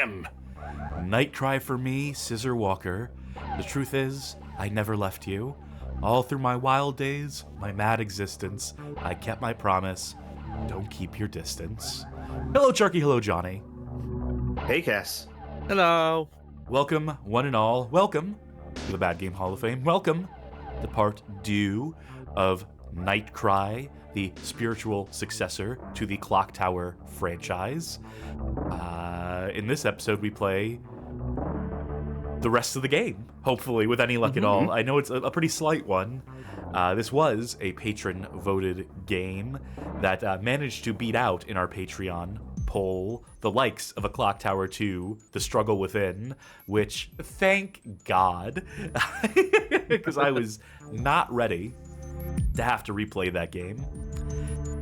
him! NightCry for me, Scissor Walker. The truth is, I never left you. All through my wild days, my mad existence, I kept my promise. Don't keep your distance. Hello, Charky. Hello, Johnny. Hey, Cass. Hello. Welcome, one and all. Welcome to the Bad Game Hall of Fame. Welcome to part 2 of NightCry, the spiritual successor to the Clock Tower franchise. In this episode, we play the rest of the game, hopefully, with any luck at all. I know it's a pretty slight one. This was a patron-voted game that managed to beat out in our Patreon poll the likes of A Clock Tower 2, The Struggle Within, which, thank God, because I was not ready to have to replay that game.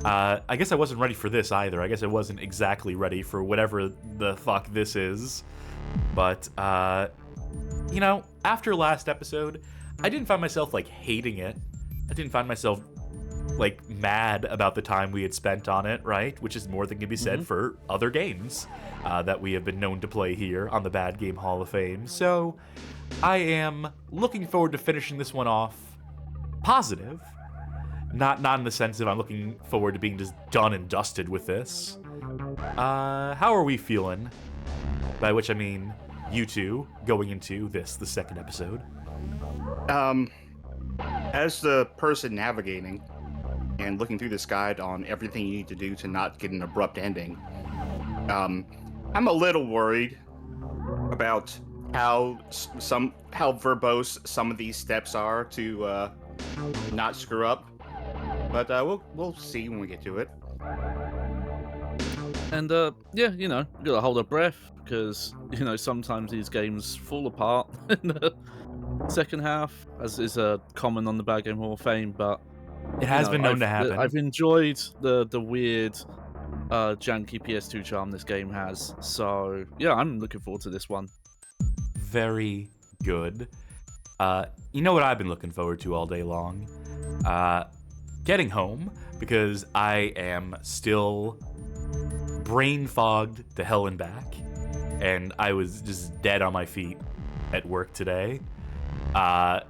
I guess I wasn't ready for this either. I guess I wasn't exactly ready for whatever the fuck this is. But, you know, after last episode, I didn't find myself, like, hating it. I didn't find myself, like, mad about the time we had spent on it, right? Which is more than can be said for other games that we have been known to play here on the Bad Game Hall of Fame. So, I am looking forward to finishing this one off positive. Not in the sense that I'm looking forward to being just done and dusted with this. How are we feeling? By which I mean you two going into this, the second episode. As the person navigating and looking through this guide on everything you need to do to not get an abrupt ending, I'm a little worried about how verbose some of these steps are to not screw up. But we'll see when we get to it. And yeah, you know, you gotta hold our breath because you know sometimes these games fall apart in the second half, as is common on the Bad Game Hall of Fame. But It has been known to happen. I've enjoyed the weird, janky PS2 charm this game has. So yeah, I'm looking forward to this one. Very good. You know what I've been looking forward to all day long? Getting home, because I am still brain fogged to hell and back, and I was just dead on my feet at work today. But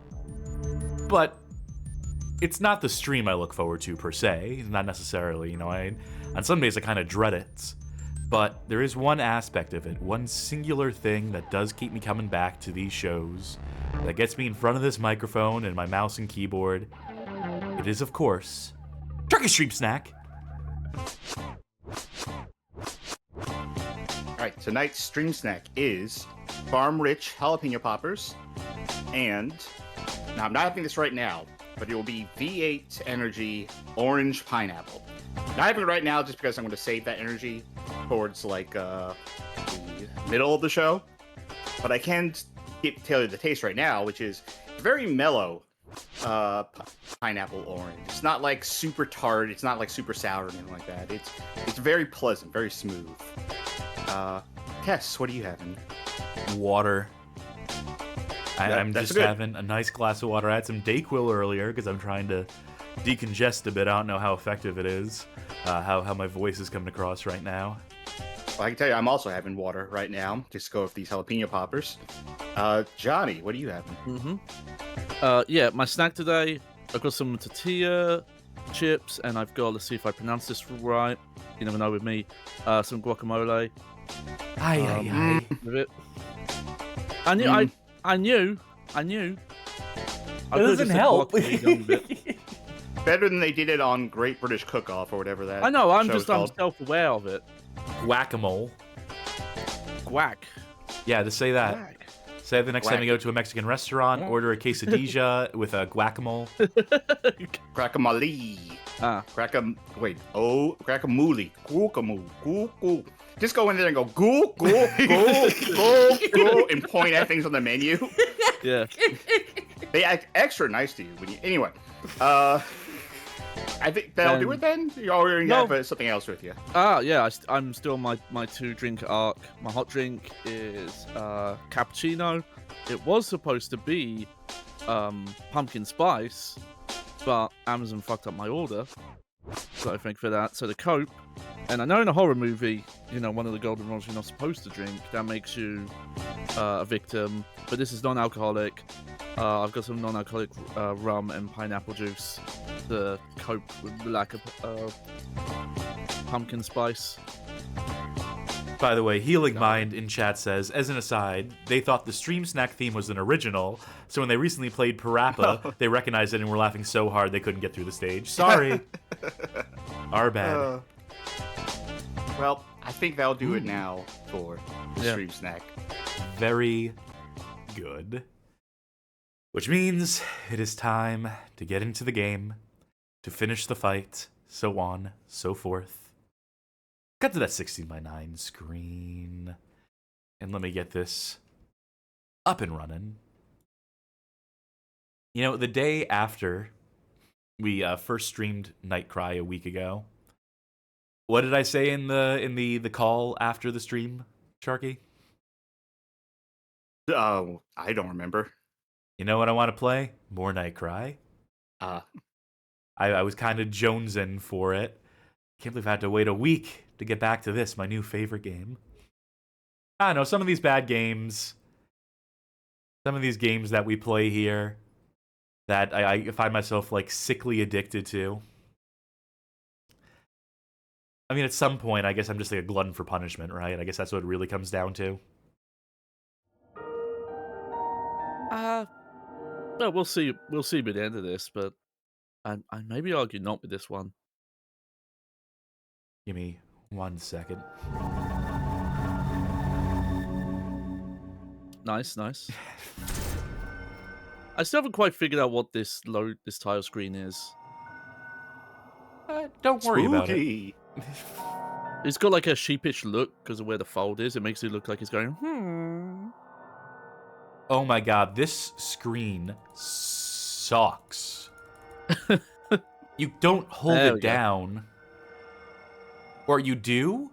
it's not the stream I look forward to per se. Not necessarily, you know. On some days I kind of dread it, but there is one aspect of it, one singular thing that does keep me coming back to these shows, that gets me in front of this microphone and my mouse and keyboard. It is, of course, Turkey Stream Snack. Alright, tonight's stream snack is Farm Rich Jalapeno Poppers, and now I'm not having this right now, but it will be V8 Energy Orange Pineapple. Not having it right now just because I'm going to save that energy towards like the middle of the show, but I can tell you the taste right now, which is very mellow. Pineapple orange. It's not like super tart. It's not like super sour or anything like that. It's very pleasant, very smooth. Tess, what are you having? Water. I'm just having a nice glass of water. I had some Dayquil earlier because I'm trying to decongest a bit. I don't know how effective it is. How my voice is coming across right now. Well, I can tell you, I'm also having water right now. Just to go with these jalapeno poppers. Johnny, what are you having? Yeah, my snack today, I've got some tortilla chips, and I've got, let's see if I pronounce this right, you never know with me, some guacamole. With it. I knew. It doesn't help. Better than they did it on Great British Cook-Off or whatever that I know, I'm called. self-aware of it. Guacamole. Guac. Yeah, just say that. Guac. Say it the next time you go to a Mexican restaurant, order a quesadilla with a guacamole. Guacamole. Guacamole. Guacamole. Just go in there and go, go, and point at things on the menu. Yeah. They act extra nice to you. Anyway, I think that'll do it then? You're going to have something else with you. Yeah, I'm still on my 2-drink arc. My hot drink is cappuccino. It was supposed to be pumpkin spice, but Amazon fucked up my order. So thank you for that. So the Coke And I know in a horror movie, one of the golden rules you're not supposed to drink. That makes you a victim. But this is non-alcoholic. I've got some non-alcoholic rum and pineapple juice to cope with the lack of pumpkin spice. By the way, Healing Mind in chat says, as an aside, they thought the stream snack theme was an original, so when they recently played Parappa, they recognized it and were laughing so hard they couldn't get through the stage. Sorry. Our bad. Well, I think that'll do it now for the stream snack. Very good. Which means it is time to get into the game, to finish the fight, so on, so forth. Cut to that 16:9 screen. And let me get this up and running. The day after we first streamed NightCry a week ago, what did I say in the call after the stream, Sharky? Oh, I don't remember. You know what I want to play? More NightCry. I was kind of jonesing for it. Can't believe I had to wait a week to get back to this, my new favorite game. I don't know, some of these bad games, some of these games that we play here that I find myself like sickly addicted to. I mean, at some point, I guess I'm just like a glutton for punishment, right? I guess that's what it really comes down to. Well, we'll see. We'll see by the end of this, but I maybe argue not with this one. Give me 1 second. Nice. I still haven't quite figured out what this tile screen is. Don't worry about it. It's got like a sheepish look because of where the fold is. It makes it look like it's going, Oh my god, this screen sucks. You don't hold it down. Or you do?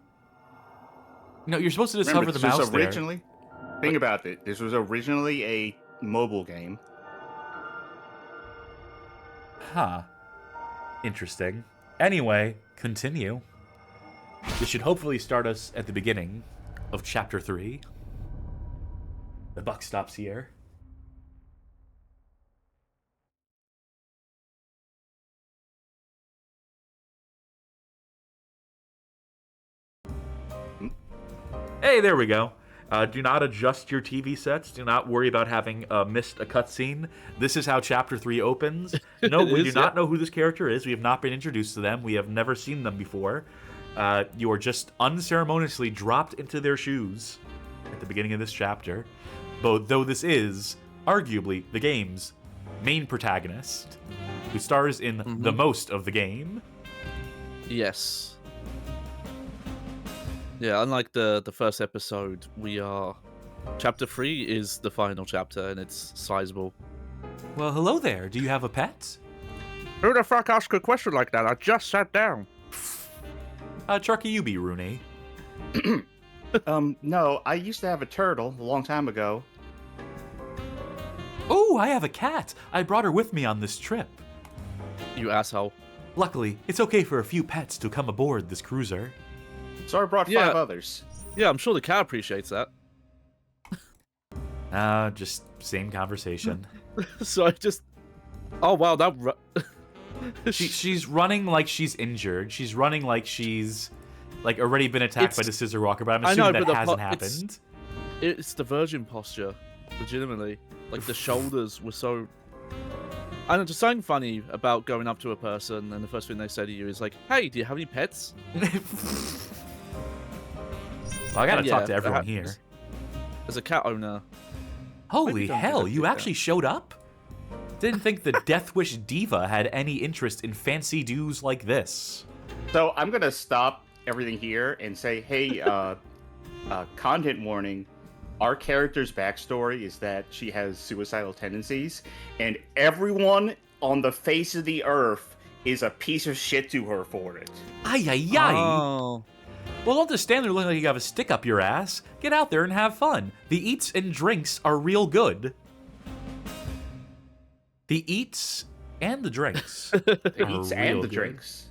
No, you're supposed to just hover the mouse originally, there. Think about it. This was originally a mobile game. Huh. Interesting. Anyway, continue. This should hopefully start us at the beginning of Chapter 3. The buck stops here. Hey, there we go. Do not adjust your TV sets. Do not worry about having missed a cutscene. This is how Chapter 3 opens. No, we do not know who this character is. We have not been introduced to them. We have never seen them before. You are just unceremoniously dropped into their shoes at the beginning of this chapter. Though this is, arguably, the game's main protagonist, who stars in the most of the game. Yes. Yeah, unlike the first episode, Chapter 3 is the final chapter, and it's sizable. Well, hello there. Do you have a pet? Who the fuck asked a question like that? I just sat down. Chucky, you be Rooney. No, I used to have a turtle a long time ago. Oh, I have a cat. I brought her with me on this trip. You asshole. Luckily, it's okay for a few pets to come aboard this cruiser. So I brought 5 others. Yeah, I'm sure the cat appreciates that. Just same conversation. So I just... Oh, wow, that... She's running like she's injured. She's running like she's already been attacked by the Scissor Walker, but I'm assuming that hasn't happened. It's the virgin posture, legitimately. Like, the shoulders were so... I know, there's something funny about going up to a person and the first thing they say to you is like, hey, do you have any pets? Well, I gotta talk to everyone here. As a cat owner... Holy hell, you actually showed up? Didn't think the Death Wish Diva had any interest in fancy do's like this. So I'm gonna stop everything here and say, hey, content warning. Our character's backstory is that she has suicidal tendencies, and everyone on the face of the earth is a piece of shit to her for it. Ay, ay, ay. Oh. Well, don't just stand there looking like you have a stick up your ass. Get out there and have fun. The eats and drinks are real good. The eats and the drinks. The eats and the drinks.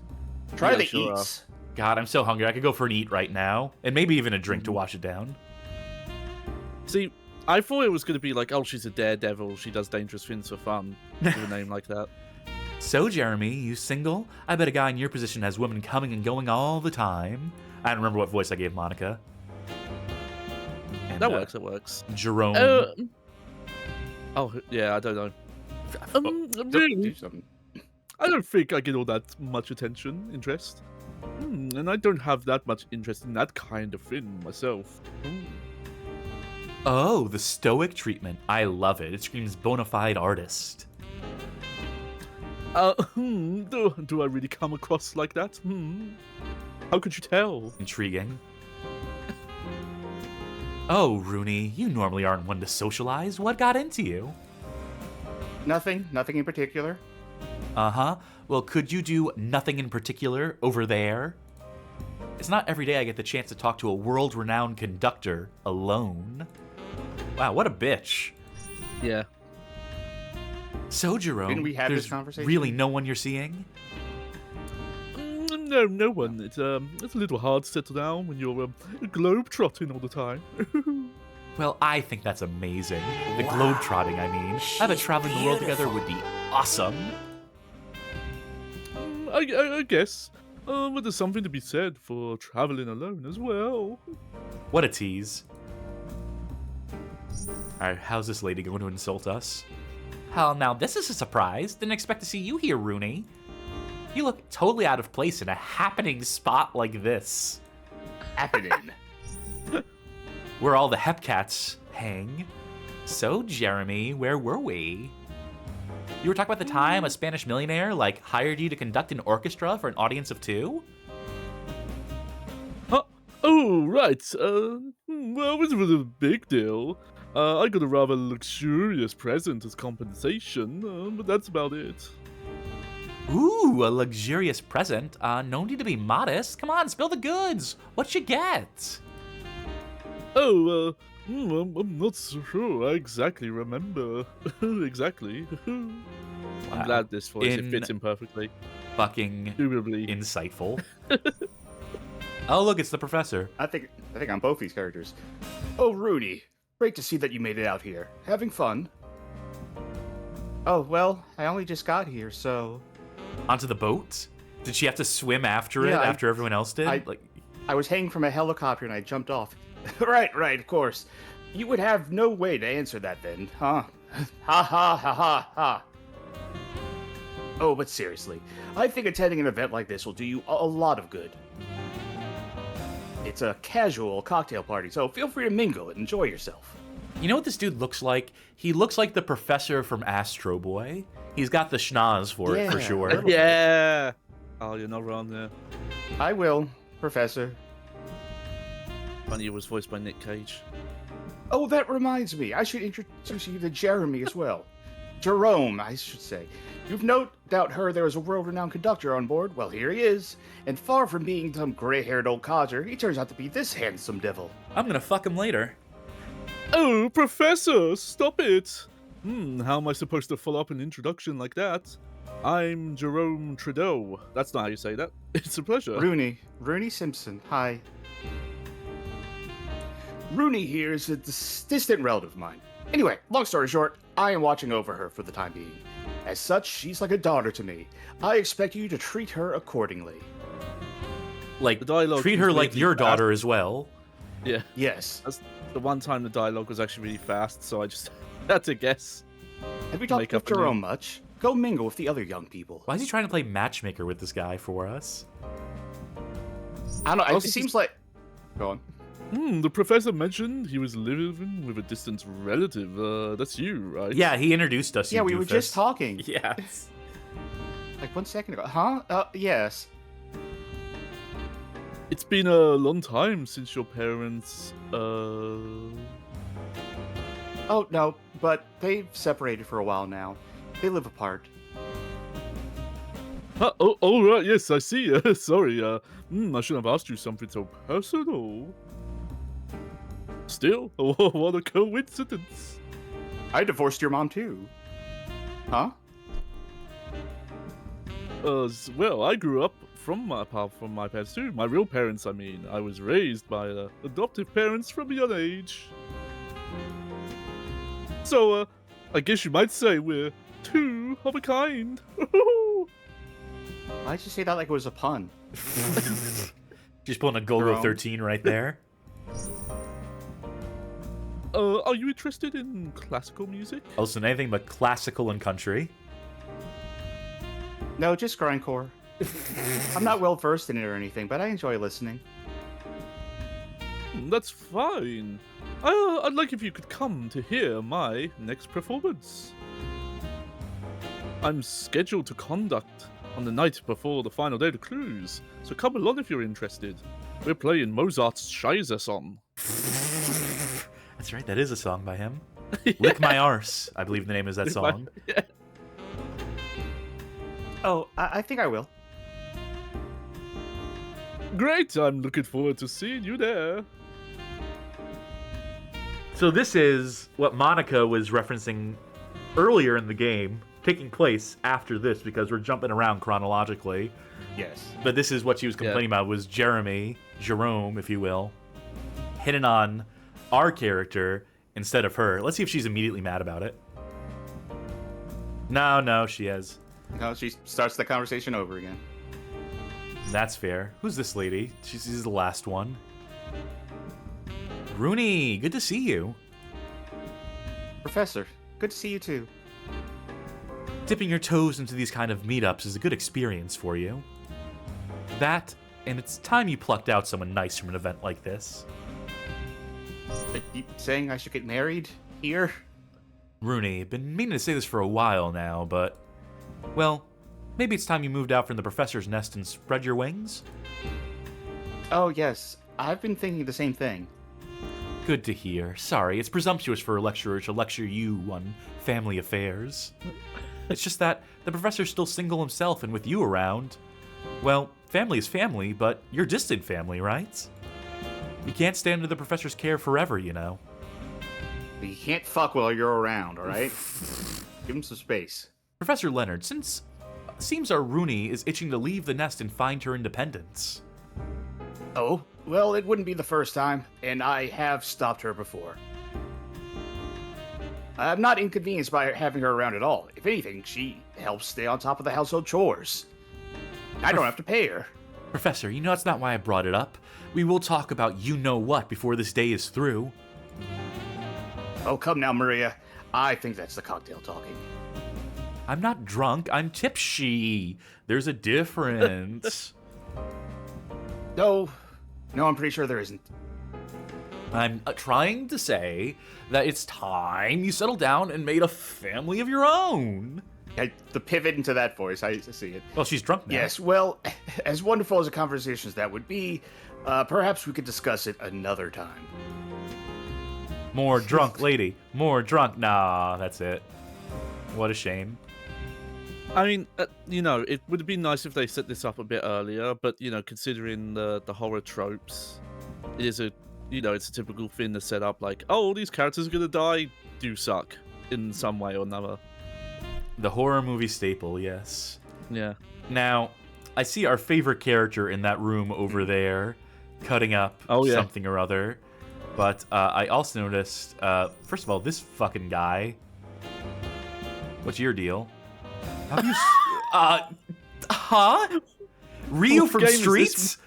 Try the eats. God, I'm so hungry. I could go for an eat right now. And maybe even a drink to wash it down. See, I thought it was going to be like, oh, she's a daredevil. She does dangerous things for fun. With a name like that. So, Jeremy, you single? I bet a guy in your position has women coming and going all the time. I don't remember what voice I gave Monica. And, That works. Jerome. Oh, yeah, I don't know. Do Really, something. I don't think I get all that much interest. And I don't have that much interest in that kind of thing myself. Oh, the stoic treatment. I love it. It screams bona fide artist. Do I really come across like that? How could you tell? Intriguing. Oh, Rooney, you normally aren't one to socialize. What got into you? Nothing in particular. Uh-huh. Well, could you do nothing in particular over there? It's not every day I get the chance to talk to a world-renowned conductor alone. Wow, what a bitch. Yeah. So, Jerome, Didn't we have there's this conversation? really no one you're seeing? No one. It's a little hard to settle down when you're globe-trotting all the time. Well, I think that's amazing. The globe-trotting, I mean. I bet traveling the world together would be awesome. I guess. But there's something to be said for traveling alone as well. What a tease. Alright, how's this lady going to insult us? Hell, now this is a surprise. Didn't expect to see you here, Rooney. You look totally out of place in a happening spot like this. Happening. Where all the Hepcats hang. So, Jeremy, where were we? You were talking about the time a Spanish millionaire, hired you to conduct an orchestra for an audience of 2? Oh, right. Well, it was a big deal. I got a rather luxurious present as compensation, but that's about it. Ooh, a luxurious present. No need to be modest. Come on, spill the goods. What'd you get? Oh, I'm not sure I exactly remember. Exactly. I'm glad this voice it fits in perfectly. Fucking Indubitably. insightful. Oh, look, it's the professor. I think I'm both these characters. Oh, Rooney, great to see that you made it out here. Having fun? Oh, well, I only just got here, so... Onto the boat? Did she have to swim after it, Yeah, after everyone else did? I was hanging from a helicopter and I jumped off. Right, of course. You would have no way to answer that then, huh? Ha ha ha ha ha. Oh, but seriously, I think attending an event like this will do you a lot of good. It's a casual cocktail party, so feel free to mingle and enjoy yourself. You know what this dude looks like? He looks like the professor from Astro Boy. He's got the schnoz for it, for Yeah, sure. a little- Yeah. Oh, you're not wrong there. I will, Professor. Funny it was voiced by Nick Cage. Oh, that reminds me. I should introduce you to Jeremy as well. Jerome, I should say. You've no doubt heard there was a world-renowned conductor on board. Well, here he is. And far from being some gray-haired old codger, he turns out to be this handsome devil. I'm gonna fuck him later. Oh, Professor, stop it! How am I supposed to follow up an introduction like that? I'm Jerome Trudeau. That's not how you say that. It's a pleasure. Rooney Simpson. Hi. Rooney here is a distant relative of mine. Anyway, long story short, I am watching over her for the time being. As such, she's like a daughter to me. I expect you to treat her accordingly. Like, The dialogue treat is her like really your fast. daughter as well. Yeah. Yes. That's the one time the dialogue was actually really fast, so I just had to guess. Have you talked Make with up a name. Jerome much? Go mingle with the other young people. Why is he trying to play matchmaker with this guy for us? I don't know. It Also, seems like... Go on. The professor mentioned he was living with a distant relative. That's you, right? Yeah, he introduced us. Yeah, you we were doofus. just talking. Yes. Like 1 second ago. Huh? Yes. It's been a long time since your parents, Oh, no. But they've separated for a while now. They live apart. Oh, right, yes, I see. Sorry, I shouldn't have asked you something so personal. Still, what a coincidence. I divorced your mom, too. Huh? Well, I grew up from my parents too. My real parents, I mean. I was raised by adoptive parents from a young age. So, I guess you might say we're two of a kind. Why'd you say that like it was a pun? She's pulling a Golgo 13 right there. Are you interested in classical music? I listen to anything but classical and country. No, just grindcore. I'm not well versed in it or anything, but I enjoy listening. That's fine. I'd like if you could come to hear my next performance. I'm scheduled to conduct on the night before the final day of the cruise, so come along if you're interested. We're playing Mozart's Scheiße song. That's right, that is a song by him. Yeah. Lick My Arse, I believe the name is that song. Yeah. Oh, I think I will. Great, I'm looking forward to seeing you there. So this is what Monica was referencing earlier in the game, taking place after this because we're jumping around chronologically. Yes. But this is what she was complaining about was Jerome, if you will, hitting on our character instead of her. Let's see if she's immediately mad about it. No, she is. No, she starts the conversation over again. That's fair. Who's this lady? She's the last one. Rooney, good to see you. Professor, good to see you too. Dipping your toes into these kind of meetups is a good experience for you. That, and it's time you plucked out someone nice from an event like this. Are you saying I should get married here? Rooney, been meaning to say this for a while now, but... well, maybe it's time you moved out from the professor's nest and spread your wings? Oh, yes. I've been thinking the same thing. Good to hear. Sorry, it's presumptuous for a lecturer to lecture you on family affairs. It's just that the professor's still single himself, and with you around, well, family is family, but you're distant family, right? You can't stay under the professor's care forever, you know. You can't fuck while you're around, alright? Give him some space. Professor Leonard, since it seems our Rooney is itching to leave the nest and find her independence. Oh, well, it wouldn't be the first time, and I have stopped her before. I'm not inconvenienced by having her around at all. If anything, she helps stay on top of the household chores. I don't have to pay her. Professor, you know that's not why I brought it up. We will talk about you-know-what before this day is through. Oh, come now, Maria. I think that's the cocktail talking. I'm not drunk, I'm tipsy. There's a difference. No, I'm pretty sure there isn't. I'm trying to say that it's time you settle down and made a family of your own. The pivot into that voice, I see it. Well, she's drunk now. Yes, well, as wonderful as a conversation as that would be, perhaps we could discuss it another time. More drunk, lady. More drunk. Nah, that's it. What a shame. I mean, it would have been nice if they set this up a bit earlier, but, considering the horror tropes, it is it's a typical thing to set up like, oh, these characters are going to die, do suck in some way or another. The horror movie staple, yes. Yeah. Now, I see our favorite character in that room over there cutting up something or other. But I also noticed, first of all, this fucking guy. What's your deal? How do you... huh? Ryu from Streets?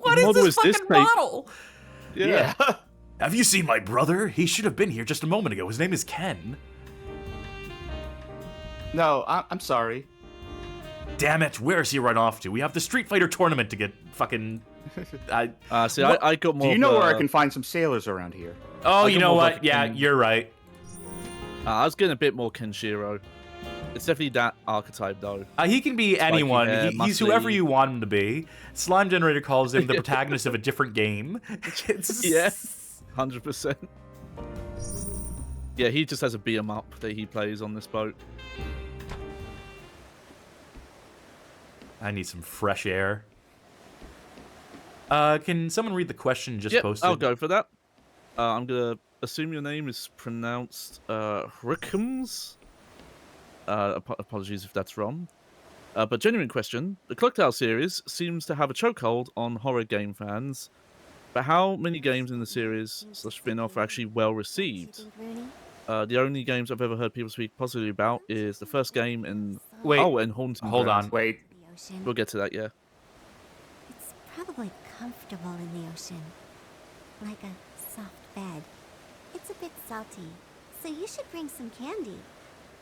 What is this fucking model? Yeah. Have you seen my brother? He should have been here just a moment ago. His name is Ken. No, I'm sorry. Damn it, where is he run off to? We have the Street Fighter tournament to get fucking... I got more... Do you know where I can find some sailors around here? Oh, you know what? Yeah, you're right. I was getting a bit more Kenshiro. It's definitely that archetype, though. He can be anyone. Hair, he's whoever you want him to be. Slime Generator calls him the protagonist of a different game. Yeah, 100%. Yeah, he just has a beat 'em up that he plays on this boat. I need some fresh air. Can someone read the question just posted? I'll go for that. I'm gonna assume your name is pronounced Rickums. Apologies if that's wrong. But genuine question: the Clock Tower series seems to have a chokehold on horror game fans. But how many games in the series / spin-off are actually well received? The only games I've ever heard people speak positively about is the first game and Wait, and Haunting hold Ground. on. Wait, We'll get to that, yeah. It's probably comfortable in the ocean, like a soft bed. It's a bit salty, so you should bring some candy.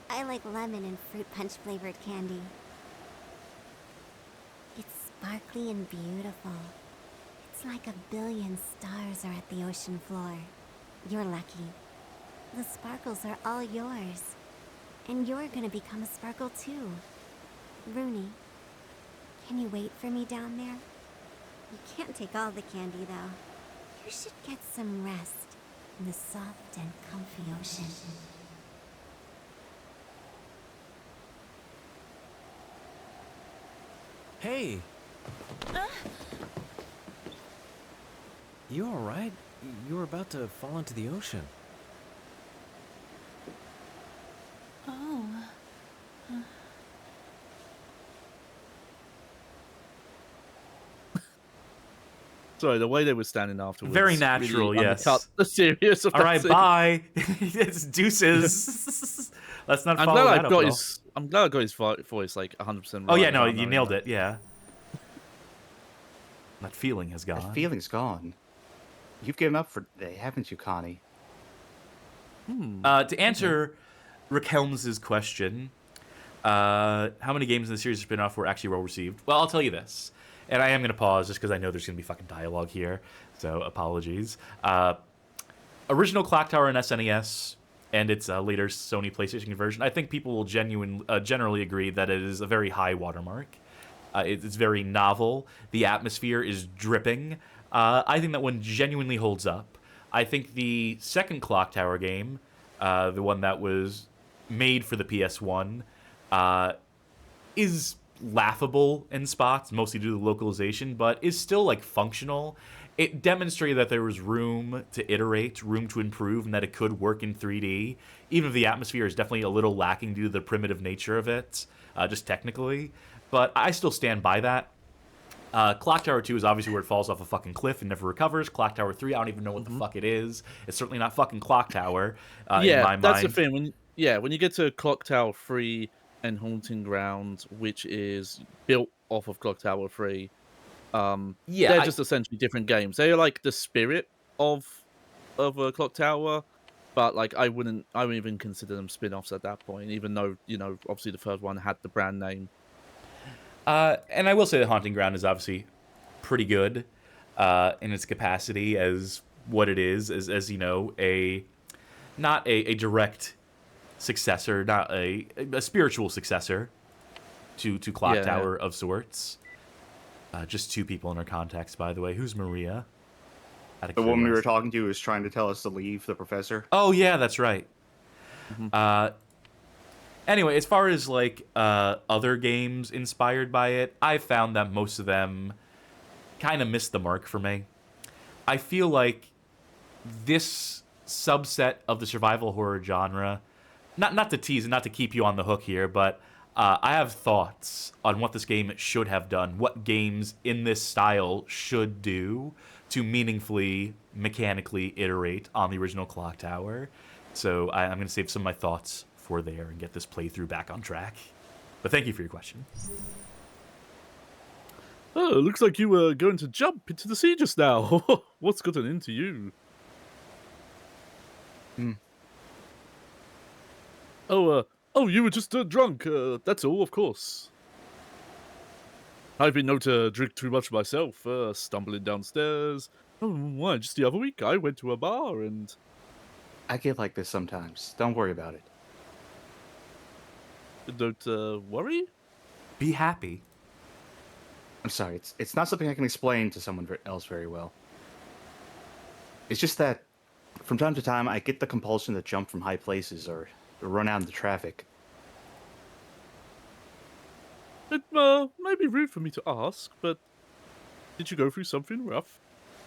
I like lemon and fruit punch flavored candy. It's sparkly and beautiful. It's like 1 billion stars are at the ocean floor. You're lucky. The sparkles are all yours. And you're gonna become a sparkle too. Rooney, can you wait for me down there? You can't take all the candy though. You should get some rest in the soft and comfy ocean. Hey! You alright? You were about to fall into the ocean. Oh. Sorry, the way they were standing afterwards. Very natural, really yes. undercut the serious of All that right, scene. bye. It's dooces. Let's not I'm follow glad that I up got at all. his. I'm glad I got his voice like 100% right. Oh yeah, no, without you knowing nailed that. it. Yeah. That feeling has gone. that feeling's gone. You've given up for today, haven't you, Connie? To answer Rick Helms' question, how many games in the series spin-off were actually well received? Well, I'll tell you this, and I am going to pause just because I know there's going to be fucking dialogue here, so apologies. Original Clock Tower and SNES and its later Sony PlayStation conversion, I think people will generally agree that it is a very high watermark. It's very novel. The atmosphere is dripping. I think that one genuinely holds up. I think the second Clock Tower game, the one that was made for the PS1, is laughable in spots, mostly due to the localization, but is still like functional. It demonstrated that there was room to iterate, room to improve, and that it could work in 3D, even if the atmosphere is definitely a little lacking due to the primitive nature of it, just technically. But I still stand by that. Clock Tower 2 is obviously where it falls off a fucking cliff and never recovers. Clock Tower 3, I don't even know what the fuck it is. It's certainly not fucking Clock Tower, in my that's mind. the thing. When you get to Clock Tower 3 and Haunting Ground, which is built off of Clock Tower 3, they're just essentially different games. They're like the spirit of a Clock Tower, but like I wouldn't even consider them spin-offs at that point, even though, obviously the first one had the brand name. And I will say that Haunting Ground is obviously pretty good in its capacity as what it is, as not a direct successor, not a spiritual successor to Clock Tower of sorts. Just two people in our context, by the way. Who's Maria? The woman we were talking to is trying to tell us to leave the professor. Oh yeah, that's right. Anyway, as far as like other games inspired by it, I found that most of them kind of missed the mark for me. I feel like this subset of the survival horror genre, not to tease and not to keep you on the hook here, but I have thoughts on what this game should have done, what games in this style should do to meaningfully, mechanically iterate on the original Clock Tower. So I'm going to save some of my thoughts for there and get this playthrough back on track. But thank you for your question. Oh, looks like you were going to jump into the sea just now. What's gotten into you? Oh, you were just drunk. That's all, of course. I've been known to drink too much myself, stumbling downstairs. Oh, why, just the other week I went to a bar and... I get like this sometimes. Don't worry about it. Don't worry? Be happy. I'm sorry, it's not something I can explain to someone else very well. It's just that from time to time I get the compulsion to jump from high places or run out into traffic. It may be rude for me to ask, but did you go through something rough?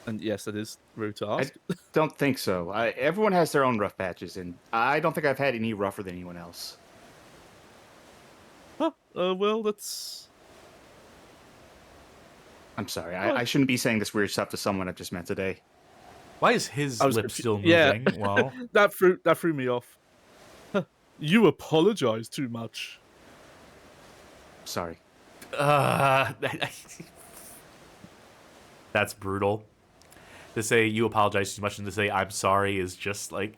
And yes, that is rude to ask. I don't think so. Everyone has their own rough patches, and I don't think I've had any rougher than anyone else. Huh, well, that's... I'm sorry. What? I shouldn't be saying this weird stuff to someone I've just met today. Why is his I was lip still yeah. moving? Well, that threw me off. You apologize too much. Sorry. that's brutal. To say you apologize too much and to say I'm sorry is just like,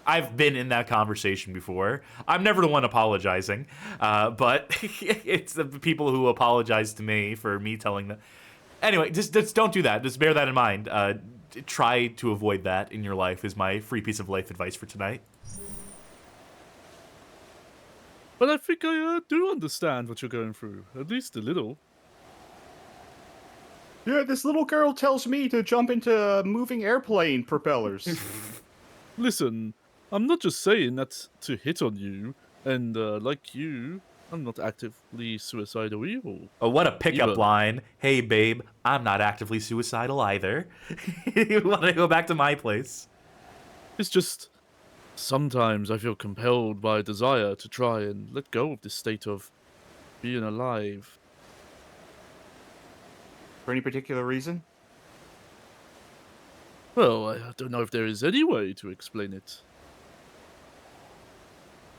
I've been in that conversation before. I'm never the one apologizing, but it's the people who apologize to me for me telling them. Anyway, just don't do that. Just bear that in mind. Try to avoid that in your life is my free piece of life advice for tonight. But I think I do understand what you're going through, at least a little. Yeah, this little girl tells me to jump into moving airplane propellers. Listen, I'm not just saying that to hit on you, and like you, I'm not actively suicidal either. Oh, what a pickup Either. line. Hey, babe, I'm not actively suicidal either. You want to go back to my place? It's just, sometimes I feel compelled by a desire to try and let go of this state of being alive. For any particular reason? Well, I don't know if there is any way to explain it.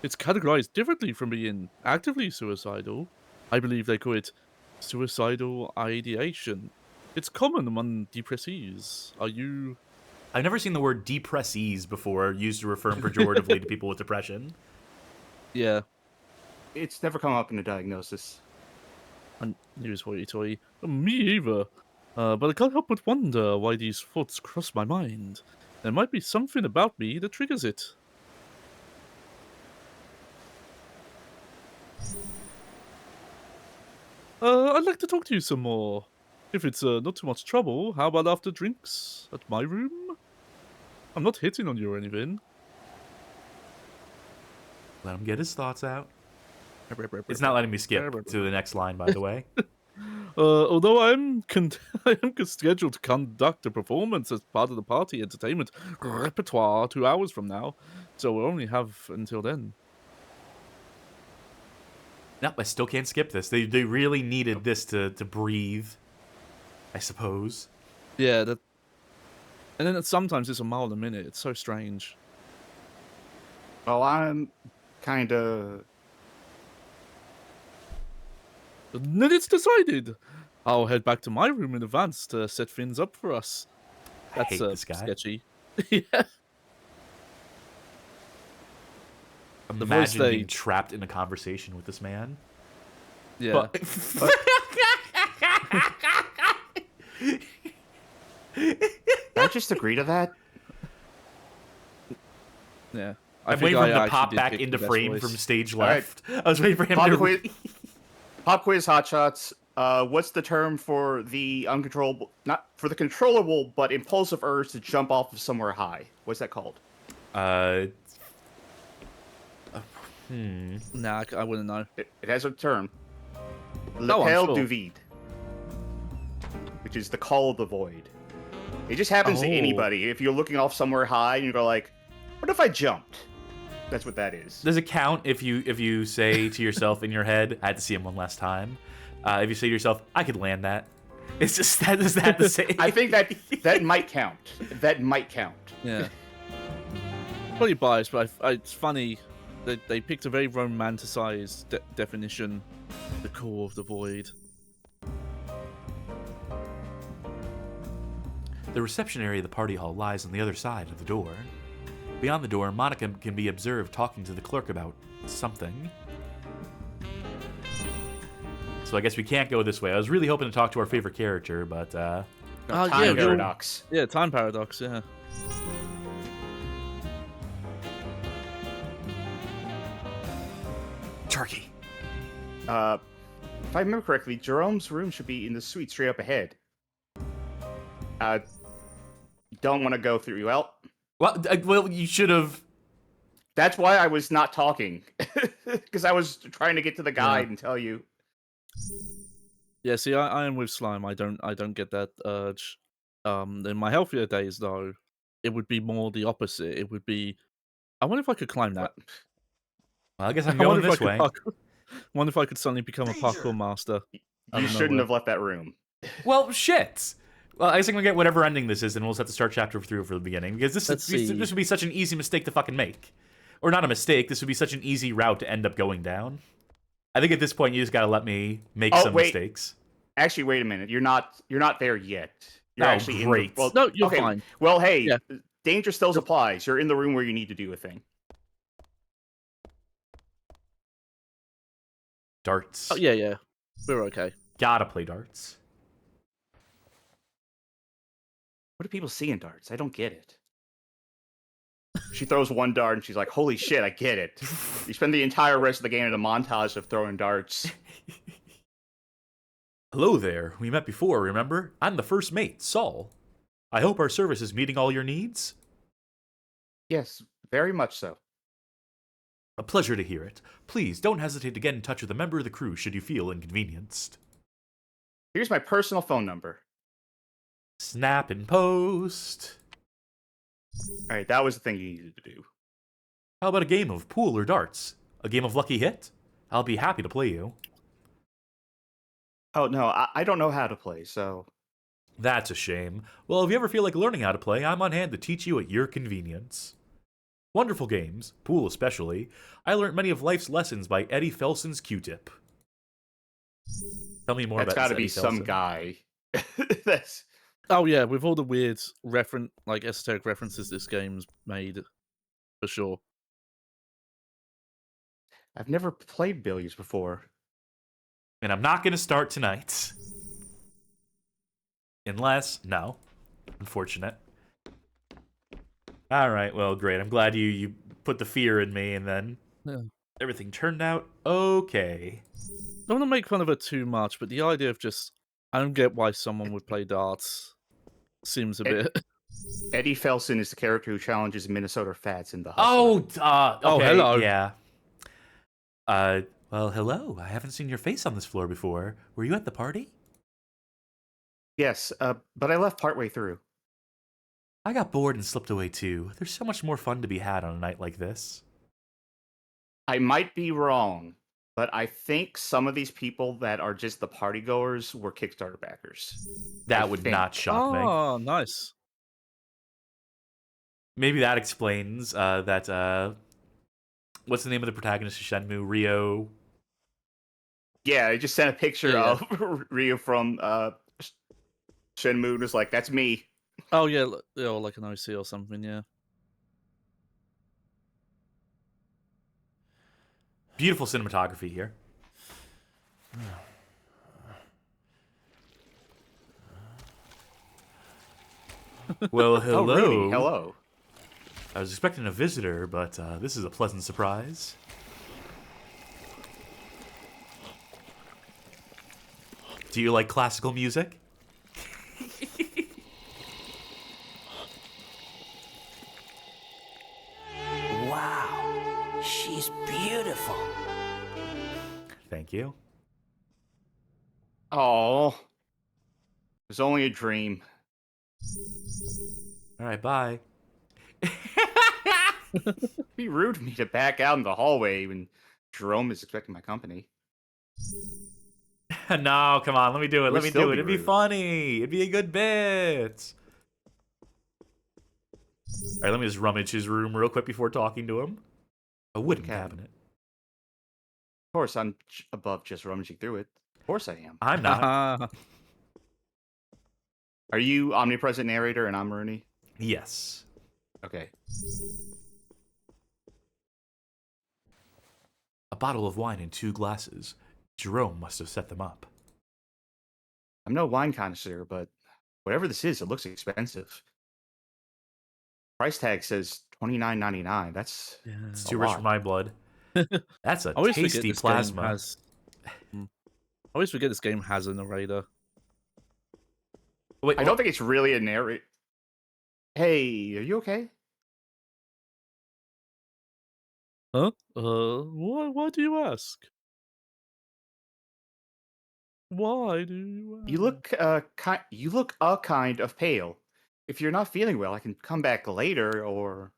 It's categorized differently from being actively suicidal. I believe they call it suicidal ideation. It's common among depressees. Are you... I've never seen the word depressees before used to refer pejoratively to people with depression. Yeah, It's never come up in a diagnosis. news hoity-toity. Me either. But I can't help but wonder why these thoughts cross my mind. There might be something about me that triggers it. I'd like to talk to you some more. If it's not too much trouble, how about after drinks at my room? I'm not hitting on you or anything. Let him get his thoughts out. It's not letting me skip to the next line, by the way. Although I am scheduled to conduct a performance as part of the party entertainment repertoire 2 hours from now, so we'll only have until then. No, I still can't skip this. They really needed this to breathe, I suppose. Yeah, that. And then sometimes it's a mile a minute. It's so strange. Well, I'm kind of... And then it's decided. I'll head back to my room in advance to set things up for us. I hate That's this guy. sketchy. Yeah. Imagine being stage. trapped in a conversation with this man. Yeah. But I just agree to that. Yeah. I'm think waiting for him to actually pop did back pick into the best frame voice. from stage All right. left. I was waiting for him Pop to... quiz, pop quiz, hotshots. What's the term for the uncontrollable, not for the controllable, but impulsive urge to jump off of somewhere high? What's that called? Nah, I wouldn't know. It has a term. No, I'm L'appel sure. du vide, which is the call of the void. It just happens to Oh. anybody. If you're looking off somewhere high and you go like, "What if I jumped?" That's what that is. Does it count if you say to yourself in your head, I had to see him one last time? If you say to yourself, I could land that. It's just that is that the same? I think that might count. That might count. Yeah. Probably biased, but it's funny that they picked a very romanticized definition, the core of the void. The reception area of the party hall lies on the other side of the door. Beyond the door, Monica can be observed talking to the clerk about something. So I guess we can't go this way. I was really hoping to talk to our favorite character, but Time yeah, paradox. Yeah, time paradox, yeah. Turkey. If I remember correctly, Jerome's room should be in the suite straight up ahead. Don't want to go through. Well, you should have. That's why I was not talking, because I was trying to get to the guide and tell you. Yeah, see, I am with Slime. I don't get that urge. In my healthier days, though, it would be more the opposite. It would be, I wonder if I could climb that. Well, I guess I'm I going wonder if this I way. could parkour. Wonder if I could suddenly become a parkour master. out You of shouldn't nowhere. have left that room. Well, shit. Well, I guess I'm gonna get whatever ending this is, and we'll just have to start chapter 3 over the beginning because Let's see. this would be such an easy mistake to fucking make, or not a mistake. This would be such an easy route to end up going down. I think at this point you just gotta let me make some mistakes. Actually, wait a minute. You're not there yet. You're Oh, actually great. in the, well, No, you're okay. fine. Well, hey, Yeah. danger still applies. You're in the room where you need to do a thing. Darts. Oh, yeah. We're okay. Gotta play darts. What do people see in darts? I don't get it. She throws one dart and she's like, holy shit, I get it. You spend the entire rest of the game in a montage of throwing darts. Hello there. We met before, remember? I'm the first mate, Saul. I hope our service is meeting all your needs. Yes, very much so. A pleasure to hear it. Please don't hesitate to get in touch with a member of the crew should you feel inconvenienced. Here's my personal phone number. Snap and post. All right, that was the thing you needed to do. How about a game of pool or darts? A game of lucky hit? I'll be happy to play you. Oh, no, I don't know how to play, so... That's a shame. Well, if you ever feel like learning how to play, I'm on hand to teach you at your convenience. Wonderful games, pool especially. I learned many of life's lessons by Eddie Felson's Q-tip. Tell me more That's about got to Eddie be some Felson. guy. That's... Oh yeah, with all the weird esoteric references this game's made, for sure. I've never played billiards before. And I'm not going to start tonight. Unless, no. Unfortunate. Alright, well, great. I'm glad you put the fear in me, and then everything turned out okay. I don't want to make fun of her too much, but the idea of just... I don't get why someone would play darts. Seems a bit... Eddie Felson is the character who challenges Minnesota Fats in The Hustler. Okay, hello. Yeah. Well, hello. I haven't seen your face on this floor before. Were you at the party? Yes, but I left partway through. I got bored and slipped away too. There's so much more fun to be had on a night like this. I might be wrong, but I think some of these people that are just the party goers were Kickstarter backers. That would not shock me. Oh, nice. Maybe that explains that, what's the name of the protagonist of Shenmue? Rio? Yeah, I just sent a picture of Ryu from Shenmue and was like, that's me. Oh yeah, like an OC or something, yeah. Beautiful cinematography here. Well, hello. Oh, Rudy, hello. I was expecting a visitor, but this is a pleasant surprise. Do you like classical music? Wow, she's beautiful. Thank you. Oh, it was only a dream. All right, bye. It'd be rude of me to back out in the hallway when Jerome is expecting my company. No, come on, let me do it. Would Let me still do it. be It'd be rude. funny. It'd be a good bit. All right, let me just rummage his room real quick before talking to him. A wooden cabinet. Of course, I'm above just rummaging through it. Of course I am. I'm not. Are you omnipresent narrator and I'm Rooney? Yes. Okay. A bottle of wine and 2 glasses. Jerome must have set them up. I'm no wine connoisseur, but whatever this is, it looks expensive. Price tag says $29.99. That's It's a too rich lot. for my blood. That's a I always forget tasty this game plasma. has... I always forget this game has a narrator. Wait, I don't think it's really a narrator. Hey, are you okay? Huh? Why do you ask? Why do you ask? You look a kind of pale. If you're not feeling well, I can come back later, or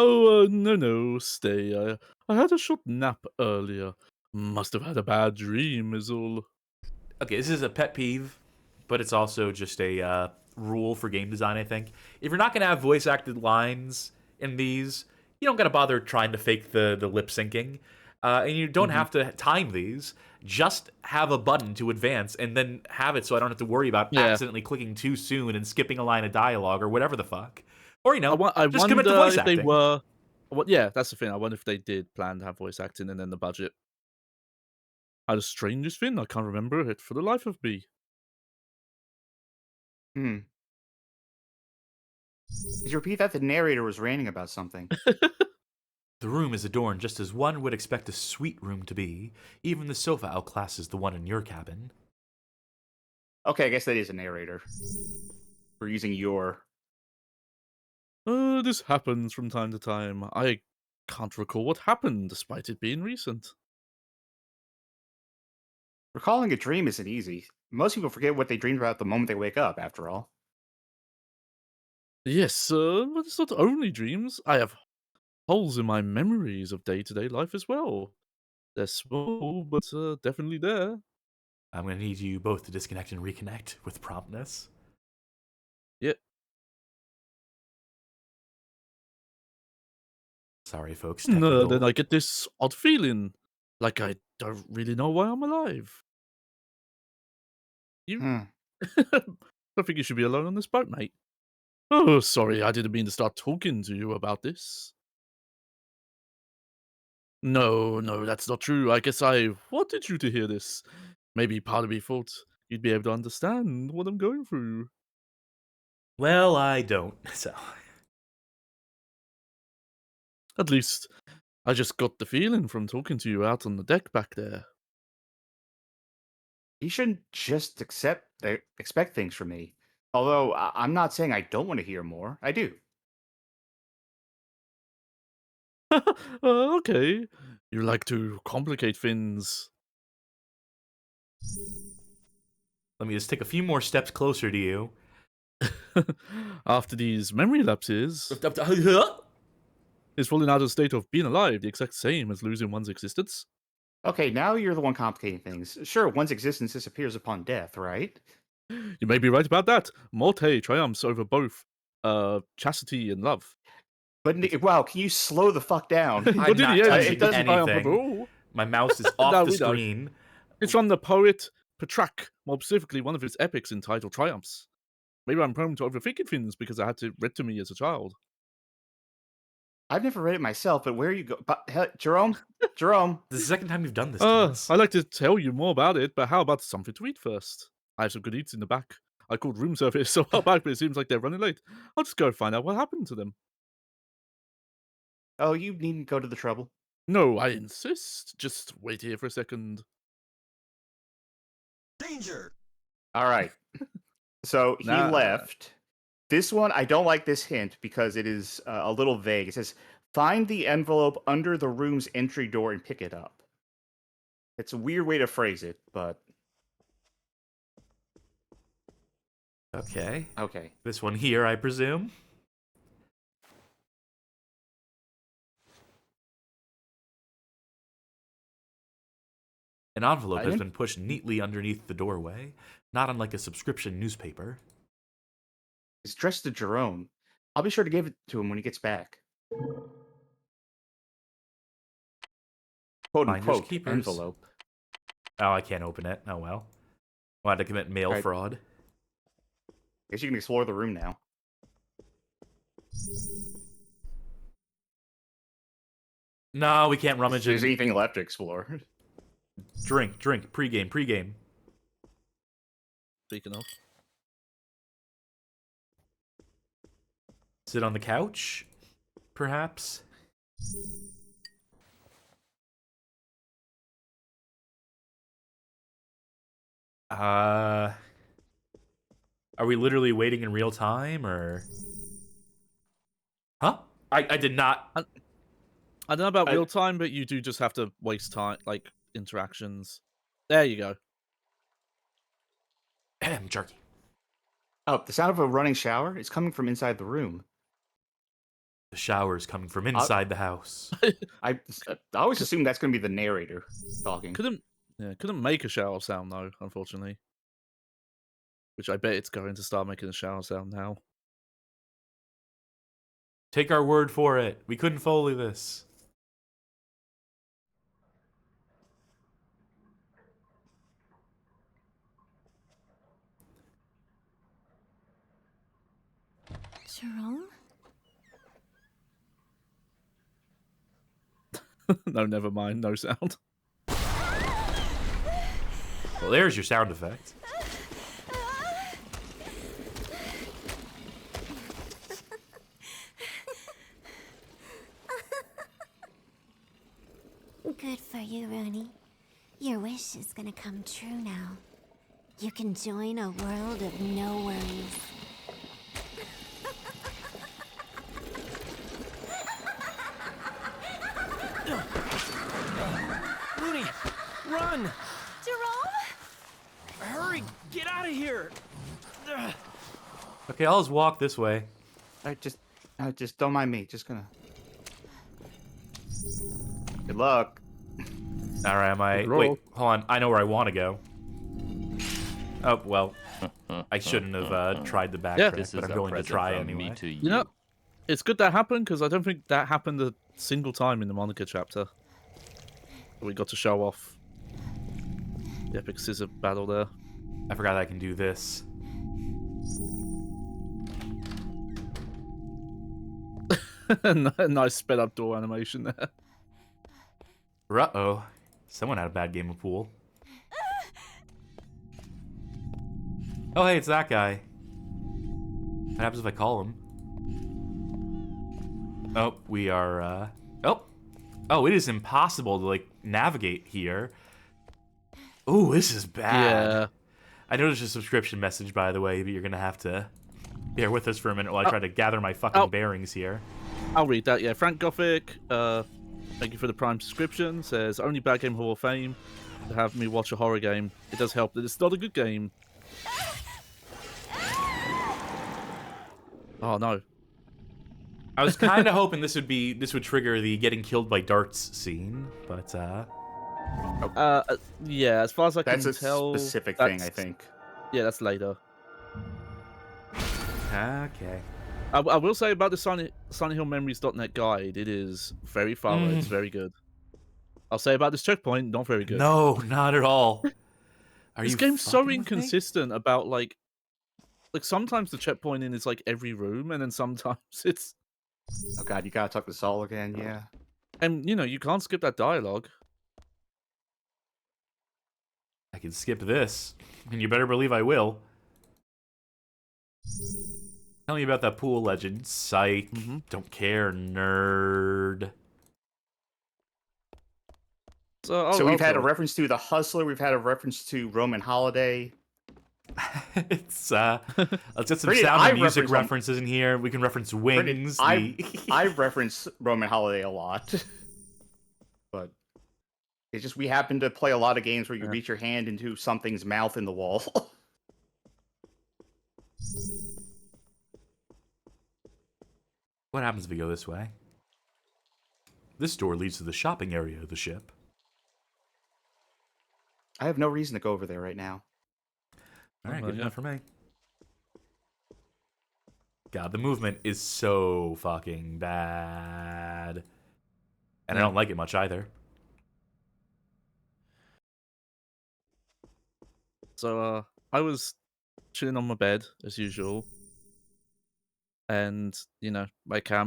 Oh, no, stay. I had a short nap earlier. Must have had a bad dream, is all. Okay, this is a pet peeve, but it's also just a rule for game design, I think. If you're not going to have voice acted lines in these, you don't got to bother trying to fake the lip syncing. And you don't have to time these. Just have a button to advance and then have it so I don't have to worry about Yeah. accidentally clicking too soon and skipping a line of dialogue or whatever the fuck. Or, I just commit to voice wonder if they acting. were. Yeah, that's the thing. I wonder if they did plan to have voice acting and then the budget. Had the strangest thing. I can't remember it for the life of me. Hmm. Did you repeat that? The narrator was ranting about something. The room is adorned just as one would expect a suite room to be. Even the sofa outclasses the one in your cabin. Okay, I guess that is a narrator. We're using your. This happens from time to time. I can't recall what happened, despite it being recent. Recalling a dream isn't easy. Most people forget what they dreamed about the moment they wake up, after all. Yes, but it's not only dreams. I have holes in my memories of day-to-day life as well. They're small, but definitely there. I'm going to need you both to disconnect and reconnect with promptness. Yeah. Sorry, folks. Then Technical. I get this odd feeling, like I don't really know why I'm alive. You? Hmm. I think you should be alone on this boat, mate. Oh, sorry, I didn't mean to start talking to you about this. No, that's not true. I guess I wanted you to hear this. Maybe part of me thought you'd be able to understand what I'm going through. Well, I don't, so. At least, I just got the feeling from talking to you out on the deck back there. You shouldn't just expect things from me. Although I'm not saying I don't want to hear more. I do. Okay. You like to complicate things. Let me just take a few more steps closer to you. After these memory lapses, is falling out of a state of being alive the exact same as losing one's existence? Okay, now you're the one complicating things. Sure, one's existence disappears upon death, right? You may be right about that. Morte triumphs over both chastity and love. But wow, can you slow the fuck down? But I'm in the not end, touching it doesn't triumph of anything. all. My mouse is off No, the we know. screen. It's from the poet Petrarch, more specifically one of his epics entitled Triumphs. Maybe I'm prone to overthinking things because I had it read to me as a child. I've never read it myself, but where you go, Jerome? Jerome, This is the second time you've done this to us. I'd like to tell you more about it, but how about something to eat first? I have some good eats in the back. I called room service a while back, but it seems like they're running late. I'll just go find out what happened to them. oh, you needn't go to the trouble. No, I insist. Just wait here for a second. Danger! All right. So he Nah. left. This one, I don't like this hint because it is a little vague. It says, find the envelope under the room's entry door and pick it up. It's a weird way to phrase it, but Okay. okay. This one here, I presume. An envelope has been pushed neatly underneath the doorway, not unlike a subscription newspaper. It's addressed to Jerome. I'll be sure to give it to him when he gets back. Quote Finders unquote keepers. envelope. Oh, I can't open it. Oh well. I'll have to commit mail Right. fraud. Guess you can explore the room now. No, we can't If rummage there's in. anything left to explore. Drink. Pre-game. Speaking of. Sit on the couch, perhaps. Are we literally waiting in real time, or? Huh? I did not. I don't know about I- real time, but you do just have to waste time, like interactions. There you go. Jerky. Oh, the sound of a running shower is coming from inside the room. The shower's coming from inside the house. I always assume that's going to be the narrator talking. Couldn't make a shower sound though, unfortunately. Which I bet it's going to start making a shower sound now. Take our word for it. We couldn't Foley this. Jerome? No, never mind. No sound. Well, there's your sound effect. Good for you, Rooney. Your wish is gonna come true now. You can join a world of no worries. Rooney, run! Jerome? Hurry, get out of here! Ugh. Okay, I'll just walk this way. Just don't mind me. Just gonna. Good luck. All right, am I? Roll. Wait, hold on. I know where I want to go. Oh well, I shouldn't have tried the backtrack, Yeah. but I'm going to try anyway. You know, it's good that happened because I don't think that happened a single time in the Monica chapter. We got to show off the epic scissor battle there. I forgot I can do this. Nice sped up door animation there. Uh-oh. Someone had a bad game of pool. Oh, hey, it's that guy. What happens if I call him? Oh, we are, Oh, it is impossible to, like, navigate here. Ooh, this is bad. Yeah. I noticed a subscription message, by the way, but you're gonna have to bear with us for a minute while I try to gather my fucking bearings here. I'll read that. Yeah, Frank Gothic, thank you for the Prime subscription. Says, only bad game Hall of Fame to have me watch a horror game. It does help that it's not a good game. Oh, no. I was kind of hoping this would trigger the getting killed by darts scene, but Yeah, as far as I can That's a tell... specific thing, I think. Yeah, that's later. okay. I will say about the SilentHillMemories.net guide, it is very thorough. It's very good. I'll say about this checkpoint, not very good. No, not at all. Are This you game's so fucking with me? inconsistent about like sometimes the checkpointing is like every room, and then sometimes it's Oh god, you gotta talk to Saul again, yeah. and you know you can't skip that dialogue. I can skip this, and you better believe I will. Tell me about that pool legend. Psych. Don't care, nerd. So we've had a reference to The Hustler, we've had a reference to Roman Holiday. Let's get some Pretty- sound I and music reference references in here. We can reference Wings. I reference Roman Holiday a lot. But it's just we happen to play a lot of games where you reach your hand into something's mouth in the wall. What happens if we go this way? This door leads to the shopping area of the ship. I have no reason to go over there right now. All right, Oh, good yeah. enough for me. God, the movement is so fucking bad. And I don't like it much either. So I was chilling on my bed as usual, and you know my cat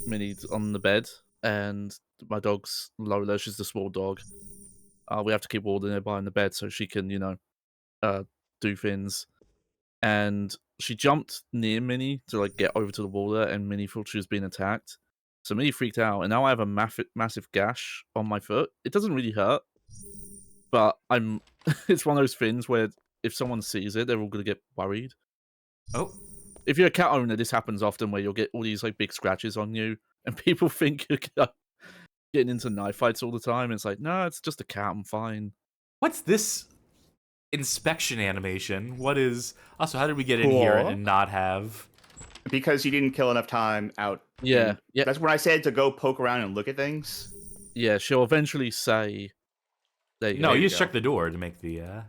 Minnie's on the bed, and my dog's Lola. She's the small dog. We have to keep Walden nearby in the bed so she can, you know, do things. And she jumped near Minnie to like get over to the water, and Minnie thought she was being attacked. So Minnie freaked out, and now I have a massive gash on my foot. It doesn't really hurt, but I'm. It's one of those things where if someone sees it, they're all gonna get worried. Oh, If you're a cat owner, this happens often where you'll get all these like big scratches on you, and people think you're getting into knife fights all the time. It's like, no, it's just a cat. I'm fine. what's this inspection animation? What is... Also, how did we get in here and not have... because you didn't kill enough time out. Yeah, yeah, That's when I said to go poke around and look at things. yeah. She'll eventually say, "There you go." No, There you you just go. check the door to make the. Oh,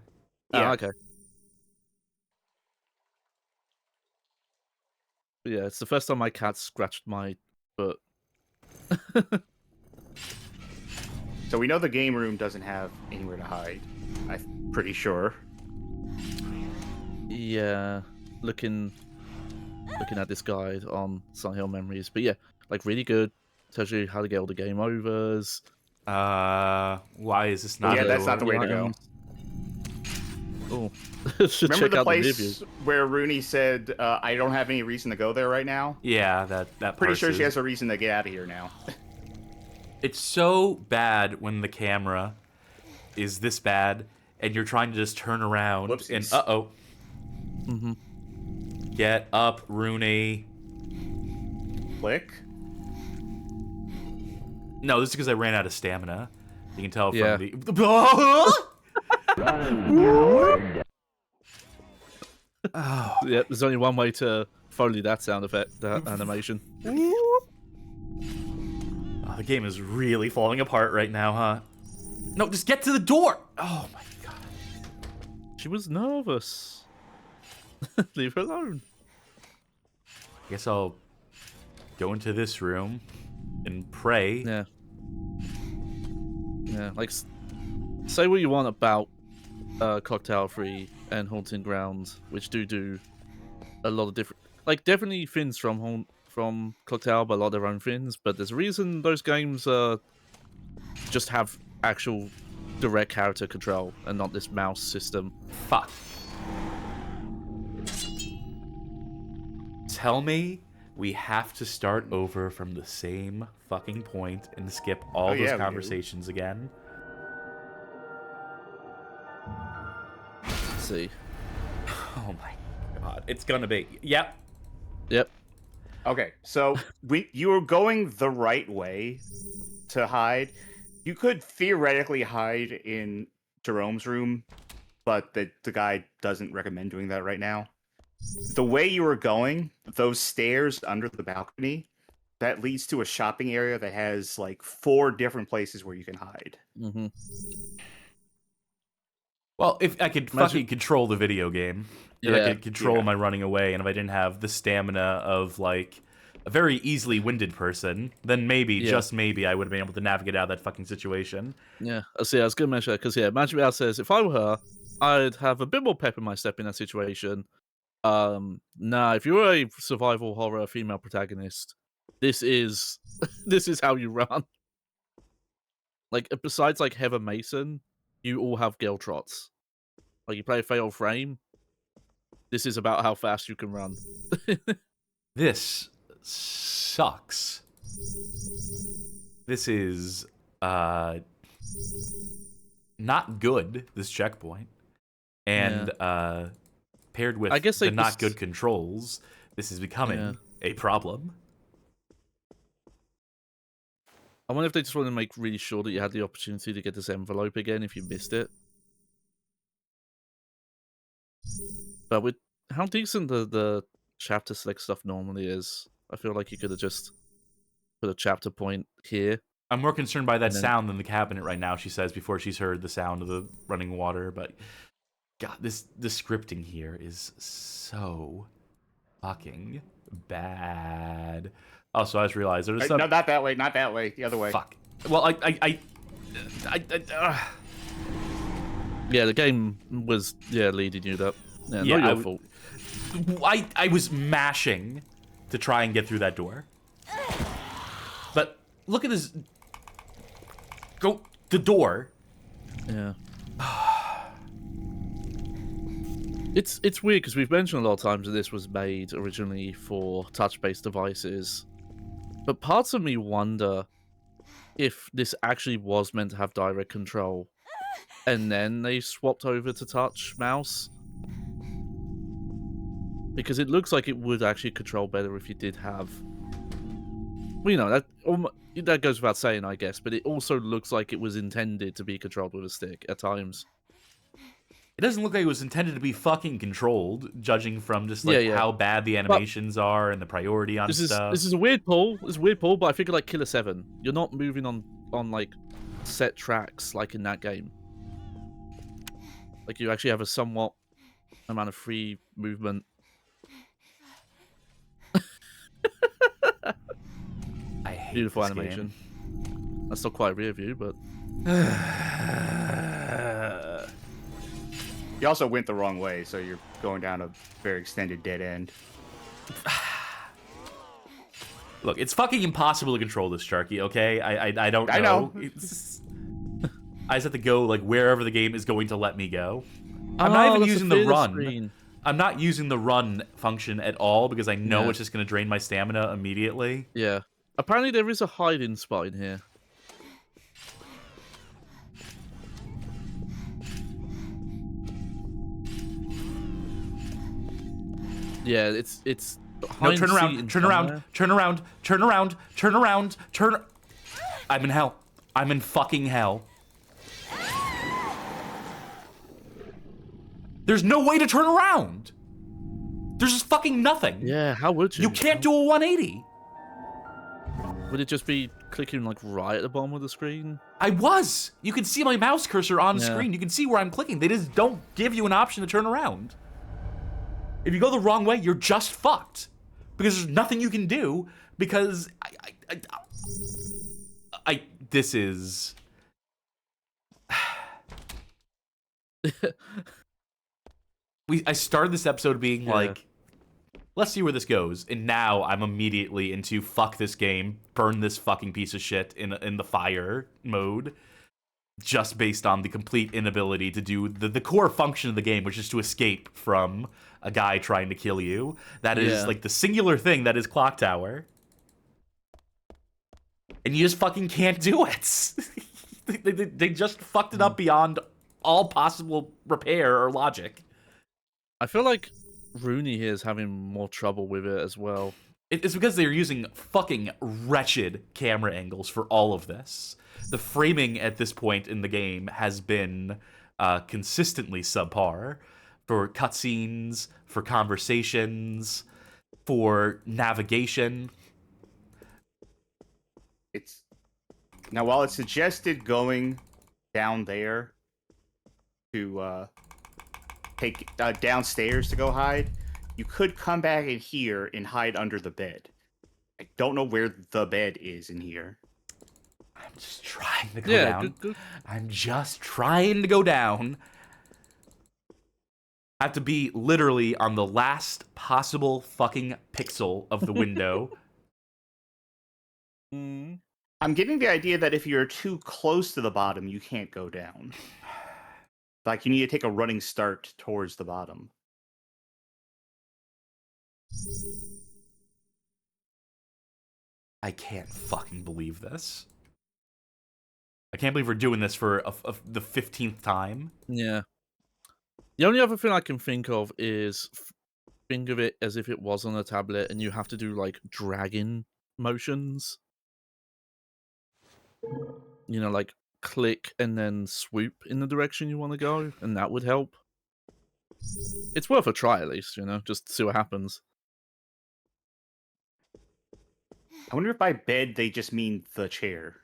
Yeah. okay. Yeah, it's the first time my cat scratched my foot. So we know the game room doesn't have anywhere to hide. I'm pretty sure. Yeah, looking at this guide on Silent Hill Memories, but yeah, like really good. Tells you how to get all the game overs. Why is this not? Yeah, a that's not the door? way to go. Oh, should Remember check the out the review. place where Rooney said, "I don't have any reason to go there right now." Yeah, that. Pretty sure parse she is- has a reason to get out of here now. It's so bad when the camera is this bad, and you're trying to just turn around. And Whoopsies. uh-oh. Mm-hmm. Get up, Rooney. Click. No, this is because I ran out of stamina. You can tell from Yeah. the. Oh, Yeah, there's only one way to foley that sound effect, that animation. oh, the game is really falling apart right now, huh? No, just get to the door. Oh my god. She was nervous. Leave her alone. I guess I'll go into this room and pray. Yeah. Yeah, like, say what you want about Cocktail Free and Haunting Grounds, which do a lot of different, like, definitely things from Cocktail, but a lot of their own things. But there's a reason those games just have actual direct character control and not this mouse system. Fuck. Tell me we have to start over from the same fucking point and skip all Oh, those yeah, we do. conversations again. Let's see. Oh my god. It's gonna be. Yep. Yep. Okay, so you were going the right way to hide. You could theoretically hide in Jerome's room, but the guy doesn't recommend doing that right now. The way you were going, those stairs under the balcony, that leads to a shopping area that has like 4 different places where you can hide. Mm-hmm. Well, if I could fucking control the video game, if I Yeah, could control yeah. my running away, and if I didn't have the stamina of like a very easily winded person, then maybe, Yeah. just maybe, I would have been able to navigate out of that fucking situation. Yeah. See, I was gonna mention that because Magic Mouth says if I were her, I'd have a bit more pep in my step in that situation. Nah, if you're a survival horror female protagonist, this is this is how you run. Like, besides like Heather Mason, you all have girl trots. Like, you play a Fatal Frame, this is about how fast you can run. This sucks. This is not good, this checkpoint. And paired with I guess the they not just- good controls, this is becoming a problem. I wonder if they just want to make really sure that you had the opportunity to get this envelope again if you missed it. But with how decent the chapter select stuff normally is, I feel like you could have just put a chapter point here. I'm more concerned by that And then- sound than the cabinet right now, she says, before she's heard the sound of the running water. But, God, the scripting here is so fucking bad. Also, I just realized there's some... No, not that way, not that way, the other way. Fuck. Well, Yeah, the game was leading you up. Yeah, Yeah, not I your would- fault. I was mashing to try and get through that door. But look at this. Go the door. Yeah. It's weird because we've mentioned a lot of times that this was made originally for touch-based devices, but parts of me wonder if this actually was meant to have direct control, and then they swapped over to touch mouse. Because it looks like it would actually control better if you did have... Well, you know, that goes without saying, I guess, but it also looks like it was intended to be controlled with a stick at times. It doesn't look like it was intended to be fucking controlled, judging from just like Yeah. how bad the animations are and the priority on stuff. This is a weird pull. It's a weird pull, but I figure like Killer 7, you're not moving on like set tracks like in that game. Like you actually have a somewhat amount of free movement. I hate Beautiful this animation. game. That's not quite a rear view, but You also went the wrong way, so you're going down a very extended dead end. Look, it's fucking impossible to control this, Sharky, okay? I don't know. I know. I just have to go like wherever the game is going to let me go. I'm not even using the run. Screen. I'm not using the run function at all because I know Yeah. it's just going to drain my stamina immediately. Yeah. Apparently there is a hiding spot in here. Yeah, it's No, turn around, turn around, turn around, turn around, turn around, turn. I'm in hell. I'm in fucking hell. There's no way to turn around. There's just fucking nothing. Yeah, how would you? You can't do a 180. Would it just be clicking like right at the bottom of the screen? I was. You can see my mouse cursor on Yeah. screen. You can see where I'm clicking. They just don't give you an option to turn around. If you go the wrong way, you're just fucked. Because there's nothing you can do. Because this is. I started this episode being like, let's see where this goes. And now I'm immediately into fuck this game, burn this fucking piece of shit in the fire mode. Just based on the complete inability to do the core function of the game, which is to escape from a guy trying to kill you. That is like the singular thing that is Clock Tower. And you just fucking can't do it. They just fucked it up beyond all possible repair or logic. I feel like Rooney here is having more trouble with it as well. It's because they're using fucking wretched camera angles for all of this. The framing at this point in the game has been consistently subpar for cutscenes, for conversations, for navigation. It's now while it's suggested going down there to take downstairs to go hide, you could come back in here and hide under the bed. I don't know where the bed is in here. I'm just trying to go down. Good. I'm just trying to go down. I have to be literally on the last possible fucking pixel of the window. I'm getting the idea that if you're too close to the bottom, you can't go down. Like, you need to take a running start towards the bottom. I can't fucking believe this. I can't believe we're doing this for the 15th time. Yeah. The only other thing I can think of is think of it as if it was on a tablet and you have to do like dragging motions. You know, like click and then swoop in the direction you want to go, and that would help. It's worth a try at least, you know, just see what happens. I wonder if by bed they just mean the chair.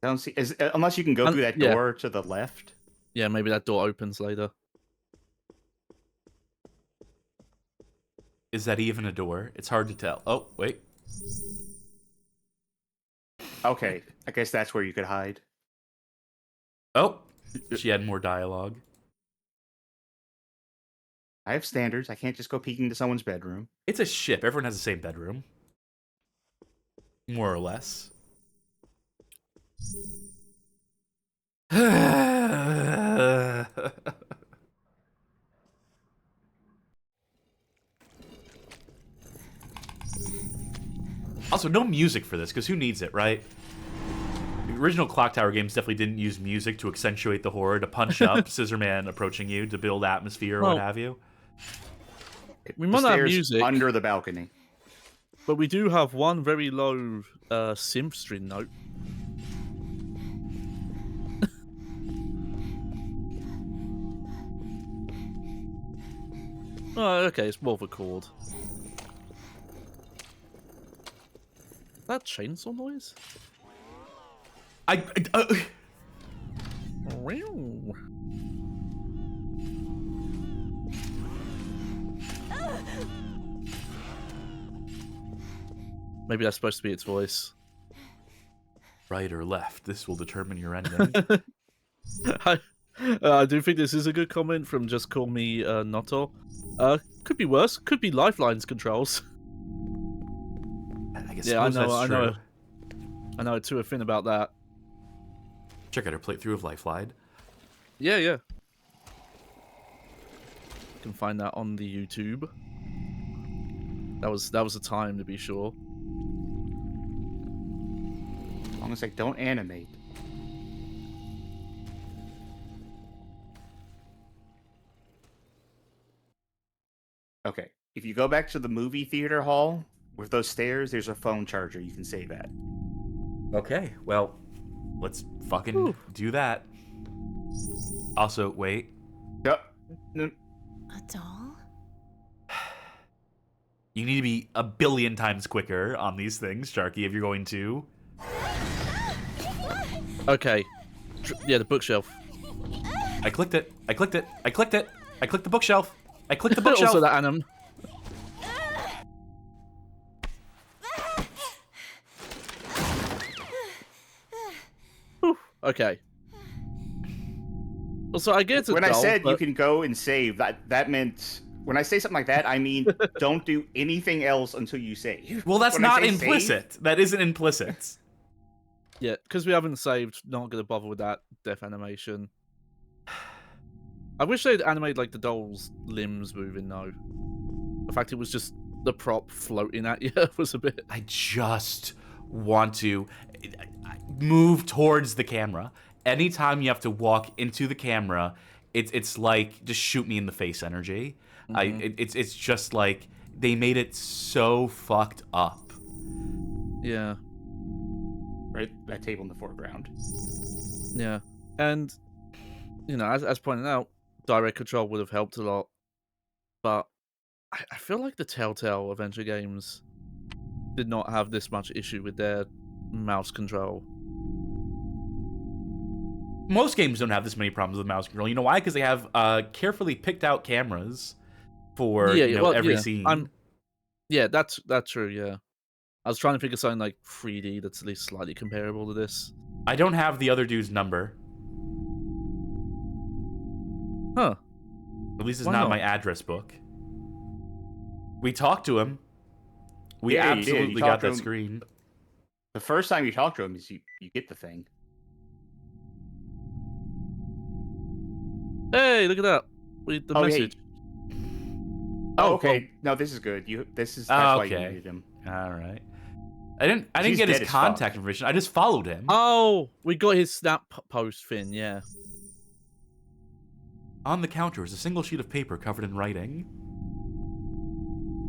I don't see, unless you can go through that door to the left. Yeah, maybe that door opens later. Is that even a door? It's hard to tell. Oh, wait. Okay, I guess that's where you could hide. Oh, she had more dialogue. I have standards. I can't just go peeking into someone's bedroom. It's a ship. Everyone has the same bedroom. More or less. Also, no music for this, because who needs it, right? The original Clock Tower games definitely didn't use music to accentuate the horror, to punch up Scissor Man approaching you, to build atmosphere, or what have you. We The might not have stairs music, under the balcony. but we do have one very low synth string note. Oh, okay, it's more of a chord. That chainsaw noise? Maybe that's supposed to be its voice. Right or left? This will determine your ending. I do think this is a good comment from Just Call Me Noto. Could be worse. Could be Lifeline's controls. I guess Yeah, I suppose know. that's true. I know too a thing about that. Check out our playthrough of Lifeline. Yeah. You can find that on the YouTube. That was a time, to be sure. As long as they don't animate. Okay, if you go back to the movie theater hall with those stairs, there's a phone charger. You can save at. Okay, well, let's fucking do that. Also, wait. No. A doll? You need to be a billion times quicker on these things, Sharky, if you're going to. Okay. Yeah, the bookshelf. I clicked it. I clicked it. I clicked it. I clicked the bookshelf. I clicked the bookshelf. Also that anim. Whew, okay. Also, I get it. When I said you can go and save, that meant when I say something like that, I mean don't do anything else until you save. Well, that's When I not say implicit. save, That isn't implicit. Yeah, because we haven't saved, not gonna bother with that death animation. I wish they'd animate like the doll's limbs moving though. The fact it was just the prop floating at you was a bit. I just want to move towards the camera. Anytime you have to walk into the camera, it's like just shoot me in the face energy. It's just like they made it so fucked up. Yeah. right, that table in the foreground. Yeah, and you know, as pointed out, direct control would have helped a lot, but I feel like the Telltale Adventure games did not have this much issue with their mouse control. Most games don't have this many problems with mouse control. You know why? Because they have carefully picked out cameras for every scene. Yeah, that's true. Yeah, I was trying to think of something like 3D that's at least slightly comparable to this. I don't have the other dude's number. Huh. At least it's Why not not? my address book. We talked to him. We Yeah, you did. You absolutely talked got to that him. screen. The first time you talk to him is you get the thing. Hey, look at that! Read the Oh, message. Oh, okay. No, this is good. That's why you okay. needed him. All right. I didn't He's get his dead as contact fuck. information. I just followed him. Oh, we got his snap post thing. Yeah. On the counter is a single sheet of paper covered in writing.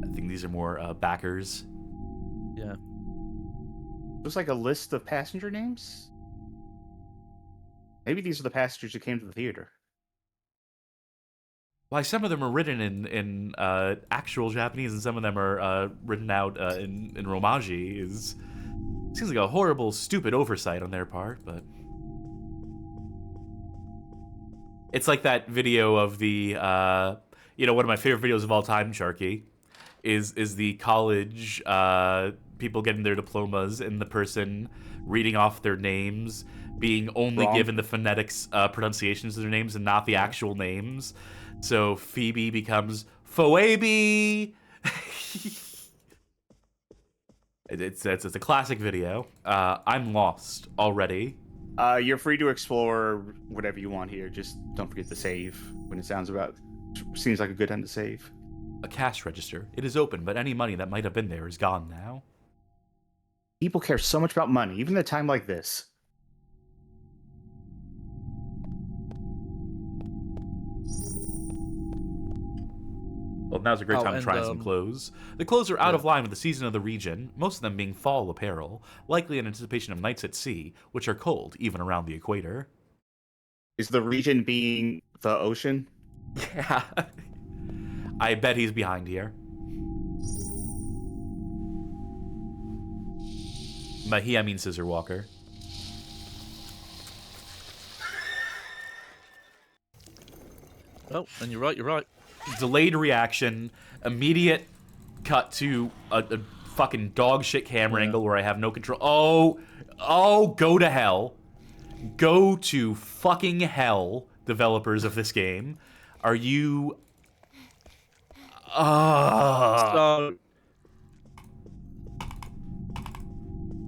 I think these are more backers. Yeah. Looks like a list of passenger names. Maybe these are the passengers who came to the theater. Why some of them are written in actual Japanese and some of them are written out in Romaji seems like a horrible, stupid oversight on their part, but it's like that video of the one of my favorite videos of all time, Sharky, is the college people getting their diplomas and the person reading off their names being only Wrong. given the phonetics pronunciations of their names and not the actual names. So Phoebe becomes Phoebe. It's a classic video. I'm lost already. You're free to explore whatever you want here. Just don't forget to save when it seems like a good time to save. A cash register. It is open, but any money that might have been there is gone now. People care so much about money, even at a time like this. Well, now's a great time to and, try some clothes. The clothes are out of line with the season of the region, most of them being fall apparel, likely in anticipation of nights at sea, which are cold even around the equator. Is the region being the ocean? Yeah. I bet he's behind here. By he, I mean Scissor Walker. Oh, and you're right. Delayed reaction, immediate cut to a fucking dog shit camera angle where I have no control. Oh, go to hell. Go to fucking hell, developers of this game. Are you... So,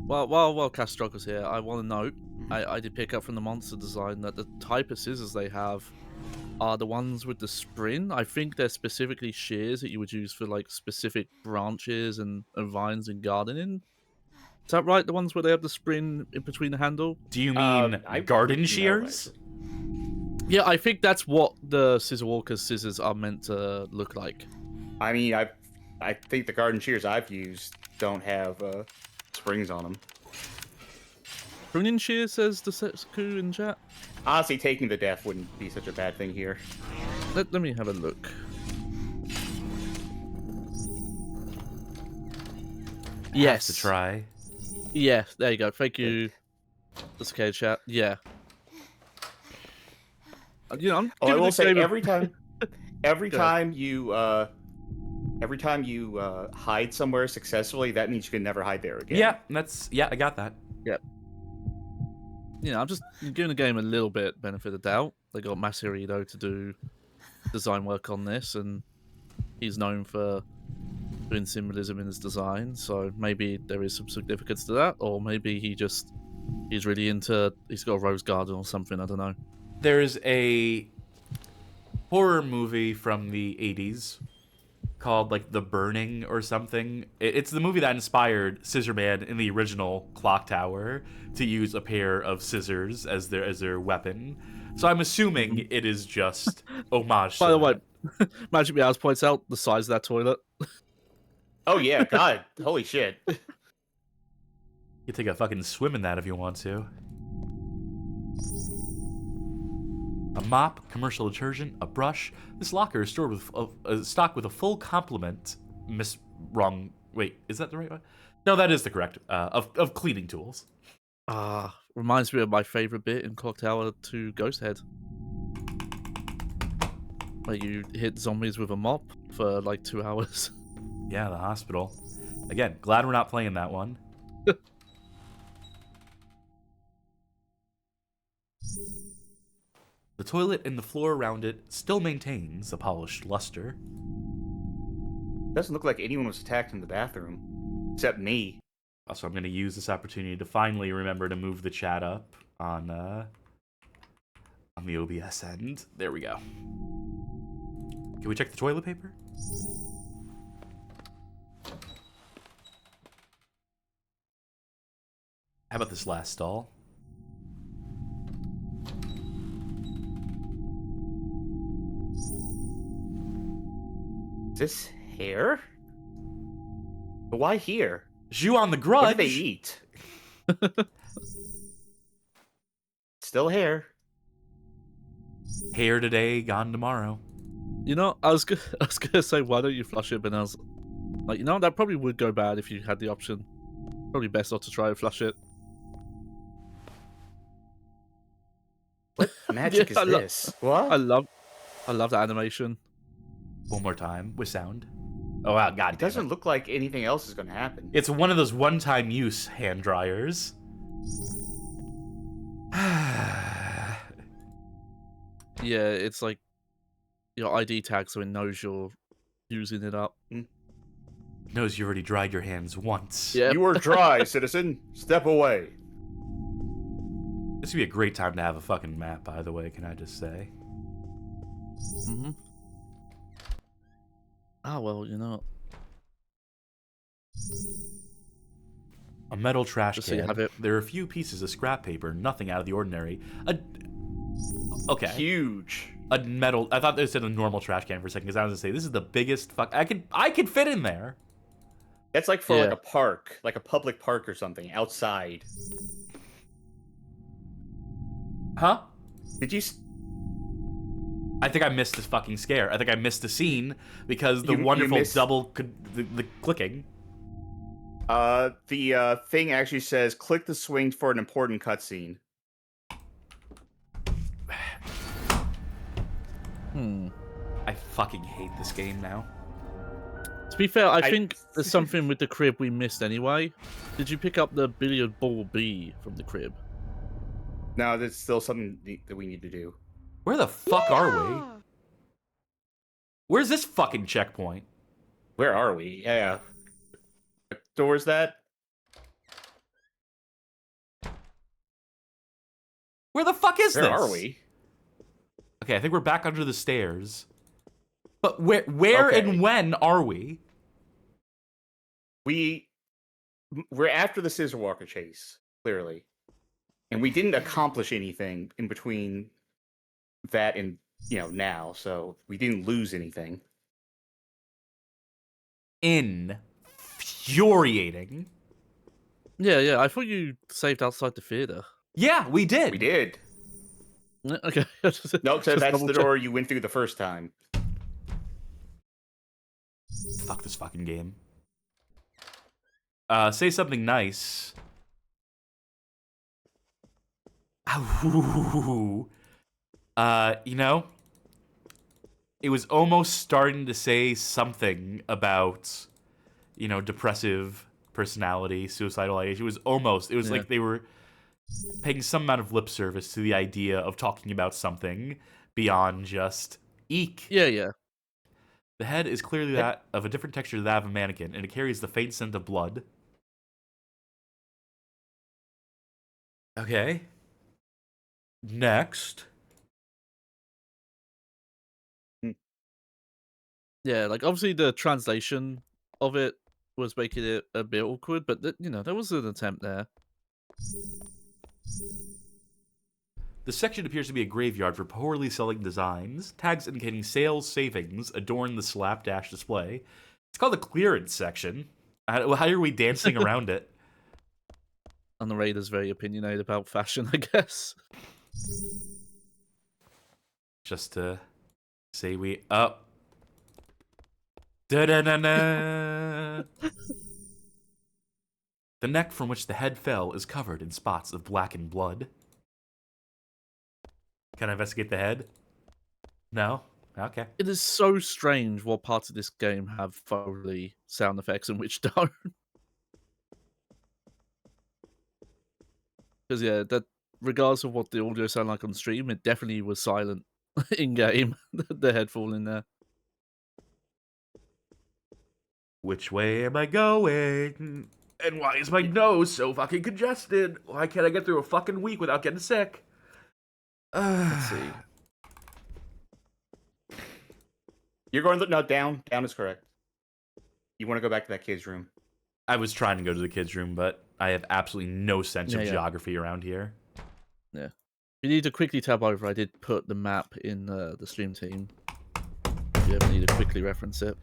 while Cass struggles here, I want to note, I did pick up from the monster design that the type of scissors they have are the ones with the sprin. I think they're specifically shears that you would use for like specific branches and vines and gardening. Is that right? The ones where they have the sprin in between the handle? Do you mean garden no, shears? Yeah, I think that's what the Scissor Walker's scissors are meant to look like. I mean, I think the garden shears I've used don't have springs on them. Pruning shears, says the Setsuku in chat. Honestly, taking the death wouldn't be such a bad thing here. Let me have a look. Yes. To try. Yeah, there you go. Thank you. That's okay, chat. Yeah. You know, I'm I giving will this say game a- every time you hide somewhere successfully, that means you can never hide there again. Yeah, I got that. You know, I'm just giving the game a little bit benefit of doubt. They got Masahiro to do design work on this, and he's known for doing symbolism in his design, so maybe there is some significance to that, or maybe he's really into, he's got a rose garden or something, I don't know. There's a horror movie from the 80s called like The Burning or something. It's the movie that inspired Scissor Man in the original Clock Tower to use a pair of scissors as their weapon. So I'm assuming it is just homage. By the way, Magic Meows points out the size of that toilet. Oh yeah, God, holy shit. You take a fucking swim in that if you want to. A mop, commercial detergent, a brush. This locker is stored with stocked with a full complement. Wait, is that the right one? No, that is the correct of cleaning tools. Reminds me of my favorite bit in Clock Tower 2 Ghost Head, where you hit zombies with a mop for like 2 hours. Yeah, the hospital. Again, glad we're not playing that one. The toilet and the floor around it still maintains a polished luster. Doesn't look like anyone was attacked in the bathroom, except me. Also, I'm going to use this opportunity to finally remember to move the chat up on the OBS end. There we go. Can we check the toilet paper? How about this last stall? Is this hair? But why here? Jew on the What grudge. did they eat? Still hair. Hair today, gone tomorrow. You know, I was gonna say, why don't you flush it? But I was like, you know, that probably would go bad if you had the option. Probably best not to try and flush it. What magic Yeah, is this? What? I love that animation. One more time with sound. Oh wow, god It damn doesn't look like anything else is going to happen. It's one of those one-time use hand dryers. Yeah, it's like your ID tag, so it knows you're using it up. Knows you already dried your hands once. Yeah. You are dry, citizen. Step away. This would be a great time to have a fucking map, by the way, can I just say? Mm-hmm. Ah, well, you know. A metal trash Just can. so you have it. There are a few pieces of scrap paper, nothing out of the ordinary. Okay. Huge. A metal. I thought they said a normal trash can for a second, because I was gonna say this is the biggest fuck. I could fit in there. That's like for Yeah. like a park, like a public park or something, outside. Huh? Did you I think I missed this fucking scare. I think I missed the scene because the You wonderful missed- double the clicking. The thing actually says click the swing for an important cutscene. I fucking hate this game now. To be fair, I I- think there's something with the crib we missed anyway. Did you pick up the billiard ball B from the crib? No, there's still something that we need to do. Where the fuck are we? Where's this fucking checkpoint? Where are we? Yeah. What door's that? Where the fuck is Where this? are we? Okay, I think we're back under the stairs. But where Okay. and when are we? We're after the Scissor Walker chase, clearly. And we didn't accomplish anything in between that and, now, so we didn't lose anything. Infuriating. Yeah. I thought you saved outside the theater. Yeah, we did. We did. Okay. Nope, so Just that's double the check. door you went through the first time. Fuck this fucking game. Say something nice. Ooh. It was almost starting to say something about, depressive personality, suicidal ideation. It was Yeah. like they were paying some amount of lip service to the idea of talking about something beyond just eek. Yeah. The head is clearly that of a different texture than that of a mannequin, and it carries the faint scent of blood. Okay. Next. Yeah, like obviously the translation of it was making it a bit awkward, but there was an attempt there. The section appears to be a graveyard for poorly selling designs. Tags indicating sales savings adorn the slapdash display. It's called the clearance section. How are we dancing around it? And the Raider's very opinionated about fashion, I guess. Just to say we up. Da-da-da-da. The neck from which the head fell is covered in spots of blackened blood. Can I investigate the head? No? Okay. It is so strange what parts of this game have Foley sound effects and which don't. Because that regardless of what the audio sounded like on stream, it definitely was silent in game. The head falling there. Which way am I going? And why is my nose so fucking congested? Why can't I get through a fucking week without getting sick? Let's see. You're going no, down. Down is correct. You want to go back to that kid's room. I was trying to go to the kids' room, but I have absolutely no sense of Yeah. geography around here. Yeah. If you need to quickly tab over, I did put the map in the stream team. If you ever need to quickly reference it.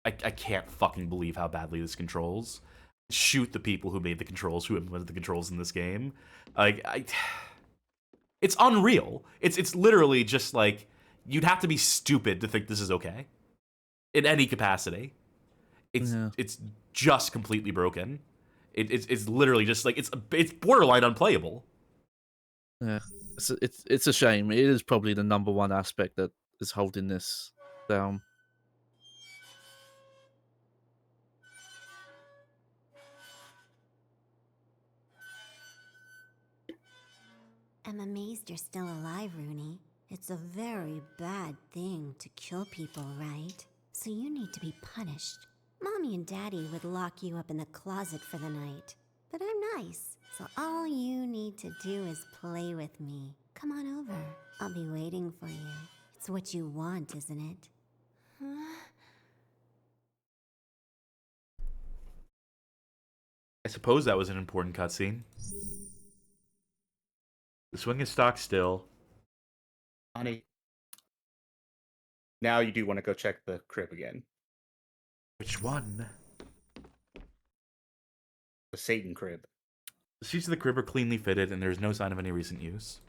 I can't fucking believe how badly this controls. Shoot the people who made the controls, who implemented the controls in this game. It's unreal. It's literally just like, you'd have to be stupid to think this is okay. In any capacity. It's just completely broken. It's literally just like, it's borderline unplayable. Yeah. It's a shame. It is probably the number one aspect that is holding this down. I'm amazed you're still alive, Rooney. It's a very bad thing to kill people, right? So you need to be punished. Mommy and Daddy would lock you up in the closet for the night. But I'm nice, so all you need to do is play with me. Come on over. I'll be waiting for you. It's what you want, isn't it? I suppose that was an important cutscene. The swing is stock still. Honey. Now you do want to go check the crib again. Which one? The Satan crib. The seats of the crib are cleanly fitted, and there is no sign of any recent use.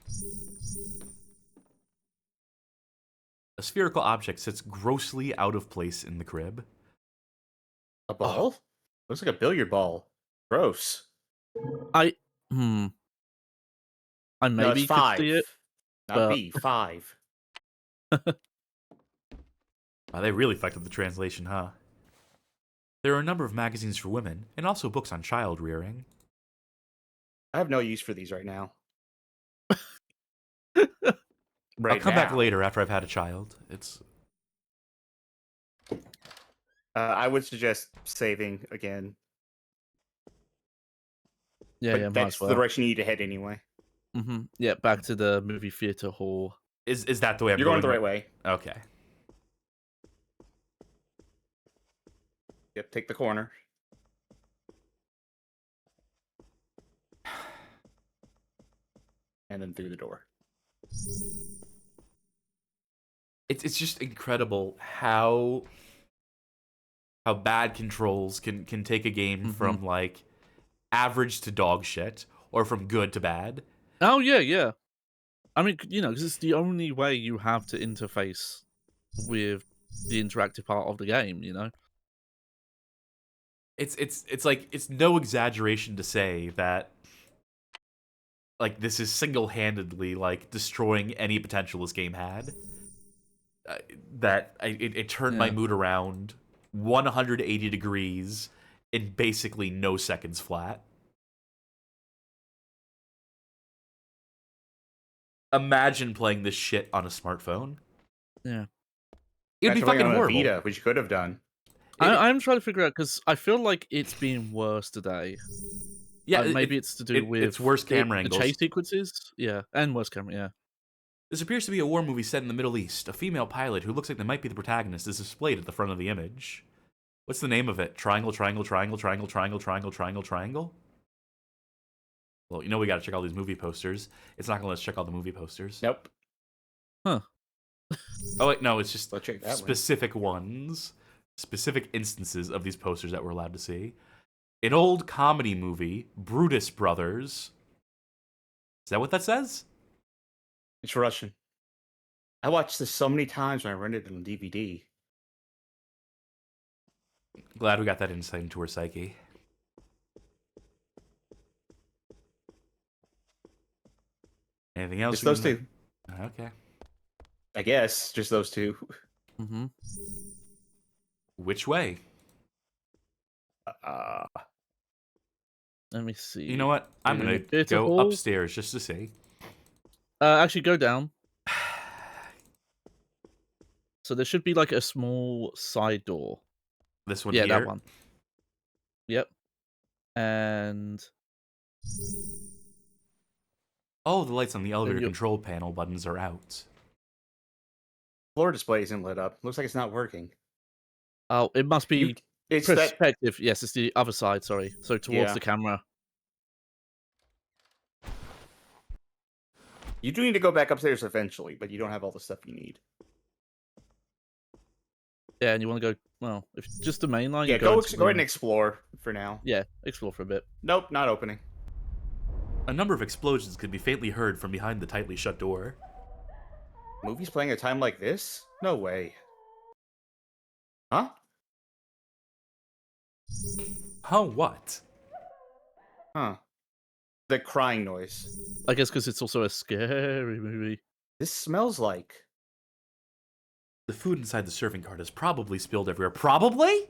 A spherical object sits grossly out of place in the crib. A ball? Looks like a billiard ball. Gross. I No, it's maybe could see 5. it, Not but B, 5. Wow, they really fucked up the translation, huh? There are a number of magazines for women, and also books on child rearing. I have no use for these right now. I'll come back later after I've had a child. I would suggest saving again. yeah, But yeah, might that's as the well. direction you need to head anyway. Yeah, back to the movie theater hall. Is that the way I'm You're going the right way. Okay. Yep, take the corner. And then through the door. It's just incredible how bad controls can take a game from like average to dog shit or from good to bad. Oh yeah, yeah. I mean, you know, because it's the only way you have to interface with the interactive part of the game. You know. It's like it's no exaggeration to say that like this is single-handedly like destroying any potential this game had. It turned my mood around 180 degrees in basically no seconds flat. Imagine playing this shit on a smartphone. Yeah. It'd be fucking on horrible. a Vita, which you could have done. I'm trying to figure out because I feel like it's been worse today. Yeah, maybe it's to do with it's worse camera the angles. chase sequences. Yeah, and worse camera. Yeah. This appears to be a war movie set in the Middle East. A female pilot who looks like they might be the protagonist is displayed at the front of the image. What's the name of it? Triangle, triangle, triangle, triangle, triangle, triangle, triangle, triangle? Well, you know we gotta check all these movie posters. It's not gonna let us check all the movie posters. Nope. Huh. Oh, wait, no, it's just Let's check that specific ones. Specific instances of these posters that we're allowed to see. An old comedy movie, Brutus Brothers. Is that what that says? It's Russian. I watched this so many times when I rented it on DVD. Glad we got that insight into her psyche. Anything else? Just those two. Okay. I guess. Just those two. Which way? Let me see. You know what? I'm gonna Theater go hall? upstairs just to see. Actually, go down. So there should be like a small side door. This one Yeah, here. that one. Yep. And Oh, the lights on the elevator you- control panel buttons are out. Floor display isn't lit up. Looks like it's not working. oh, it must be It's that. perspective. Yes, it's the other side. Sorry, so towards Yeah. the camera. You do need to go back upstairs eventually, but you don't have all the stuff you need. Yeah, and you want to go. Well, if just the main line. Yeah, you go into ahead and the- explore for now. Yeah, explore for a bit. Nope, not opening. A number of explosions could be faintly heard from behind the tightly shut door. Movies playing at a time like this? No way. Huh? Huh, what? Huh. The crying noise. I guess because it's also a scary movie. This smells like. The food inside the serving cart is probably spilled everywhere. Probably?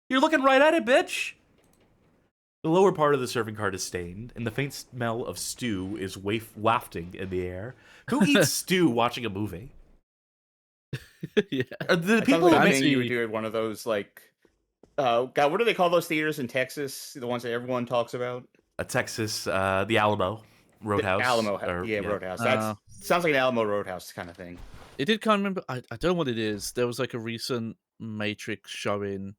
You're looking right at it, bitch! The lower part of the serving cart is stained, and the faint smell of stew is wafting in the air. Who eats stew watching a movie? Yeah. Are the It sounds people like who a make thing you would do at one of those, like. God, what do they call those theaters in Texas? The ones that everyone talks about? a Texas, the Alamo Roadhouse? Roadhouse. That sounds like an Alamo Roadhouse kind of thing. It did kind of remember. I don't know what it is. There was like a recent Matrix showing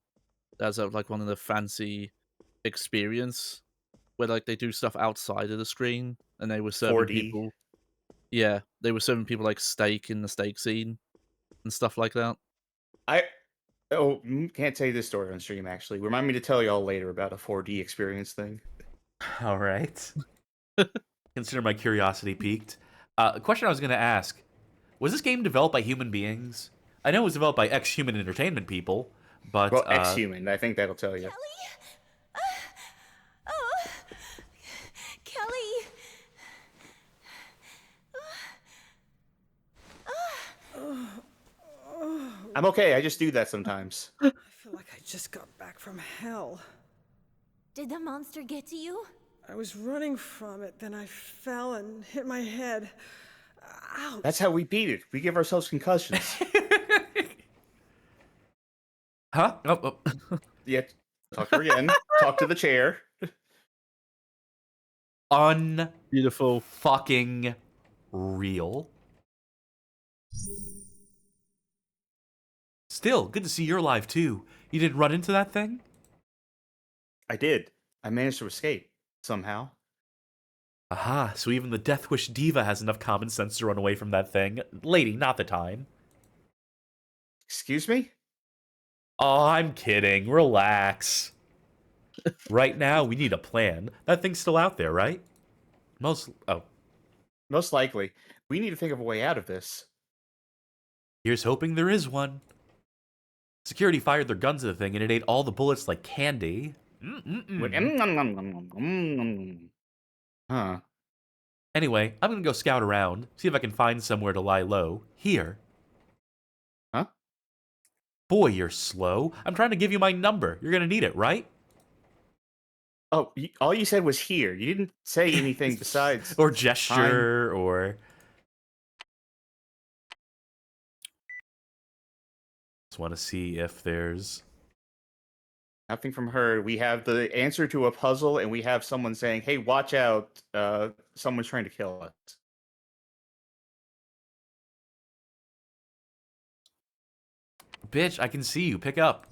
that's like one of the fancy experience where like they do stuff outside of the screen and they were serving 4D. people. Yeah, they were serving people like steak in the steak scene and stuff like that. Can't tell you this story on stream, actually. Remind me to tell y'all later about a 4D experience thing. All right. Consider my curiosity piqued. A question I was going to ask. Was this game developed by human beings? I know it was developed by ex-human entertainment people, but Well, ex-human. I think that'll tell you. Oh, Kelly. I'm okay. I just do that sometimes. I feel like I just got back from hell. Did the monster get to you? I was running from it, then I fell and hit my head. Ouch. That's how we beat it. We give ourselves concussions. huh? Oh. Yeah. Talk to her again. Talk to the chair. Beautiful. Fucking real. Still, good to see you're alive too. You didn't run into that thing? I did. I managed to escape somehow. Aha, so even the Death Wish Diva has enough common sense to run away from that thing. Lady, not the time. Excuse me? Oh, I'm kidding. Relax. Right now, we need a plan. That thing's still out there, right? Most likely. We need to think of a way out of this. Here's hoping there is one. Security fired their guns at the thing and it ate all the bullets like candy. Huh. Anyway, I'm gonna go scout around, see if I can find somewhere to lie low. Here. Huh? Boy, you're slow. I'm trying to give you my number. You're gonna need it, right? Oh, all you said was here. You didn't say anything besides... Or gesture, or... Just want to see if there's... Nothing from her. We have the answer to a puzzle, and we have someone saying, hey, watch out. Someone's trying to kill us. Bitch, I can see you. Pick up.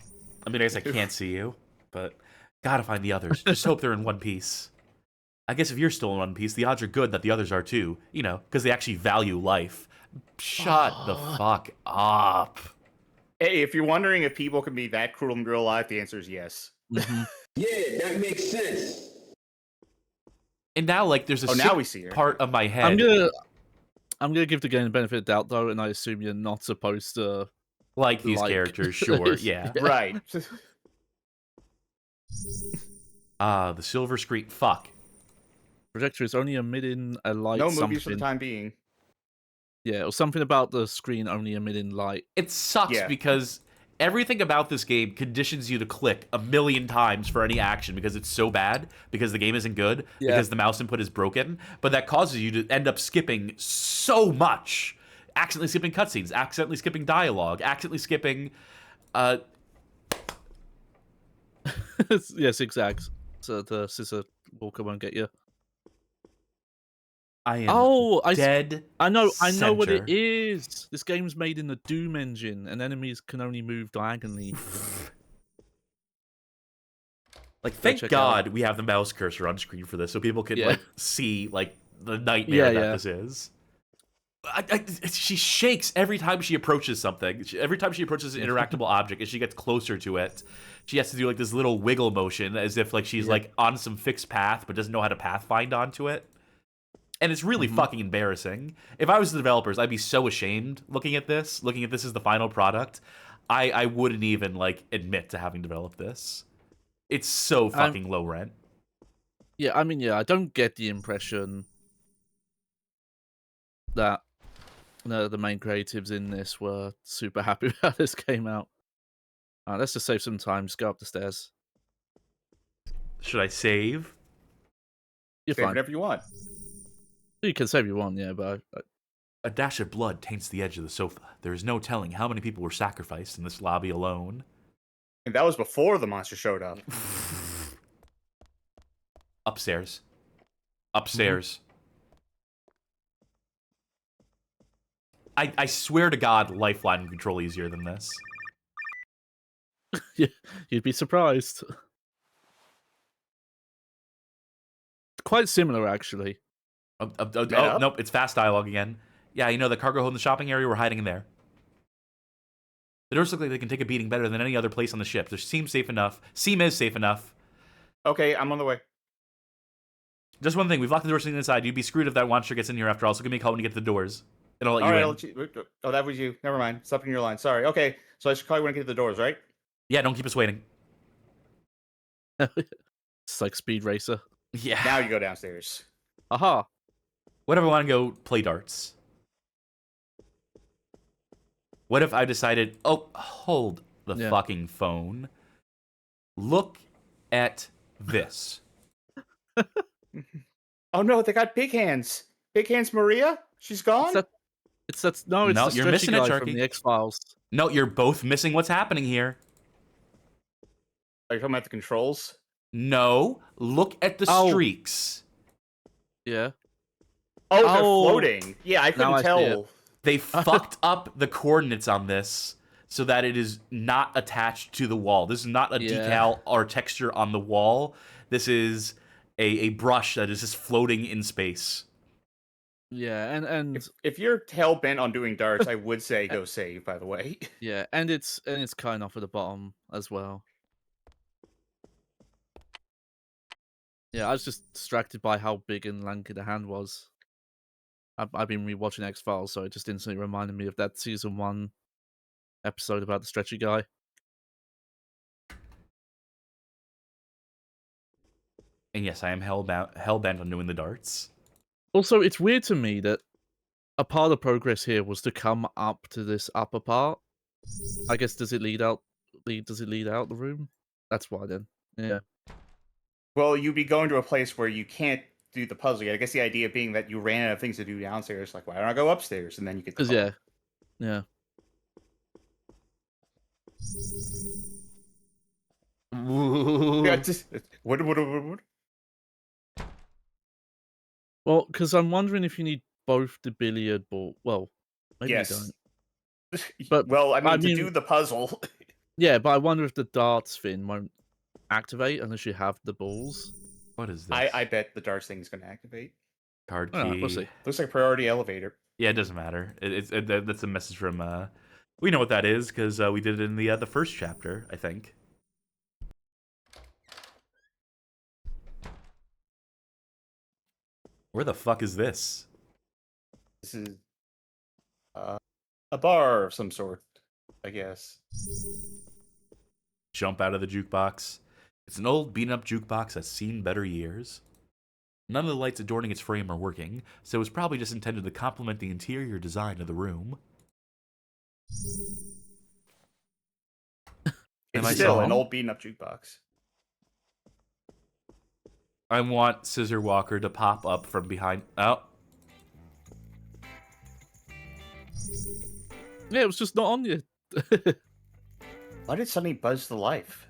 I mean, I guess I can't see you, but gotta find the others. Just hope they're in one piece. I guess if you're still in one piece, the odds are good that the others are too. You know, because they actually value life. Shut the fuck up. Hey, if you're wondering if people can be that cruel in real life, the answer is yes. Mm-hmm. Yeah, that makes sense. And now, like, there's a now we see her. part of my head. I'm gonna give the game the benefit of the doubt though, and I assume you're not supposed to like these characters. Sure, yeah. Right. The silver screen. Fuck. Projector is only emitting a light. No movies for the time being. Yeah, or something about the screen only emitting light. It sucks because everything about this game conditions you to click a million times for any action because it's so bad, because the game isn't good, because the mouse input is broken, but that causes you to end up skipping so much. Accidentally skipping cutscenes, accidentally skipping dialogue, accidentally skipping... Yeah, zigzags. So the Scissor Walker won't get you. I am dead I know what center. it is. This game's made in the Doom engine, and enemies can only move diagonally. Like, thank God we have the mouse cursor on screen for this, so people can like see like the nightmare that this is. She shakes every time she approaches something. Every time she approaches an interactable object, as she gets closer to it, she has to do like this little wiggle motion, as if like she's like on some fixed path, but doesn't know how to pathfind onto it. And it's really fucking embarrassing. If I was the developers, I'd be so ashamed looking at this as the final product. I wouldn't even like admit to having developed this. It's so fucking low rent. Yeah, I mean, I don't get the impression that the main creatives in this were super happy with how this came out. Let's just save some time. Just go up the stairs. Should I save? You're Save fine. whatever you want. You can save your one, but... A dash of blood taints the edge of the sofa. There is no telling how many people were sacrificed in this lobby alone. And that was before the monster showed up. Upstairs. Upstairs. I swear to God, Lifeline would control easier than this. Yeah, you'd be surprised. Quite similar, actually. Oh, nope, it's fast dialogue again. Yeah, you know, the cargo hold in the shopping area, we're hiding in there. The doors look like they can take a beating better than any other place on the ship. There seems safe enough. Seem is safe enough. Okay, I'm on the way. Just one thing, we've locked the doors from the inside. You'd be screwed if that monster gets in here after all, so give me a call when you get to the doors. And I'll let All you right, in. I'll let you. Oh, that was you. Never mind. It's up in your line. Sorry. Okay, so I should probably want to get to the doors, right? Yeah, don't keep us waiting. It's like Speed Racer. Yeah. Now you go downstairs. Aha! What if I want to go play darts? What if I decided, oh, hold the fucking phone. Look at this. Oh no, they got big hands. Big hands, Maria. She's gone. It's the No, stretchy you're missing it, guy Sharky. from the X-Files. No, you're both missing what's happening here. Are you talking about the controls? No, look at the streaks. Yeah. Oh, they're floating. Yeah, I couldn't tell. They fucked up the coordinates on this so that it is not attached to the wall. This is not a decal or texture on the wall. This is a brush that is just floating in space. Yeah, and if you're hell bent on doing darts, I would say go save. By the way. Yeah, and it's kind off at the bottom as well. Yeah, I was just distracted by how big and lanky the hand was. I've been rewatching X-Files, so it just instantly reminded me of that season 1 episode about the stretchy guy. And yes, I am hell-bent on doing the darts. Also, it's weird to me that a part of the progress here was to come up to this upper part. I guess does it lead out the room? That's why then. Yeah. Well, you'd be going to a place where you can't do the puzzle yet. I guess the idea being that you ran out of things to do downstairs. Like, why don't I go upstairs and then you get the puzzle. Yeah. Yeah, what? Well, because I'm wondering if you need both the billiard ball. Well, maybe you don't. But well, I mean, to do the puzzle. Yeah, but I wonder if the darts thing won't activate unless you have the balls. What is this? I bet the darts thing is going to activate. Card key. We'll see. Looks like priority elevator. Yeah, it doesn't matter. That's a message from. We know what that is because we did it in the first chapter, I think. Where the fuck is this? This is a bar of some sort, I guess. Jump out of the jukebox. It's an old, beaten-up jukebox that's seen better years. None of the lights adorning its frame are working, so it's probably just intended to complement the interior design of the room. It's still an old, beaten-up jukebox. I want Scissor Walker to pop up from behind. Oh. Yeah, it was just not on you. Why did suddenly buzz to life?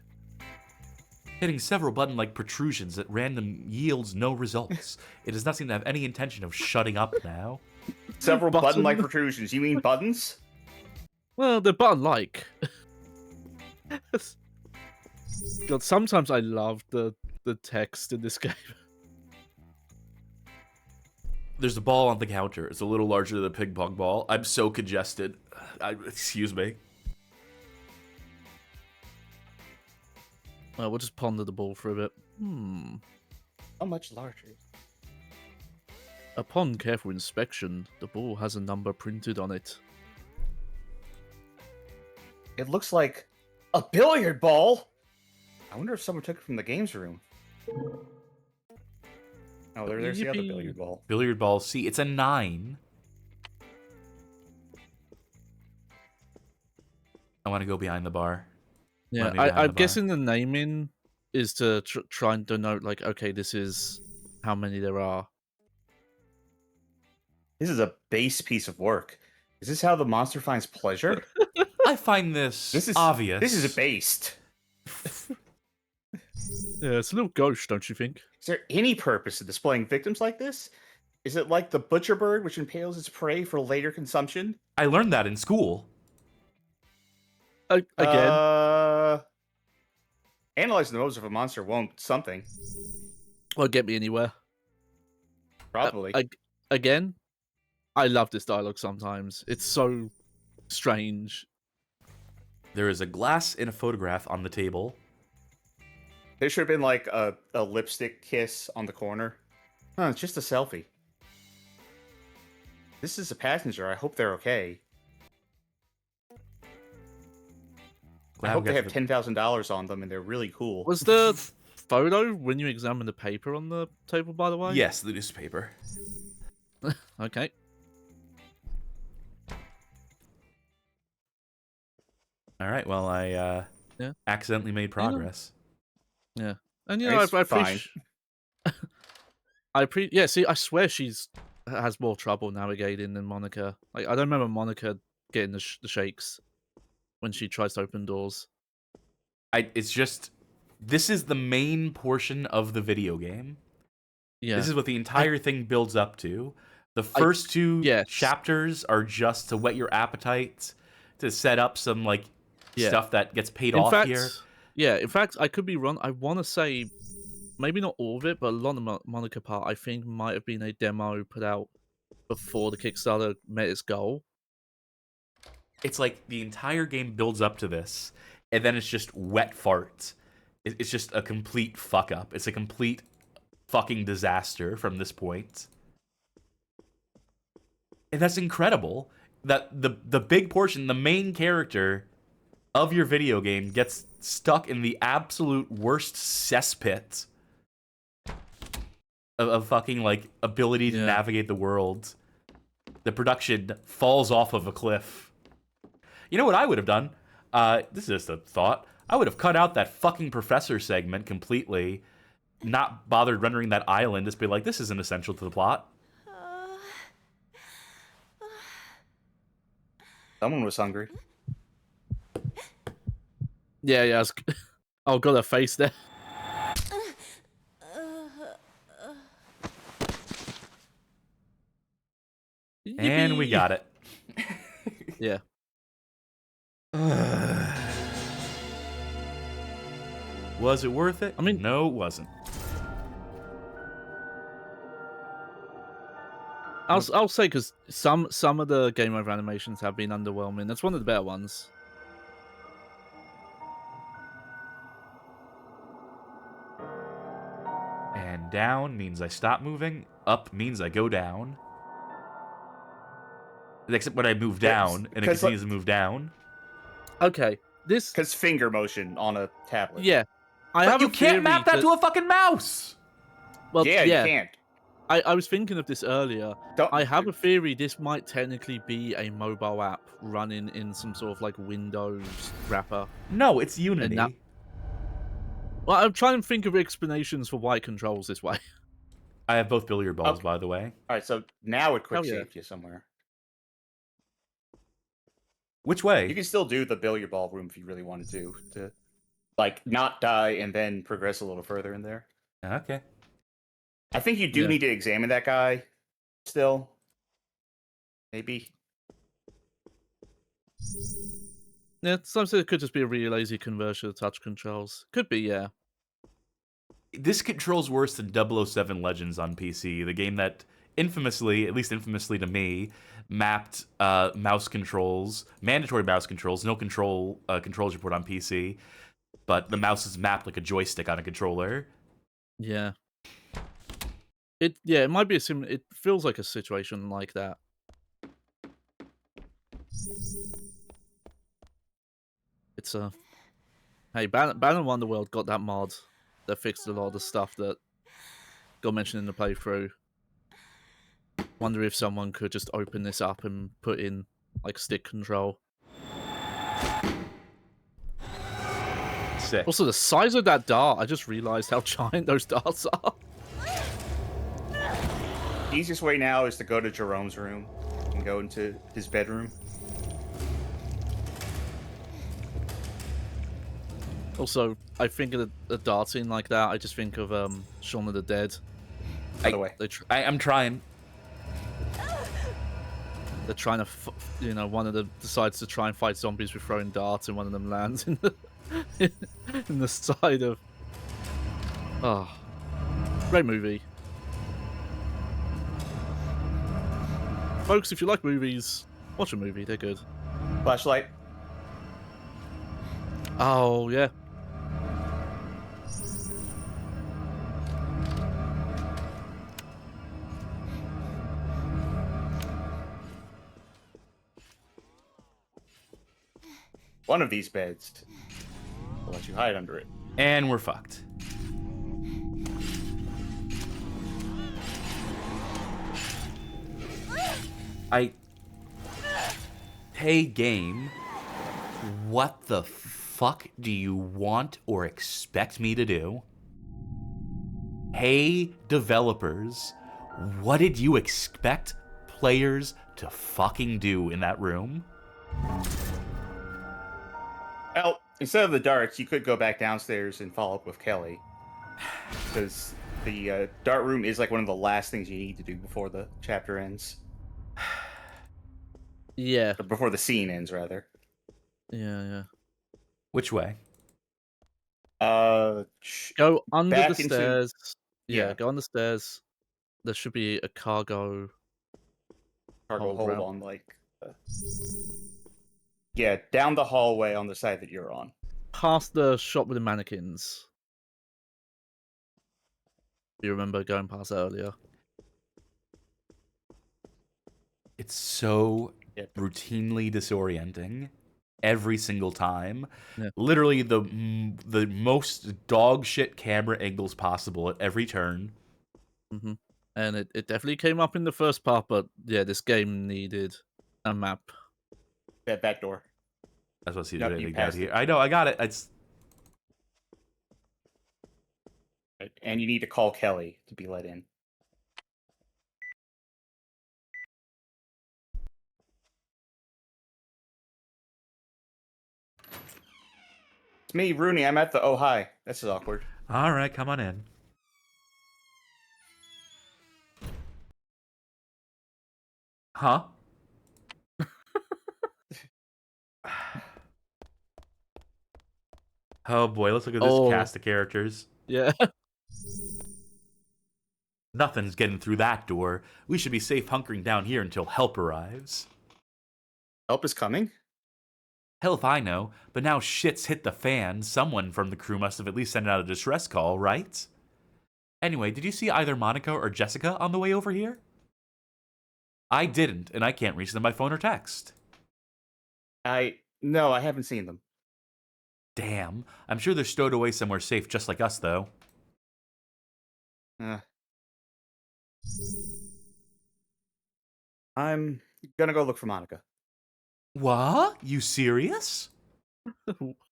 Hitting several button-like protrusions at random yields no results. It does not seem to have any intention of shutting up now. Several button-like protrusions. You mean buttons? Well, they're button-like. God, sometimes I love the text in this game. There's a ball on the counter. It's a little larger than the ping pong ball. I'm so congested. Excuse me. Well, we'll just ponder the ball for a bit. How much larger? Upon careful inspection, the ball has a number printed on it. It looks like a billiard ball. I wonder if someone took it from the games room. Oh, there's the other billiard ball. Billiard ball C. It's a 9. I want to go behind the bar. Yeah, I'm guessing the naming is to try and denote, like, okay, this is how many there are. This is a base piece of work. Is this how the monster finds pleasure? I find this obvious. This is based. Yeah, it's a little gauche, don't you think? Is there any purpose to displaying victims like this? Is it like the butcher bird which impales its prey for later consumption? I learned that in school. Again? Analyzing the motives of a monster won't something. Won't get me anywhere. Probably. Again, I love this dialogue sometimes. It's so strange. There is a glass and a photograph on the table. There should have been like a lipstick kiss on the corner. Huh, it's just a selfie. This is a passenger. I hope they're okay. I hope they have $10,000 on them and they're really cool. Was the photo when you examine the paper on the table, by the way? Yes, the newspaper. Okay. All right. Well, I accidentally made progress. Yeah, and you know, I appreciate. See, I swear has more trouble navigating than Monica. Like, I don't remember Monica getting the shakes when she tries to open doors. It's just, this is the main portion of the video game. Yeah. This is what the entire thing builds up to. The first two chapters are just to whet your appetite, to set up some like stuff that gets paid off here. Yeah, in fact, I could be wrong. I want to say maybe not all of it, but a lot of the Monica part I think might have been a demo put out before the Kickstarter met its goal. It's like the entire game builds up to this, and then it's just wet fart. It's just a complete fuck up. It's a complete fucking disaster from this point. And that's incredible. That the big portion, the main character of your video game gets stuck in the absolute worst cesspit of fucking like ability to navigate the world. The production falls off of a cliff. You know what I would have done? This is just a thought. I would have cut out that fucking professor segment completely, not bothered rendering that island, just be like, this isn't essential to the plot. Someone was hungry. Yeah. Oh, got a face there. And we got it. Yeah. Was it worth it? I mean, no, it wasn't. I'll say, because some of the game over animations have been underwhelming. That's one of the better ones. And down means I stop moving. Up means I go down. Except when I move down, and it continues to move down. Okay, this... Because finger motion on a tablet. Yeah. But you can't map that to a fucking mouse! Well, yeah, you can't. I was thinking of this earlier. I have a theory this might technically be a mobile app running in some sort of like Windows wrapper. No, it's Unity. Well, I'm trying to think of explanations for why it controls this way. I have both billiard balls, by the way. Alright, so now it quick saved you somewhere. Which way? You can still do the billiard ball room if you really wanted to like, not die and then progress a little further in there. Okay. I think you do need to examine that guy still. Maybe. Yeah, sometimes it could just be a really lazy conversion of touch controls. Could be, yeah. This controls worse than 007 Legends on PC, the game that infamously, at least infamously to me, mapped mouse controls, mandatory mouse controls, no controls you put on PC, but the mouse is mapped like a joystick on a controller. Yeah. It might be it feels like a situation like that. It's hey, Battle Wonderworld got that mod that fixed a lot of the stuff that got mentioned in the playthrough. Wonder if someone could just open this up and put in like stick control. Sick. Also, the size of that dart, I just realized how giant those darts are. Easiest way now is to go to Jerome's room and go into his bedroom. Also, I think of the dart scene like that, I just think of Shaun of the Dead. By the way, I'm trying. They're trying to, one of them decides to try and fight zombies with throwing darts, and one of them lands in the in the side of. Oh, great movie, folks. If you like movies, watch a movie. They're good. Flashlight. Oh yeah. one of these beds. I'll let you hide under it. And we're fucked. Hey, game. What the fuck do you want or expect me to do? Hey, developers. What did you expect players to fucking do in that room? Well, instead of the darts, you could go back downstairs and follow up with Kelly. Because the dart room is like one of the last things you need to do before the chapter ends. Yeah. Or before the scene ends, rather. Yeah. Which way? Go under the back into- stairs. Yeah. Go on the stairs. There should be a cargo hold route. on, like... Yeah, down the hallway on the side that you're on. Past the shop with the mannequins. You remember going past that earlier? It's so routinely disorienting every single time. Yeah. Literally the most dog shit camera angles possible at every turn. Mm-hmm. And it definitely came up in the first part, but yeah, this game needed a map. That back door. That's what Nope, anything you down passed here. it. I know, I got it. It's And you need to call Kelly to be let in. It's me, Rooney. I'm at the... Oh, hi. This is awkward. all right. Come on in. Huh? Oh boy, let's look at this cast of characters. Yeah. Nothing's getting through that door. We should be safe hunkering down here until help arrives. Help is coming? Hell if I know, but now shit's hit the fan. Someone from the crew must have at least sent out a distress call, right? Anyway, did you see either Monica or Jessica on the way over here? I didn't, and I can't reach them by phone or text. No, I haven't seen them. Damn. I'm sure they're stowed away somewhere safe just like us, though. I'm gonna go look for Monica. What? You serious?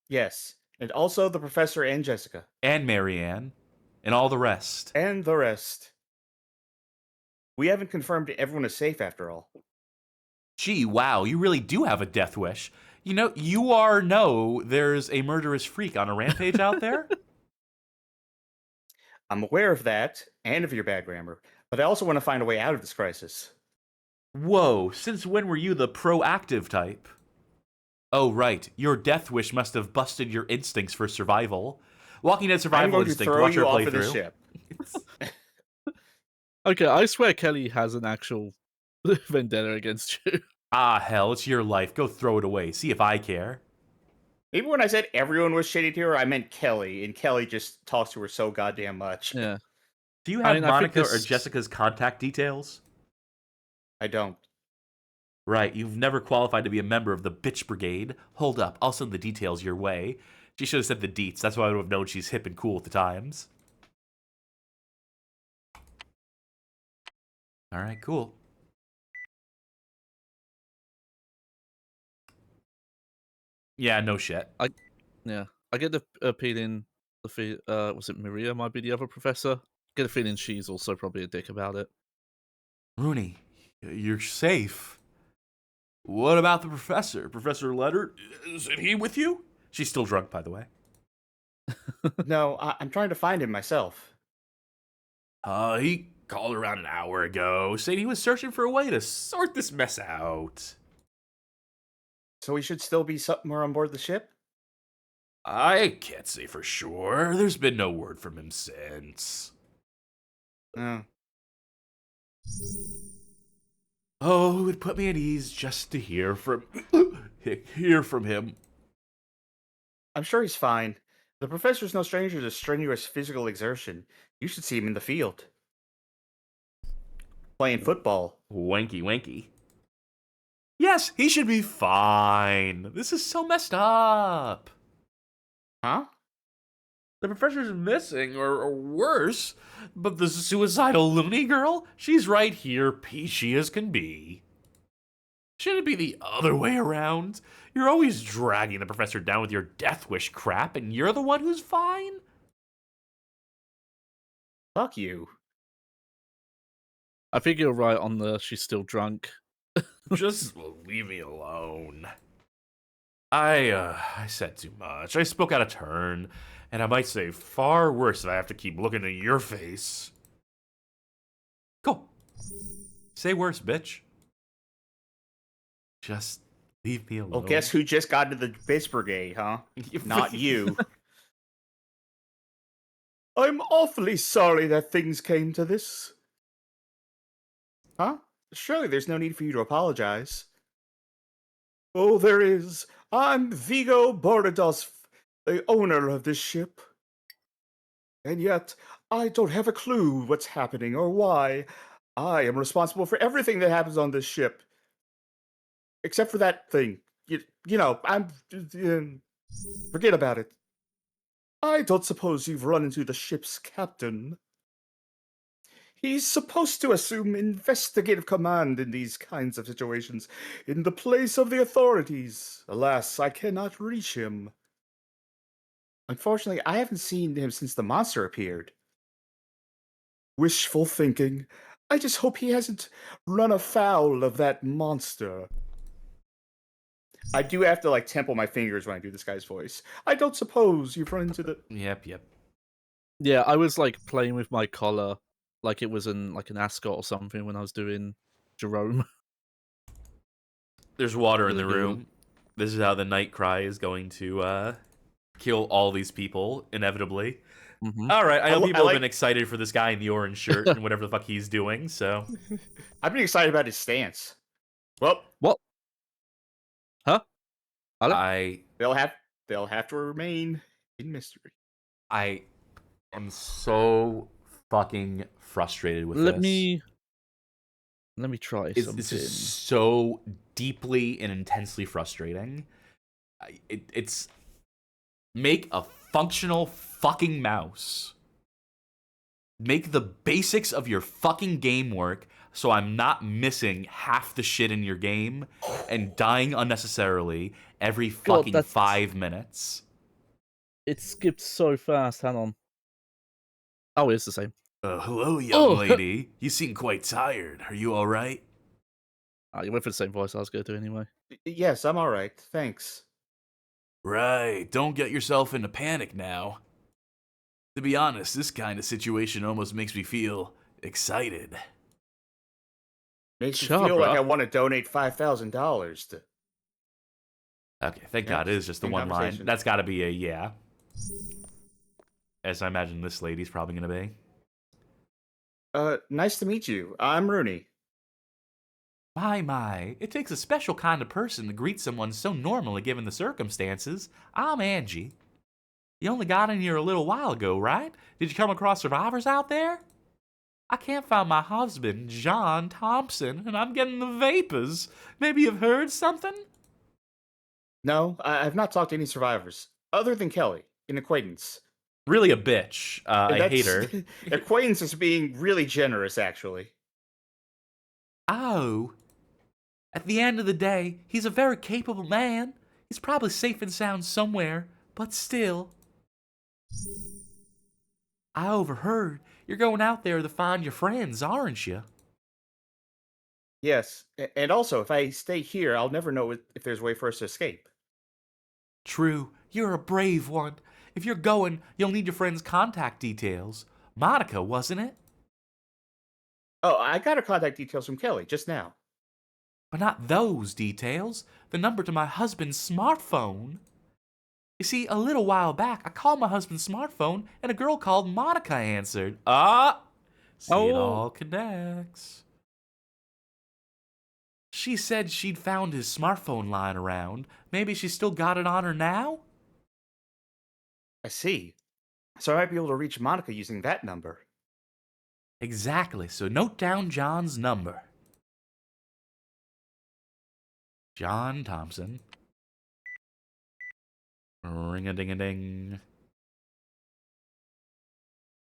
Yes. And also the professor and Jessica. And Marianne. And all the rest. And the rest. We haven't confirmed everyone is safe after all. Gee, wow, you really do have a death wish. You know, there's a murderous freak on a rampage out there? I'm aware of that, and of your bad grammar, but I also want to find a way out of this crisis. Whoa, since when were you the proactive type? Oh, right, your death wish must have busted your instincts for survival. Walking Dead survival instinct, watch your off of this playthrough. ship. Okay, I swear Kelly has an actual vendetta against you. Ah, hell, it's your life. Go throw it away. See if I care. Maybe when I said everyone was shitty to her, I meant Kelly, and Kelly just talks to her so goddamn much. Yeah. Do you have I think Monica or this- Jessica's contact details? I don't. Right, you've never qualified to be a member of the Bitch Brigade. Hold up, I'll send the details your way. She should have said the deets. That's why I would have known she's hip and cool with the times. Alright, cool. Yeah, no shit. I get the feeling was it Maria might be the other professor? Get a feeling she's also probably a dick about it. Rooney, you're safe. What about the professor? Professor Leonard? Isn't he with you? She's still drunk, by the way. No, I'm trying to find him myself. He called around an hour ago, saying he was searching for a way to sort this mess out. So we should still be somewhere on board the ship? I can't say for sure. There's been no word from him since. Oh, it would put me at ease just to hear from him. I'm sure he's fine. The professor's no stranger to strenuous physical exertion. You should see him in the field. Playing football. Wanky. Yes, he should be fine. This is so messed up. Huh? The professor's missing, or worse, but the suicidal loony girl, she's right here, peachy as can be. Should it be the other way around? You're always dragging the professor down with your death wish crap, and you're the one who's fine? Fuck you. I think you're right on the she's still drunk. Just leave me alone. I said too much. I spoke out of turn, and I might say far worse if I have to keep looking at your face. Go. Say worse, bitch. Just leave me alone. Oh, guess who just got into the bitch brigade, huh? Not you. I'm awfully sorry that things came to this. Huh? Surely there's no need for you to apologize. Oh, there is. I'm Vigo Bordadus, the owner of this ship. And yet, I don't have a clue what's happening or why. I am responsible for everything that happens on this ship. Except for that thing. You know, forget about it. I don't suppose you've run into the ship's captain. He's supposed to assume investigative command in these kinds of situations, in the place of the authorities. Alas, I cannot reach him. Unfortunately, I haven't seen him since the monster appeared. Wishful thinking. I just hope he hasn't run afoul of that monster. I do have to, like, temple my fingers when I do this guy's voice. I don't suppose you've run into the... Yep. Yeah, I was like playing with my collar like it was an ascot or something when I was doing Jerome. There's water in the Really room. This is how the NightCry is going to kill all these people, inevitably. Mm-hmm. All right, I know people like... have been excited for this guy in the orange shirt and whatever the fuck he's doing, so... I've been excited about his stance. Well... What? Huh? They'll have to remain in mystery. I am so fucking frustrated with Let this. me try something. This is so deeply and intensely frustrating. It's make a functional fucking mouse. Make the basics of your fucking game work so I'm not missing half the shit in your game and dying unnecessarily every fucking 5 minutes. It skipped so fast. Hang on. Oh, it's the same. Hello, young lady. You seem quite tired. Are you all right? You went for the same voice I was going to do anyway. Yes, I'm all right. Thanks. Right. Don't get yourself into panic now. To be honest, this kind of situation almost makes me feel excited. Makes me feel like I want to donate $5,000 to... Okay, thank God it is just the one line. That's got to be a yeah. As I imagine this lady's probably going to be. Nice to meet you. I'm Rooney. My. It takes a special kind of person to greet someone so normally given the circumstances. I'm Angie. You only got in here a little while ago, right? Did you come across survivors out there? I can't find my husband, John Thompson, and I'm getting the vapors. Maybe you've heard something? No, I've not talked to any survivors. Other than Kelly, an acquaintance. Really a bitch. I hate her. Acquaintance is being really generous, actually. Oh. At the end of the day, he's a very capable man. He's probably safe and sound somewhere, but still. I overheard you're going out there to find your friends, aren't you? Yes, and also, if I stay here, I'll never know if there's a way for us to escape. True, you're a brave one. If you're going, you'll need your friend's contact details. Monica, wasn't it? Oh, I got her contact details from Kelly just now. But not those details. The number to my husband's smartphone. You see, a little while back, I called my husband's smartphone, and a girl called Monica answered. See, it all connects. She said she'd found his smartphone lying around. Maybe she still got it on her now? I see. So I might be able to reach Monica using that number. Exactly, so note down John's number. John Thompson. Ring-a-ding-a-ding.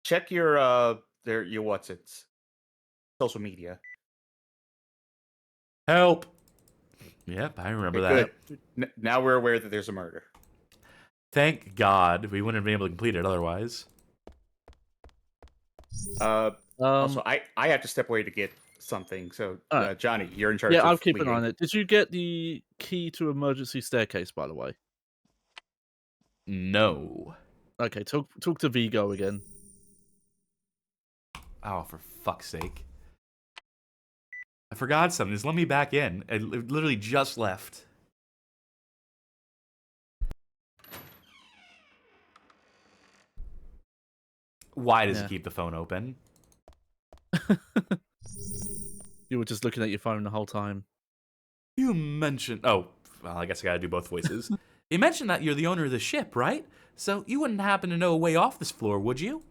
Check your what's it? Social media. Help! Yep, I remember that. Good. Now we're aware that there's a murder. Thank God. We wouldn't have been able to complete it otherwise. Also, I have to step away to get something. So, Alright. Johnny, you're in charge Yeah, of I'll keep an eye leading. on it. Did you get the key to emergency staircase, by the way? No. Okay, talk to Vigo again. Oh, for fuck's sake. I forgot something. Just let me back in. I literally just left. Why does it keep the phone open? You were just looking at your phone the whole time. You mentioned... Oh, well, I guess I gotta do both voices. You mentioned that you're the owner of the ship, right? So you wouldn't happen to know a way off this floor, would you?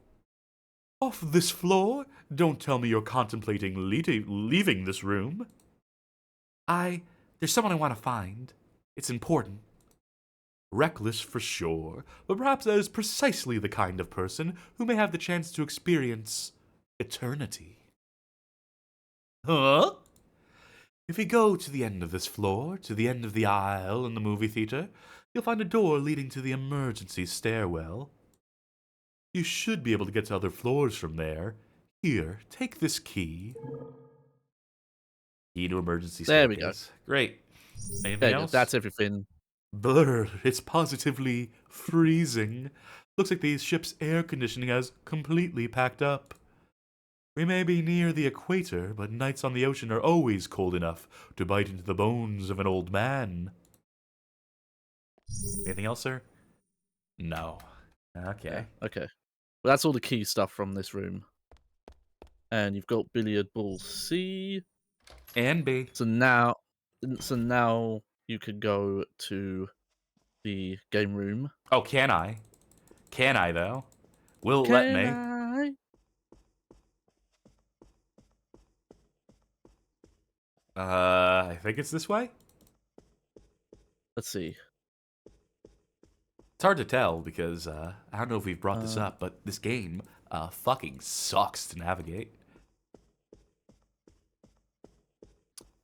Off this floor? Don't tell me you're contemplating leaving this room. There's someone I want to find. It's important. Reckless for sure, but perhaps that is precisely the kind of person who may have the chance to experience eternity. Huh? If you go to the end of this floor, to the end of the aisle in the movie theater, you'll find a door leading to the emergency stairwell. You should be able to get to other floors from there. Here, take this key. Key to emergency staircase. There we go. Great. Anything There you else? go. That's everything. Brr, it's positively freezing. Looks like the ship's air conditioning has completely packed up. We may be near the equator, but nights on the ocean are always cold enough to bite into the bones of an old man. Anything else, sir? No. Okay. Yeah, okay. Well, that's all the key stuff from this room. And you've got billiard ball C. And B. So now you could go to the game room. Oh, can I? Can I, though? Will it let me? I think it's this way? Let's see. It's hard to tell because I don't know if we've brought this up, but this game fucking sucks to navigate.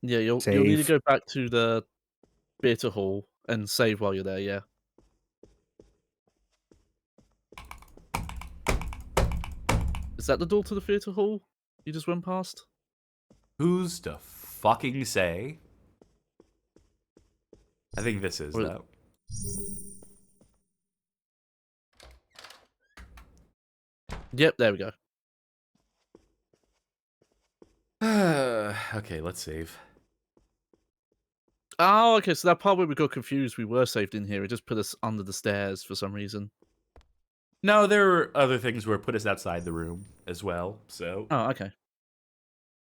Yeah, you'll need to go back to the theater hall and save while you're there, yeah. Is that the door to the theater hall you just went past? Who's to fucking say? I think this is, though. Yep, there we go. Okay, let's save. Oh, okay, so that part where we got confused, we were saved in here. It just put us under the stairs for some reason. No, there were other things where it put us outside the room as well, so... Oh, okay.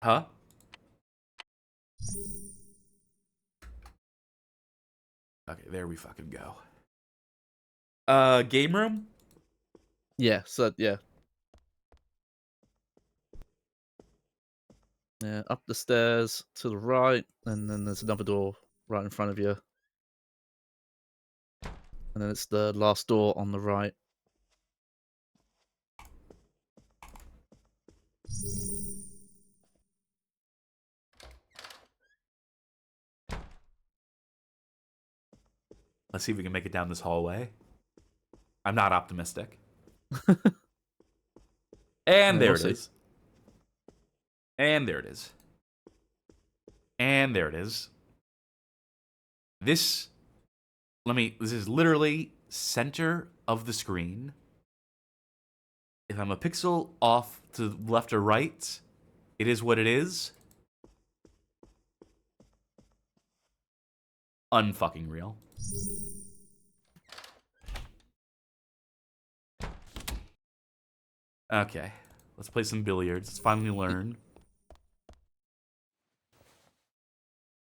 Huh? Okay, there we fucking go. Game room? Yeah, so, yeah. Yeah, up the stairs to the right, and then there's another door right in front of you. And then it's the last door on the right. Let's see if we can make it down this hallway. I'm not optimistic. And there it is. And there it is. And there it is. This is literally center of the screen. If I'm a pixel off to the left or right, it is what it is. Unfucking real. Okay, let's play some billiards. Let's finally learn.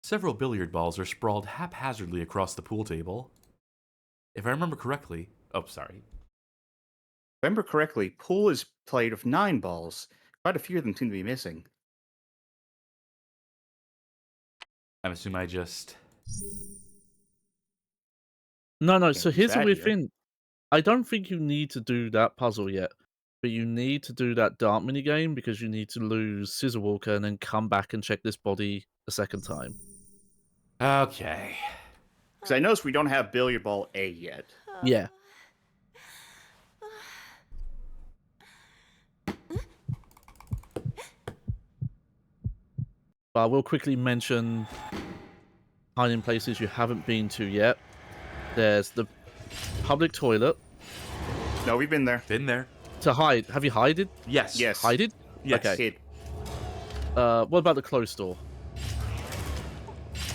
Several billiard balls are sprawled haphazardly across the pool table. If I remember correctly... Oh, sorry. If I remember correctly, pool is played with 9 balls. Quite a few of them seem to be missing. I'm assuming I just No, Can't so use here's the that weird here. thing. I don't think you need to do that puzzle yet, but you need to do that dart minigame because you need to lose Scissor Walker and then come back and check this body a second time. Okay. Because I noticed we don't have Billiard Ball A yet. Yeah. But I will quickly mention hiding places you haven't been to yet. There's the public toilet No, we've been there. Been there. to hide. Have you hided? Yes. Yes. Hided? Yes. Okay. Kid. What about the closed door?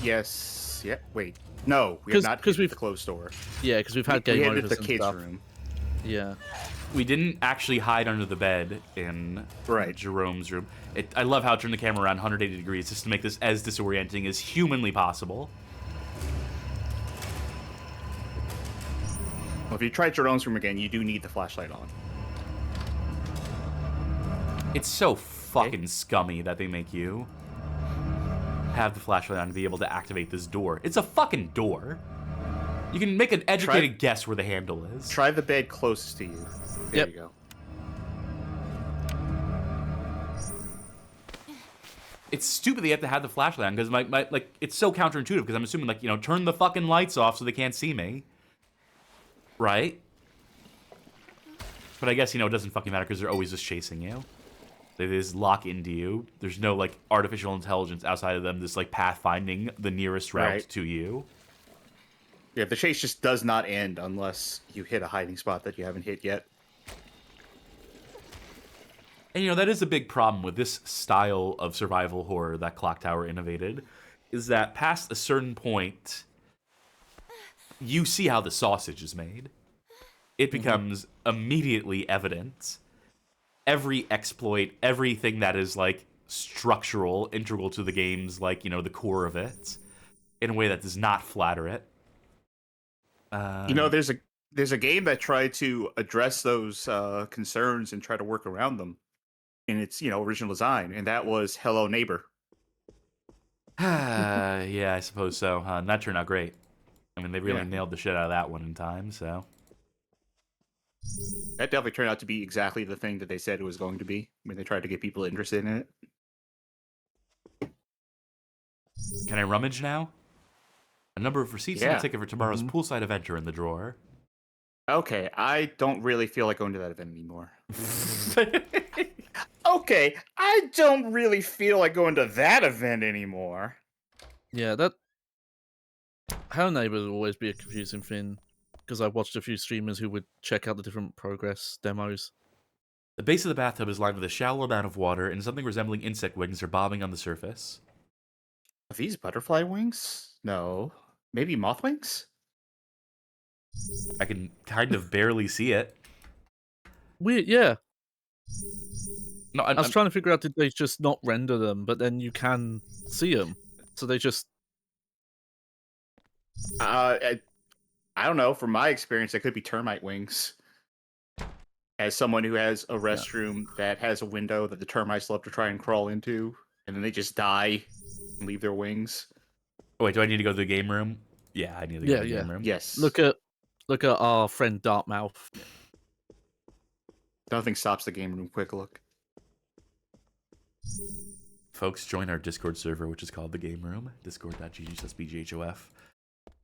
Yes. Yeah. Wait. No, we have not 'cause hit we've- the closed door. Yeah, because we've had We game hit overs the and kids' stuff. room. Yeah. We didn't actually hide under the bed in Right. Jerome's room. I love how it turned the camera around 180 degrees just to make this as disorienting as humanly possible. Well, if you try Jerome's room again, you do need the flashlight on. It's so fucking scummy that they make you have the flashlight on to be able to activate this door. It's a fucking door. You can make an educated guess where the handle is. Try the bed closest to you. There Yep. you go. It's stupid that you have to have the flashlight on because my like it's so counterintuitive because I'm assuming like, you know, turn the fucking lights off so they can't see me. Right? But I guess, you know, it doesn't fucking matter because they're always just chasing you. They just lock into you. There's no like artificial intelligence outside of them just like pathfinding the nearest route Right. to you. Yeah, the chase just does not end unless you hit a hiding spot that you haven't hit yet. And, you know, that is a big problem with this style of survival horror that Clock Tower innovated, is that past a certain point, you see how the sausage is made. It becomes immediately evident. Every exploit, everything that is, like, structural, integral to the game's, like, you know, the core of it, in a way that does not flatter it. You know, there's a game that tried to address those concerns and try to work around them in its original design, and that was Hello Neighbor. Yeah, I suppose so. And that turned out great. I mean, they really Yeah. nailed the shit out of that one in time, so. That definitely turned out to be exactly the thing that they said it was going to be when they tried to get people interested in it. Can I rummage now? A number of receipts and Yeah. a ticket for tomorrow's poolside event are in the drawer. Okay, I don't really feel like going to that event anymore. Okay, I don't really feel like going to that event anymore. Yeah, that Hello Neighbor will always be a confusing thing because I watched a few streamers who would check out the different progress demos. The base of the bathtub is lined with a shallow amount of water, and something resembling insect wings are bobbing on the surface. Are these butterfly wings? No. Maybe moth wings? I can kind of barely see it. Weird, yeah. No, I was trying to figure out, did they just not render them, but then you can see them. So they just... I don't know. From my experience, they could be termite wings. As someone who has a restroom that has a window that the termites love to try and crawl into, and then they just die and leave their wings. Oh, wait, do I need to go to the game room? Yeah, I need to go to the game room. Yes. Look at our friend Dartmouth. Nothing stops the game room. Quick look. Folks, join our Discord server, which is called the Game Room. Discord.gg/BGHOF.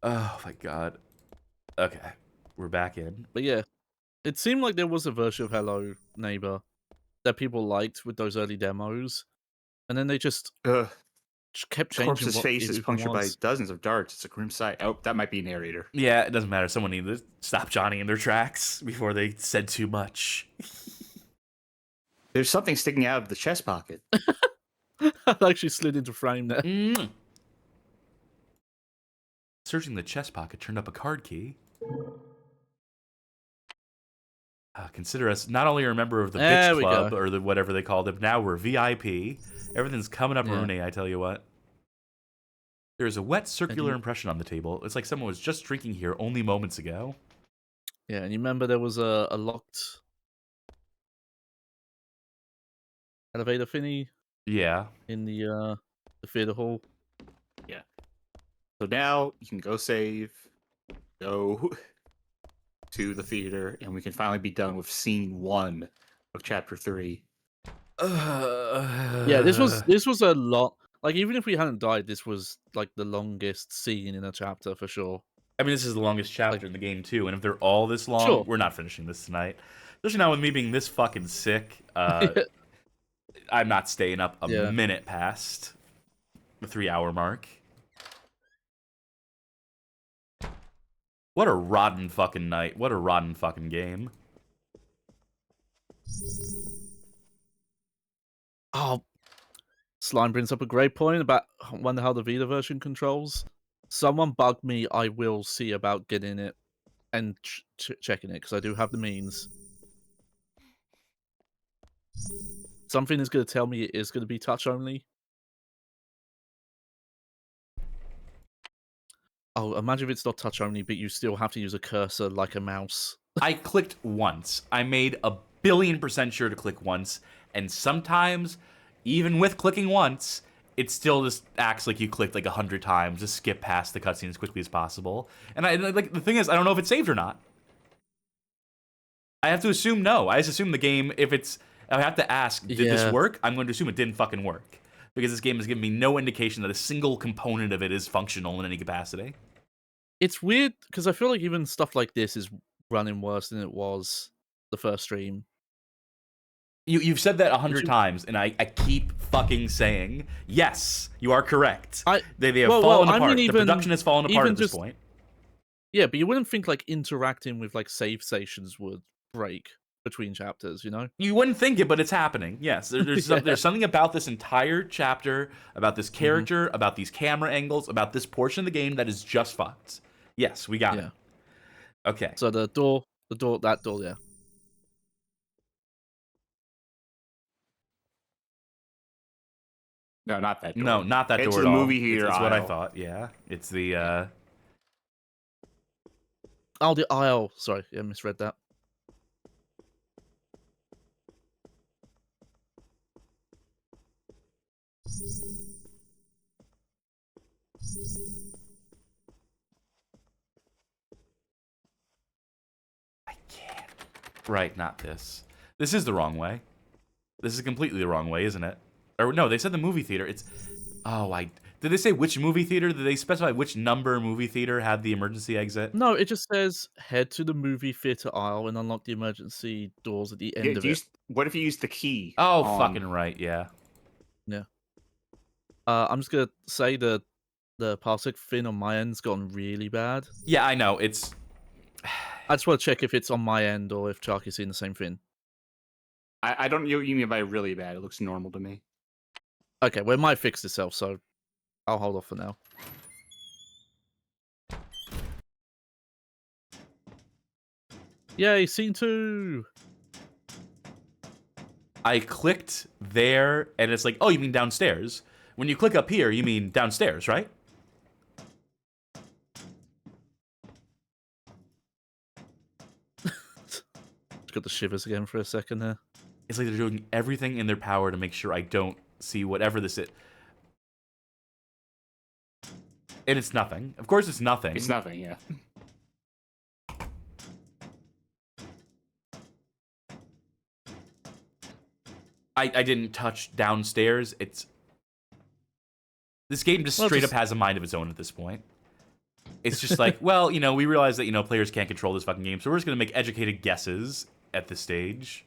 Oh my god. Okay, we're back in. But yeah, it seemed like there was a version of Hello Neighbor that people liked with those early demos, and then they just kept changing. Corpse's what face it is even punctured by was. dozens of darts. It's a grim sight. Oh, that might be narrator. Yeah, it doesn't matter. Someone needed to stop Johnny in their tracks before they said too much. There's something sticking out of the chest pocket. That actually slid into frame there. Searching the chest pocket turned up a card key. Consider us not only a member of the There Bitch we Club, go. or the whatever they called it, now we're VIP. Everything's coming up, Yeah. Rooney, I tell you what. There's a wet circular impression on the table. It's like someone was just drinking here only moments ago. Yeah, and you remember there was a locked elevator thingy Yeah. in the theater hall. Yeah. So now you can go save, go to the theater, and we can finally be done with scene 1 of chapter 3. Yeah, this was a lot. Like, even if we hadn't died, this was like the longest scene in a chapter for sure. I mean, this is the longest chapter in the game too, and if they're all this long, Sure. we're not finishing this tonight. Especially now with me being this fucking sick. I'm not staying up a minute past the 3-hour mark. What a rotten fucking night. What a rotten fucking game. Oh, Slime brings up a great point about wonder how the Vita version controls. Someone bugged me. I will see about getting it and checking it because I do have the means. Something is going to tell me it is going to be touch only. Oh, imagine if it's not touch only, but you still have to use a cursor like a mouse. I clicked once. I made 1,000,000,000% sure to click once, and sometimes, even with clicking once, it still just acts like you clicked like 100 times. Just skip past the cutscene as quickly as possible. And like the thing is, I don't know if it's saved or not. I have to assume no. I just assume the game, if it's, I have to ask, did this work? I'm going to assume it didn't fucking work. Because this game has given me no indication that a single component of it is functional in any capacity. It's weird, because I feel like even stuff like this is running worse than it was the first stream. You've said that 100 times, and I keep fucking saying, yes, you are correct. They have fallen apart. I mean, the production has fallen apart at this point. Yeah, but you wouldn't think like interacting with like save stations would break between chapters, you know? You wouldn't think it, but it's happening. Yes, there's something about this entire chapter, about this character, about these camera angles, about this portion of the game that is just fucked. Yes, we got it. Okay. So that door, yeah. No, not that door. No, not that door it's at the all. Movie theater it's aisle. what I thought, yeah. It's the, Oh, the aisle. Sorry, yeah, misread that. I can't. Right, not this. This is the wrong way. This is completely the wrong way, isn't it? Or no, they said the movie theater. It's... Oh, did they say which movie theater? Did they specify which number movie theater had the emergency exit? No, it just says head to the movie theater aisle and unlock the emergency doors at the end of it. What if you use the key? Oh, fucking right, yeah. Yeah. I'm just gonna say the parsec thing on my end's gone really bad. Yeah, I know. It's... I just want to check if it's on my end or if Chark is seeing the same thing. I don't know what you mean by really bad. It looks normal to me. Okay, well, it might fix itself, so I'll hold off for now. Yay, scene 2! I clicked there, and it's like, oh, you mean downstairs? When you click up here, you mean downstairs, right? Got the shivers again for a second there. It's like they're doing everything in their power to make sure I don't see whatever this is. And it's nothing. Of course it's nothing. It's nothing, yeah. I didn't touch downstairs. This game just straight up has a mind of its own at this point. It's just like, well, you know, we realize that, you know, players can't control this fucking game, so we're just going to make educated guesses at this stage.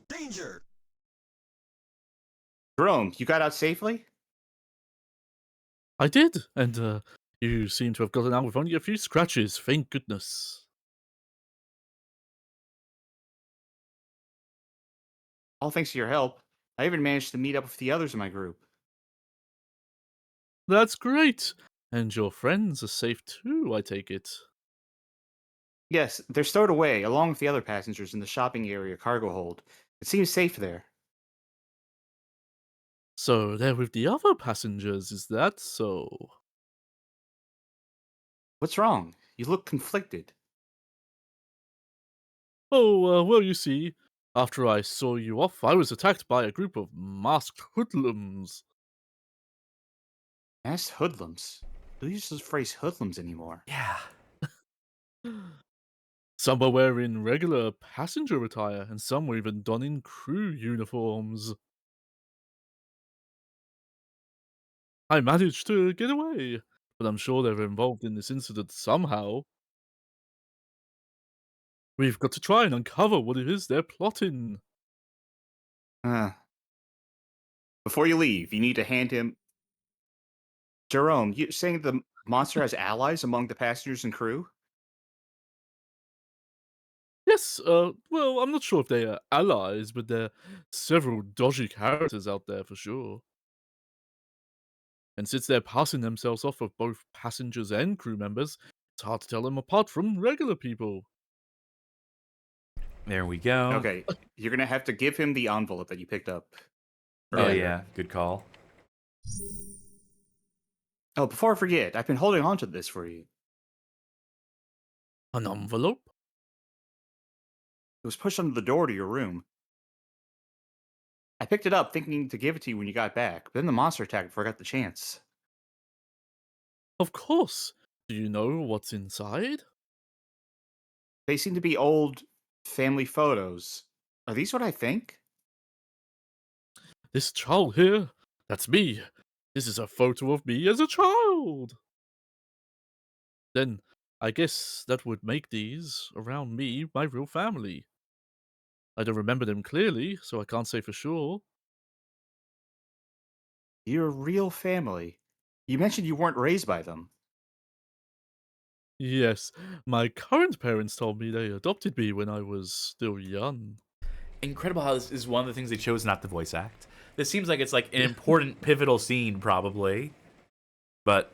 Danger! Jerome, you got out safely? I did, and you seem to have gotten out with only a few scratches, thank goodness. All thanks to your help. I even managed to meet up with the others in my group. That's great! And your friends are safe too, I take it. Yes, they're stowed away, along with the other passengers in the shopping area cargo hold. It seems safe there. So they're with the other passengers, is that so? What's wrong? You look conflicted. Oh, well, you see, After I saw you off, I was attacked by a group of masked hoodlums. Masked hoodlums. Who uses the phrase hoodlums anymore? Yeah. Some were wearing regular passenger attire, and some were even donning crew uniforms. I managed to get away, but I'm sure they're involved in this incident somehow. We've got to try and uncover what it is they're plotting. Before you leave, you need to hand him. Jerome, you saying the monster has allies among the passengers and crew? Yes, well, I'm not sure if they are allies, but there are several dodgy characters out there for sure. And since they're passing themselves off for both passengers and crew members, it's hard to tell them apart from regular people. There we go. Okay, you're gonna have to give him the envelope that you picked up. Oh, earlier. yeah. Good call. Oh, before I forget, I've been holding on to this for you. An envelope? It was pushed under the door to your room. I picked it up thinking to give it to you when you got back, but then the monster attacked before I got the chance. Of course. Do you know what's inside? They seem to be old family photos. Are these what I think? This child here, that's me. This is a photo of me as a child. Then, I guess that would make these, around me, my real family. I don't remember them clearly, so I can't say for sure. Your real family. You mentioned you weren't raised by them. Yes, my current parents told me they adopted me when I was still young. Incredible how this is one of the things they chose not to voice act. This seems like it's like an important, pivotal scene, probably. But,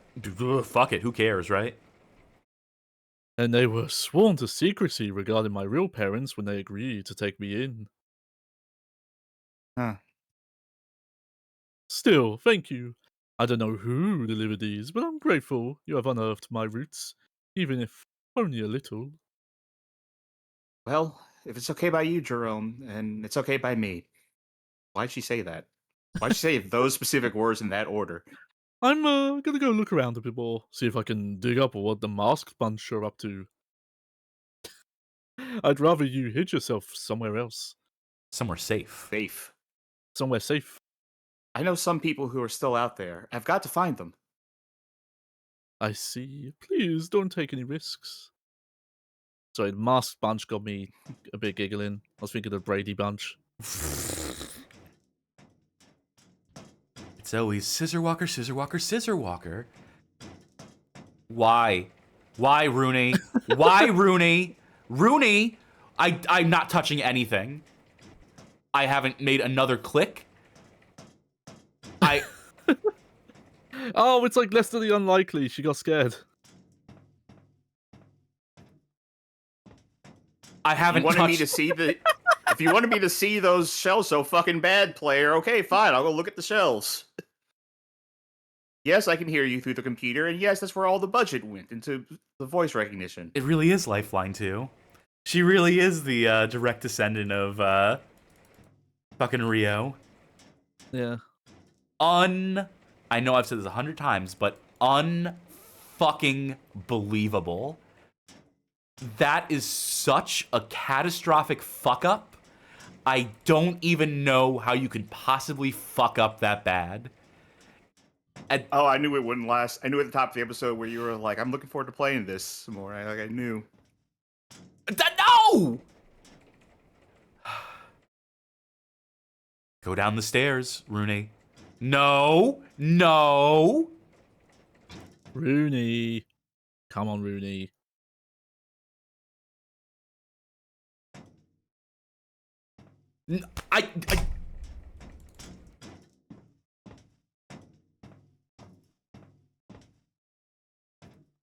fuck it. Who cares, right? And they were sworn to secrecy regarding my real parents when they agreed to take me in. Huh. Still, thank you. I don't know who delivered these, but I'm grateful you have unearthed my roots, even if only a little. Well, if it's okay by you, Jerome, and it's okay by me. Why'd she say that? Why'd she say those specific words in that order? I'm gonna go look around a bit more, see if I can dig up what the masked bunch are up to. I'd rather you hid yourself somewhere else. Somewhere safe. Safe. Somewhere safe. I know some people who are still out there. I've got to find them. I see. Please don't take any risks. Sorry, the masked bunch got me a bit giggling. I was thinking of the Brady bunch. It's always Scissor Walker, Scissor Walker, Scissor Walker. Why? Why, Rooney? Why, Rooney? Rooney! I'm not touching anything. I haven't made another click. Oh, it's like less than the unlikely. She got scared. I haven't You wanted touched... me to see the. If you wanted me to see those shells so fucking bad, player, okay, fine, I'll go look at the shells. Yes, I can hear you through the computer, and yes, that's where all the budget went, into the voice recognition. It really is Lifeline 2. She really is the direct descendant of fucking Rio. Yeah. I know I've said this 100 times, but unfucking believable. That is such a catastrophic fuck up. I don't even know how you could possibly fuck up that bad. Oh, I knew it wouldn't last. I knew at the top of the episode where you were like, I'm looking forward to playing this some more. I knew. No! Go down the stairs, Rooney. No! No! Rooney. Come on, Rooney. I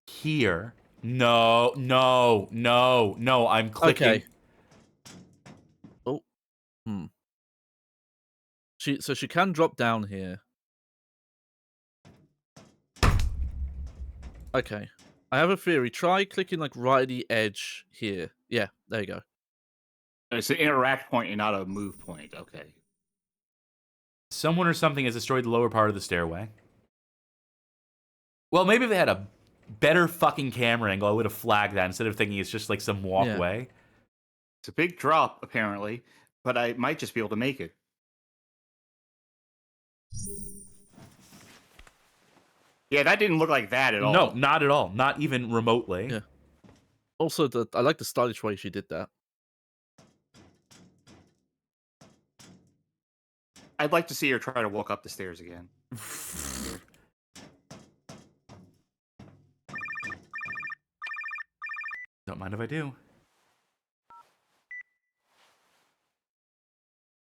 Here. No, no, no, no, I'm clicking. Okay. Oh. So she can drop down here. Okay. I have a theory. Try clicking like right at the edge here. Yeah, there you go. It's an interact point and not a move point. Okay. Someone or something has destroyed the lower part of the stairway. Well, maybe if they had a better fucking camera angle, I would have flagged that instead of thinking it's just like some walkway. It's a big drop, apparently, but I might just be able to make it. Yeah, that didn't look like that at all. No, not at all. Not even remotely. Yeah. Also, I like the stylish way she did that. I'd like to see her try to walk up the stairs again. Don't mind if I do.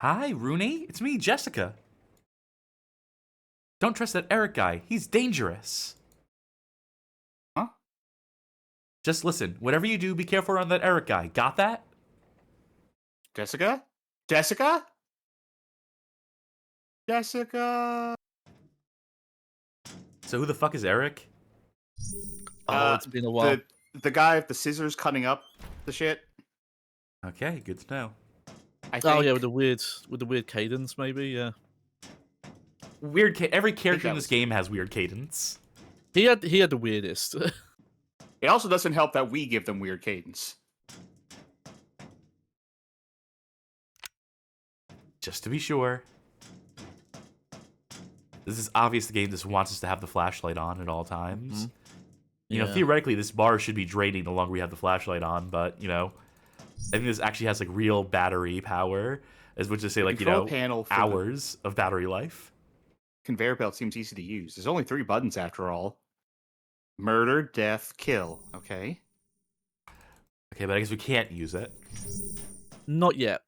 Hi, Rooney. It's me, Jessica. Don't trust that Eric guy. He's dangerous. Huh? Just listen. Whatever you do, be careful around that Eric guy. Got that? Jessica? Jessica? Jessica? So who the fuck is Eric? Oh, it's been a while. The guy with the scissors cutting up the shit. Okay, good to know. I think. Oh yeah, with the weird cadence, maybe. Yeah. Weird. Every character in this game has weird cadence. He had the weirdest. It also doesn't help that we give them weird cadence. Just to be sure. This is obvious the game just wants us to have the flashlight on at all times. Mm-hmm. You know, theoretically, this bar should be draining the longer we have the flashlight on, but, you know, I think this actually has, like, real battery power, as which to say, like, you know, panel hours of battery life. Conveyor belt seems easy to use. There's only 3 buttons after all. Murder, death, kill. Okay. Okay, but I guess we can't use it. Not yet.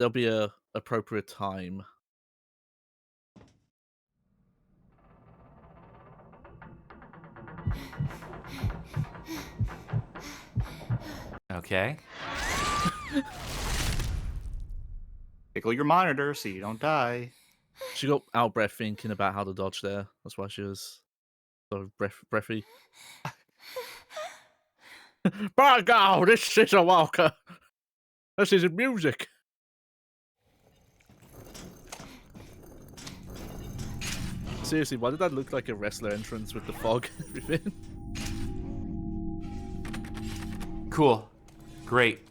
There'll be a appropriate time. Okay. Tickle your monitor so you don't die. She got out of breath thinking about how to dodge there. That's why she was sort of breathy. By God, this Scissor Walker. This is music. Seriously, why did that look like a wrestler entrance with the fog and everything? Cool. Great.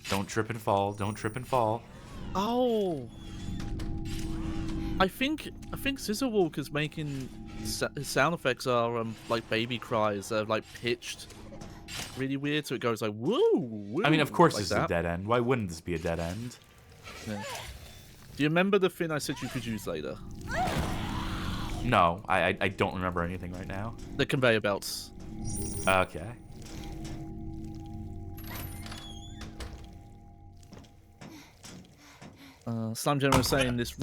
Don't trip and fall. Don't trip and fall. Oh. I think Scissor Walker's making his sound effects are like baby cries. They're like pitched really weird, so it goes like woo. Woo I mean, of course like this is a dead end. Why wouldn't this be a dead end? Yeah. Do you remember the thing I said you could use later? No, I don't remember anything right now. The conveyor belts. Okay. Slime General is saying this.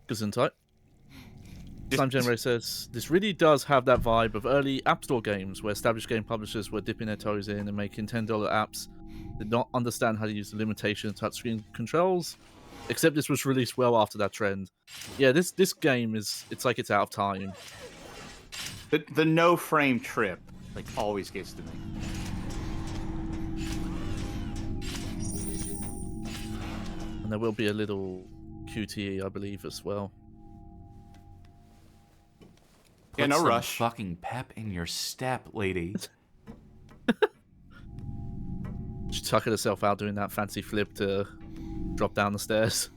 Gesundheit. Slime General says this really does have that vibe of early App Store games where established game publishers were dipping their toes in and making $10 apps. Did not understand how to use the limitation of touchscreen controls. Except this was released well after that trend. Yeah, this game it's like it's out of time. The no frame trip like always gets to me. And there will be a little QTE, I believe, as well. Yeah, Put no some rush. Fucking pep in your step, lady. She's tucking herself out doing that fancy flip to drop down the stairs.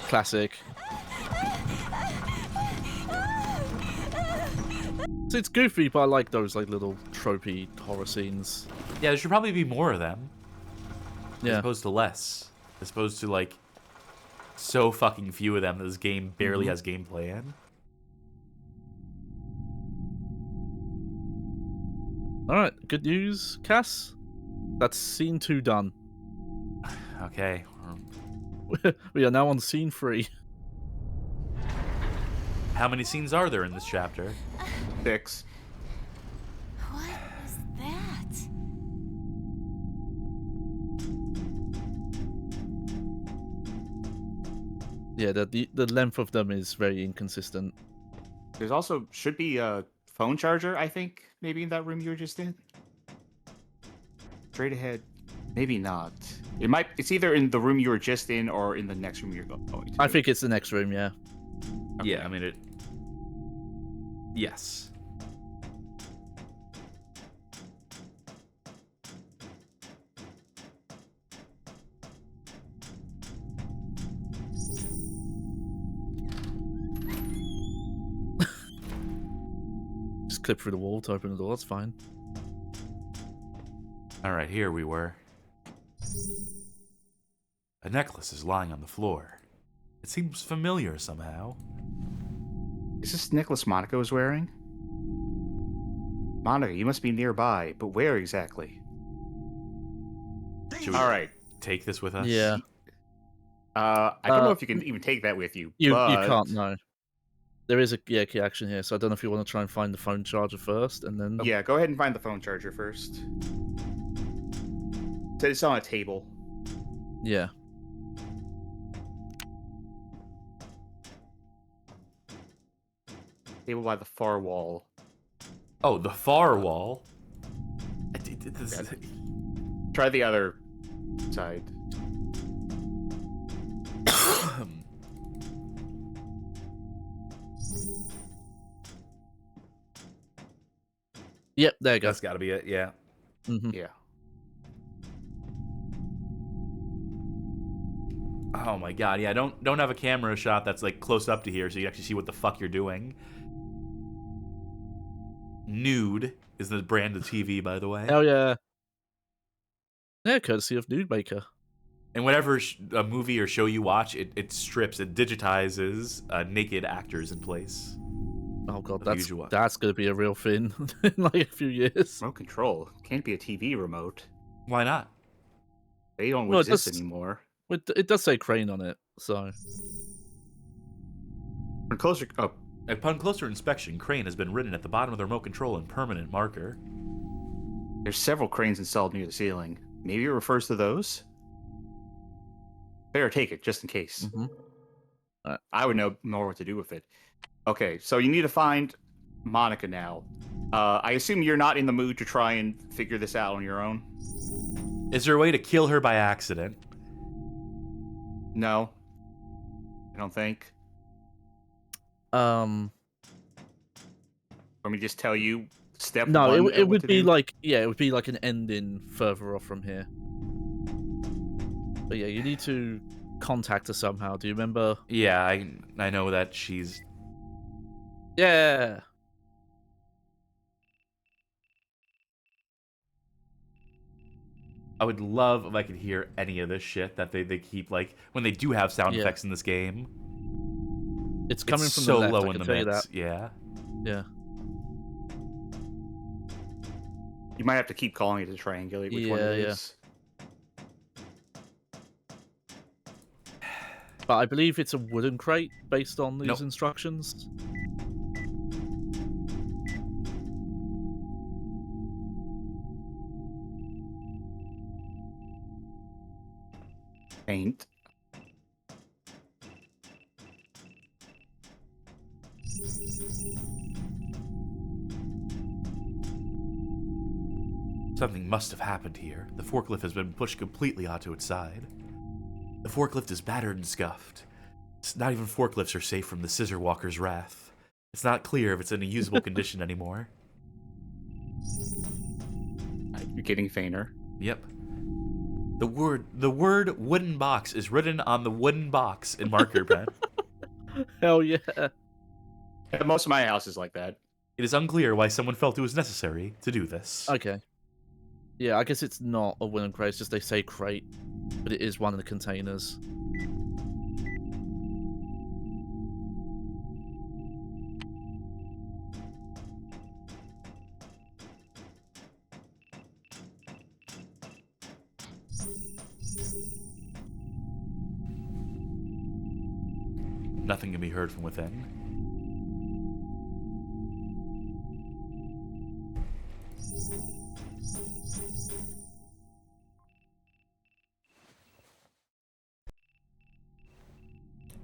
Classic. So it's goofy, but I like those like little tropey horror scenes. Yeah, there should probably be more of them. As Yeah. opposed to less. As opposed to, like, so fucking few of them that this game barely has gameplay in. Alright, good news, Cass. That's scene 2 done. Okay. We are now on scene 3. How many scenes are there in this chapter? 6. What is that? Yeah, the length of them is very inconsistent. There's also should be a phone charger, I think, maybe in that room you were just in. Straight ahead. Maybe not. It's either in the room you were just in or in the next room you're going to. I think it's the next room, yeah. Okay. Yeah, I mean it. Yes. Just clip through the wall to open the door, that's fine. Alright, here we were. A necklace is lying on the floor. It seems familiar somehow. Is this necklace Monica was wearing? Monica, you must be nearby, but where exactly? Should we Alright. take this with us? Yeah. I don't know if you can even take that with you. You but... can't, no. There is a key action here, so I don't know if you want to try and find the phone charger first, and then... Yeah, go ahead and find the phone charger first. So it's on a table. Yeah. Table by the far wall. Oh, the far wall? Try the other side. Yep, there you go. That's gotta be it, yeah. Yeah. Oh my god, yeah, don't have a camera shot that's like close up to here so you actually see what the fuck you're doing. Nude is the brand of TV, by the way. Hell yeah. Yeah, courtesy of Nude Maker. And whatever a movie or show you watch, it strips, it digitizes naked actors in place. Oh god, That's usual. that's gonna be a real thing in like a few years. Remote control. Can't be a TV remote. Why not? They don't Well, exist anymore. It does say crane on it, so... When closer... Oh. Upon closer inspection, crane has been written at the bottom of the remote control in permanent marker. There's several cranes installed near the ceiling. Maybe it refers to those? Better take it, just in case. I would know more what to do with it. Okay, so you need to find Monica now. I assume you're not in the mood to try and figure this out on your own? Is there a way to kill her by accident? No. I don't think. Let me just tell you step no, one. it would be like, yeah, it would be like an ending further off from here. But yeah, you need to contact her somehow. Do you remember? Yeah, I know that she's... Yeah. I would love if I could hear any of this shit that they keep, like, when they do have sound effects in this game. It's coming from so the left, low I in can the tell you mix. that. Yeah. Yeah. You might have to keep calling it to triangulate which one it is. But I believe it's a wooden crate based on these instructions. Paint. Something must have happened here. The forklift has been pushed completely onto its side. The forklift is battered and scuffed. Not even forklifts are safe from the Scissor Walker's wrath. It's not clear if it's in a usable condition anymore. You're getting fainter. Yep. The word wooden box is written on the wooden box in marker pen. Hell yeah. Most of my house is like that. It is unclear why someone felt it was necessary to do this. Okay. Yeah, I guess it's not a wooden crate, it's just they say crate, but it is one of the containers. Nothing can be heard from within.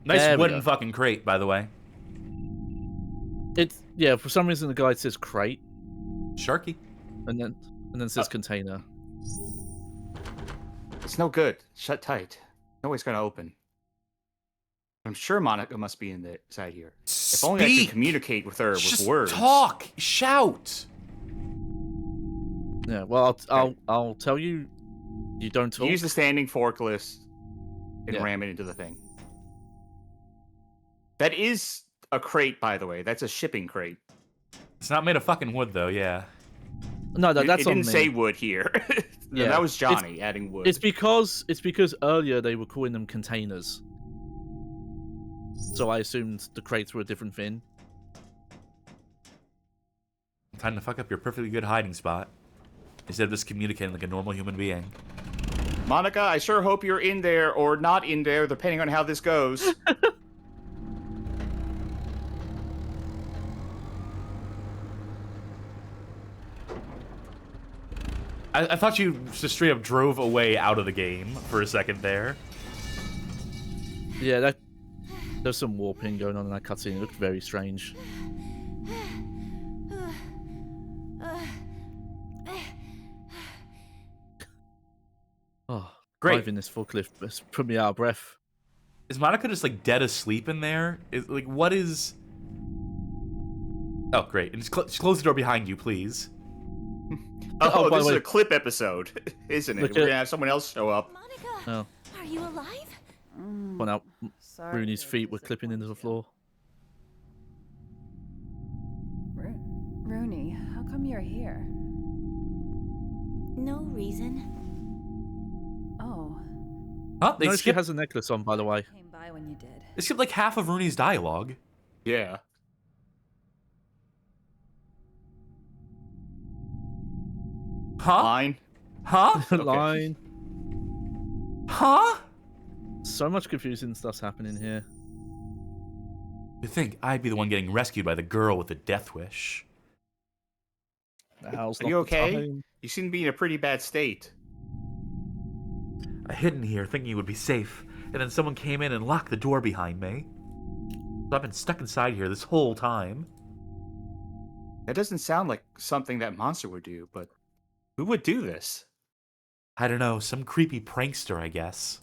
Nice There we wooden go. fucking crate, by the way. It's yeah. For some reason, the guide says crate, Sharky. and then says container. It's no good. Shut tight. No way's gonna open. I'm sure Monica must be inside here. If only I could Speak! communicate with her with Just words. talk! Shout! Yeah. Well, I'll tell you. You don't talk. Use the standing forklift and Yeah. ram it into the thing. That is a crate, by the way. That's a shipping crate. It's not made of fucking wood, though, yeah. No, that's it on didn't me. say wood here. No, Yeah. that was Johnny adding wood. It's because earlier they were calling them containers. So I assumed the crates were a different thing. Time to fuck up your perfectly good hiding spot. Instead of just communicating like a normal human being. Monica, I sure hope you're in there or not in there, depending on how this goes. I thought you just straight up drove away out of the game for a second there. Yeah, there's some warping going on in that cutscene. It looked very strange. Oh, Great. driving this forklift has put me out of breath. Is Monica just like dead asleep in there? Like, what is... Oh, great. And just close the door behind you, please. Oh, by this the is way- a clip episode, isn't it? Look We're at- gonna have someone else show up. Monica, Oh, are you alive? point out Rooney's feet were clipping into the floor. Rooney, how come you're here? No reason. Oh, Huh? They No, she skipped, has a necklace on, by the way. came by when you did. they skipped like half of Rooney's dialogue. Yeah. Huh? Line. Huh? Line. Huh? So much confusing stuff's happening here. You think I'd be the one getting rescued by the girl with the death wish? Now's Are not you the okay? time. You seem to be in a pretty bad state. I hid in here thinking it would be safe, and then someone came in and locked the door behind me. So I've been stuck inside here this whole time. That doesn't sound like something that monster would do, but who would do this? I don't know, some creepy prankster, I guess.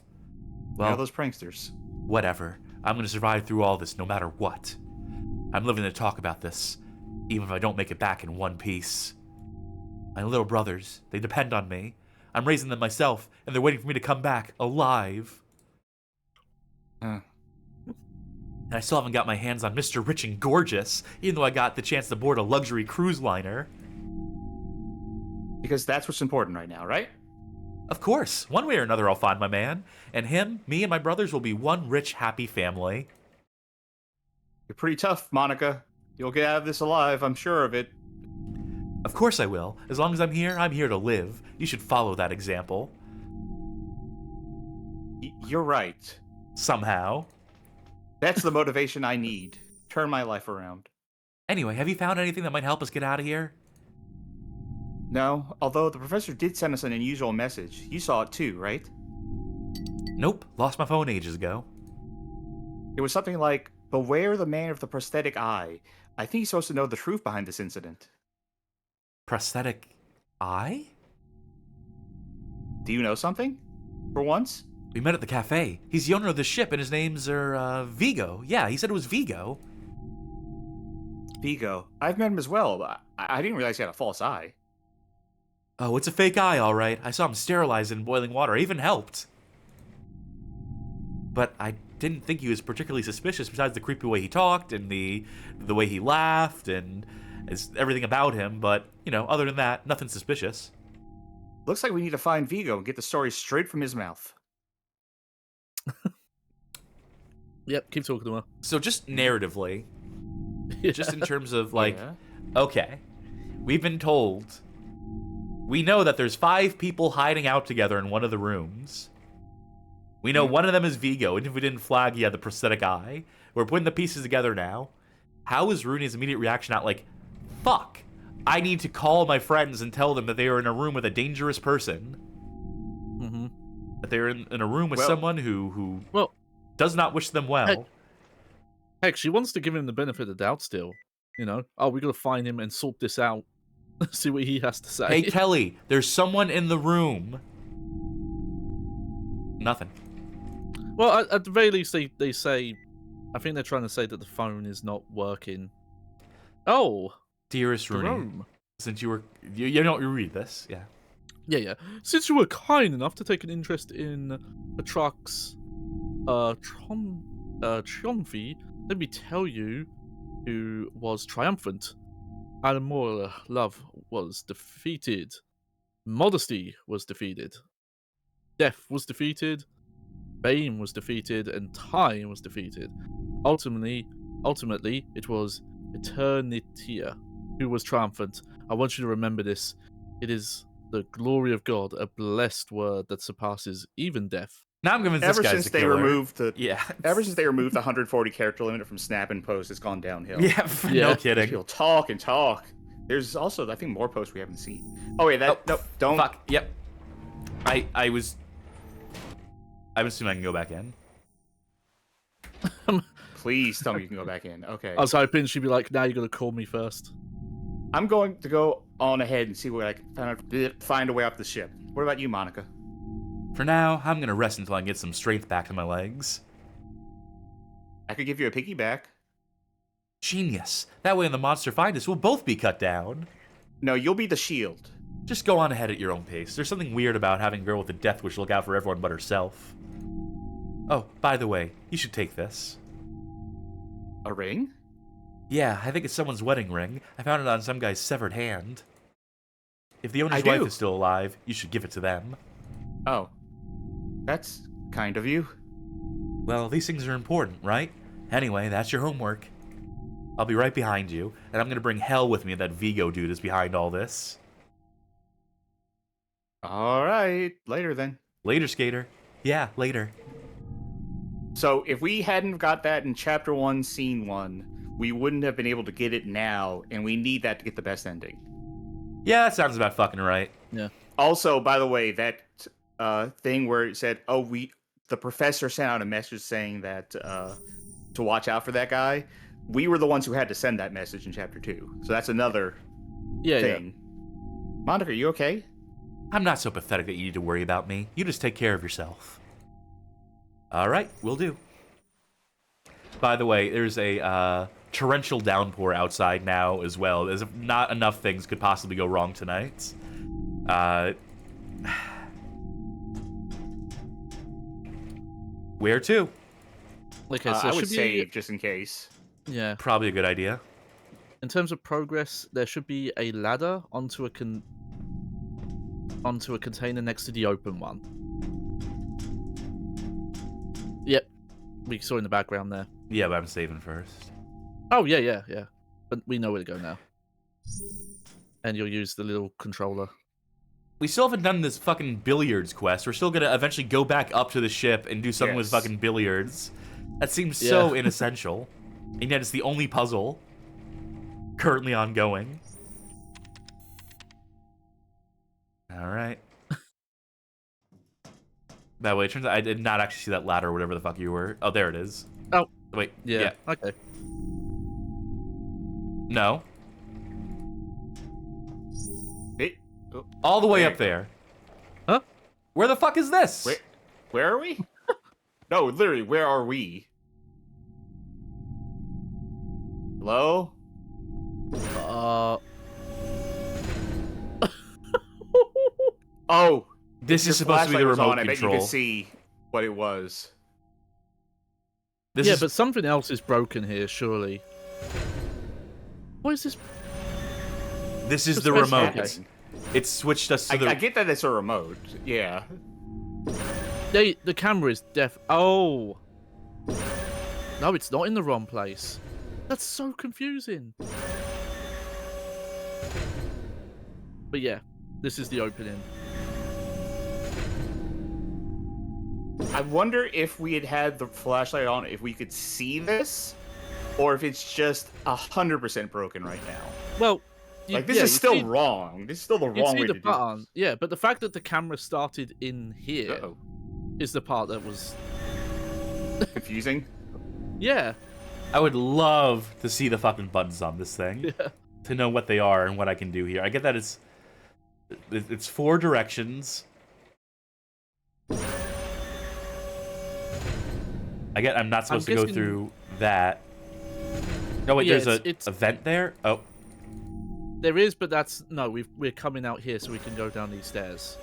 Well, Well, those pranksters. whatever. I'm gonna survive through all this no matter what. I'm living to talk about this, even if I don't make it back in one piece. My little brothers, they depend on me. I'm raising them myself, and they're waiting for me to come back alive. Huh. And I still haven't got my hands on Mr. Rich and Gorgeous, even though I got the chance to board a luxury cruise liner. Because that's what's important right now, right? Of course, one way or another I'll find my man, and him, me, and my brothers will be one rich, happy family. You're pretty tough, Monica. You'll get out of this alive, I'm sure of it. Of course I will. As long as I'm here to live. You should follow that example. You're right. Somehow. That's the motivation I need. Turn my life around. Anyway, have you found anything that might help us get out of here? No, although the professor did send us an unusual message. You saw it too, right? Nope, lost my phone ages ago. It was something like, beware the man of the prosthetic eye. I think he's supposed to know the truth behind this incident. Prosthetic eye? Do you know something? For once? We met at the cafe. He's the owner of the ship, and his name's Vigo. Yeah, he said it was Vigo. Vigo. I've met him as well, but I didn't realize he had a false eye. Oh, it's a fake eye, all right. I saw him sterilized in boiling water. I even helped. But I didn't think he was particularly suspicious besides the creepy way he talked and the way he laughed and everything about him. But, you know, other than that, nothing suspicious. Looks like we need to find Vigo and get the story straight from his mouth. Yep, keep talking to her. So just narratively, just in terms of like, Yeah. okay, we've been told, we know that there's 5 people hiding out together in one of the rooms. We know one of them is Vigo, and if we didn't flag he had the prosthetic eye. We're putting the pieces together now. How is Rooney's immediate reaction not like, fuck, I need to call my friends and tell them that they are in a room with a dangerous person? Mm-hmm. That they're in a room with Well- someone who Well, does not wish them well. Heck, she wants to give him the benefit of the doubt still. You know, oh, we got to find him and sort this out. See what he has to say. Hey, Kelly, there's someone in the room. Nothing. Well, at the very least, they say... I think they're trying to say that the phone is not working. Oh! Dearest Rooney, Jerome. since you were... You know, you read this, yeah. Yeah. Since you were kind enough to take an interest in Atrox Triumphi, let me tell you who was triumphant. Alamora, love was defeated. Modesty was defeated. Death was defeated. Bane was defeated, and time was defeated. Ultimately, it was Eternitia who was triumphant. I want you to remember this. It is the glory of God, a blessed word that surpasses even death. Now I'm convinced this guy's a killer. Ever since they removed the 140 character limit from Snap and Post, it's gone downhill. Yeah, no kidding. People talk and talk. There's also, I think, more posts we haven't seen. Oh wait, no, don't. Fuck. Yep. I'm assuming I can go back in. Please tell me you can go back in. Okay. I was hoping she'd be like, now you got to call me first. I'm going to go on ahead and see where I can find a way off the ship. What about you, Monica? For now, I'm gonna rest until I get some strength back to my legs. I could give you a piggyback. Genius. That way when the monster finds us, we'll both be cut down. No, you'll be the shield. Just go on ahead at your own pace. There's something weird about having a girl with a death wish look out for everyone but herself. Oh, by the way, you should take this. A ring? Yeah, I think it's someone's wedding ring. I found it on some guy's severed hand. If the owner's wife is still alive, you should give it to them. Oh. That's kind of you. Well, these things are important, right? Anyway, that's your homework. I'll be right behind you, and I'm gonna bring hell with me that Vigo dude is behind all this. Alright, later then. Later, skater. Yeah, later. So, if we hadn't got that in Chapter 1, Scene 1, we wouldn't have been able to get it now, and we need that to get the best ending. Yeah, that sounds about fucking right. Yeah. Also, by the way, that thing where it said, the professor sent out a message saying that to watch out for that guy, we were the ones who had to send that message in Chapter 2. So that's another thing. Yeah. Monica, are you okay? I'm not so pathetic that you need to worry about me. You just take care of yourself. Alright, will do. By the way, there's a torrential downpour outside now as well, as if not enough things could possibly go wrong tonight. Where to? Okay, so I would save just in case. Yeah. Probably a good idea. In terms of progress, there should be a ladder onto a container next to the open one. Yep. We saw in the background there. Yeah, but I'm saving first. Oh, yeah. But we know where to go now. And you'll use the little controller. We still haven't done this fucking billiards quest. We're still gonna eventually go back up to the ship and do something with fucking billiards. That seems so inessential. And yet it's the only puzzle currently ongoing. Alright. That way, it turns out I did not actually see that ladder or whatever the fuck you were. Oh, there it is. Oh. Wait. Yeah. Okay. No. Hey. All the way up there. Huh? Where the fuck is this? Where are we? No, literally, where are we? Hello? Oh. This is supposed to be the remote control. I bet you could see what it was. But something else is broken here, surely. What is this? This is the remote. It switched us to the... I get that it's a remote. Yeah. The camera is deaf. Oh. No, it's not in the wrong place. That's so confusing. But yeah, this is the opening. I wonder if we had the flashlight on, if we could see this, or if it's just 100% broken right now. Well, this is still wrong. This is still the wrong way to do this. Yeah, but the fact that the camera started in here is the part that was confusing. Yeah. I would love to see the fucking buttons on this thing. Yeah. To know what they are and what I can do here. I get that it's 4 directions. I get I'm not supposed to go through that. No, wait, Yeah, there's a vent there? Oh. There is, but that's... No, we're coming out here so we can go down these stairs.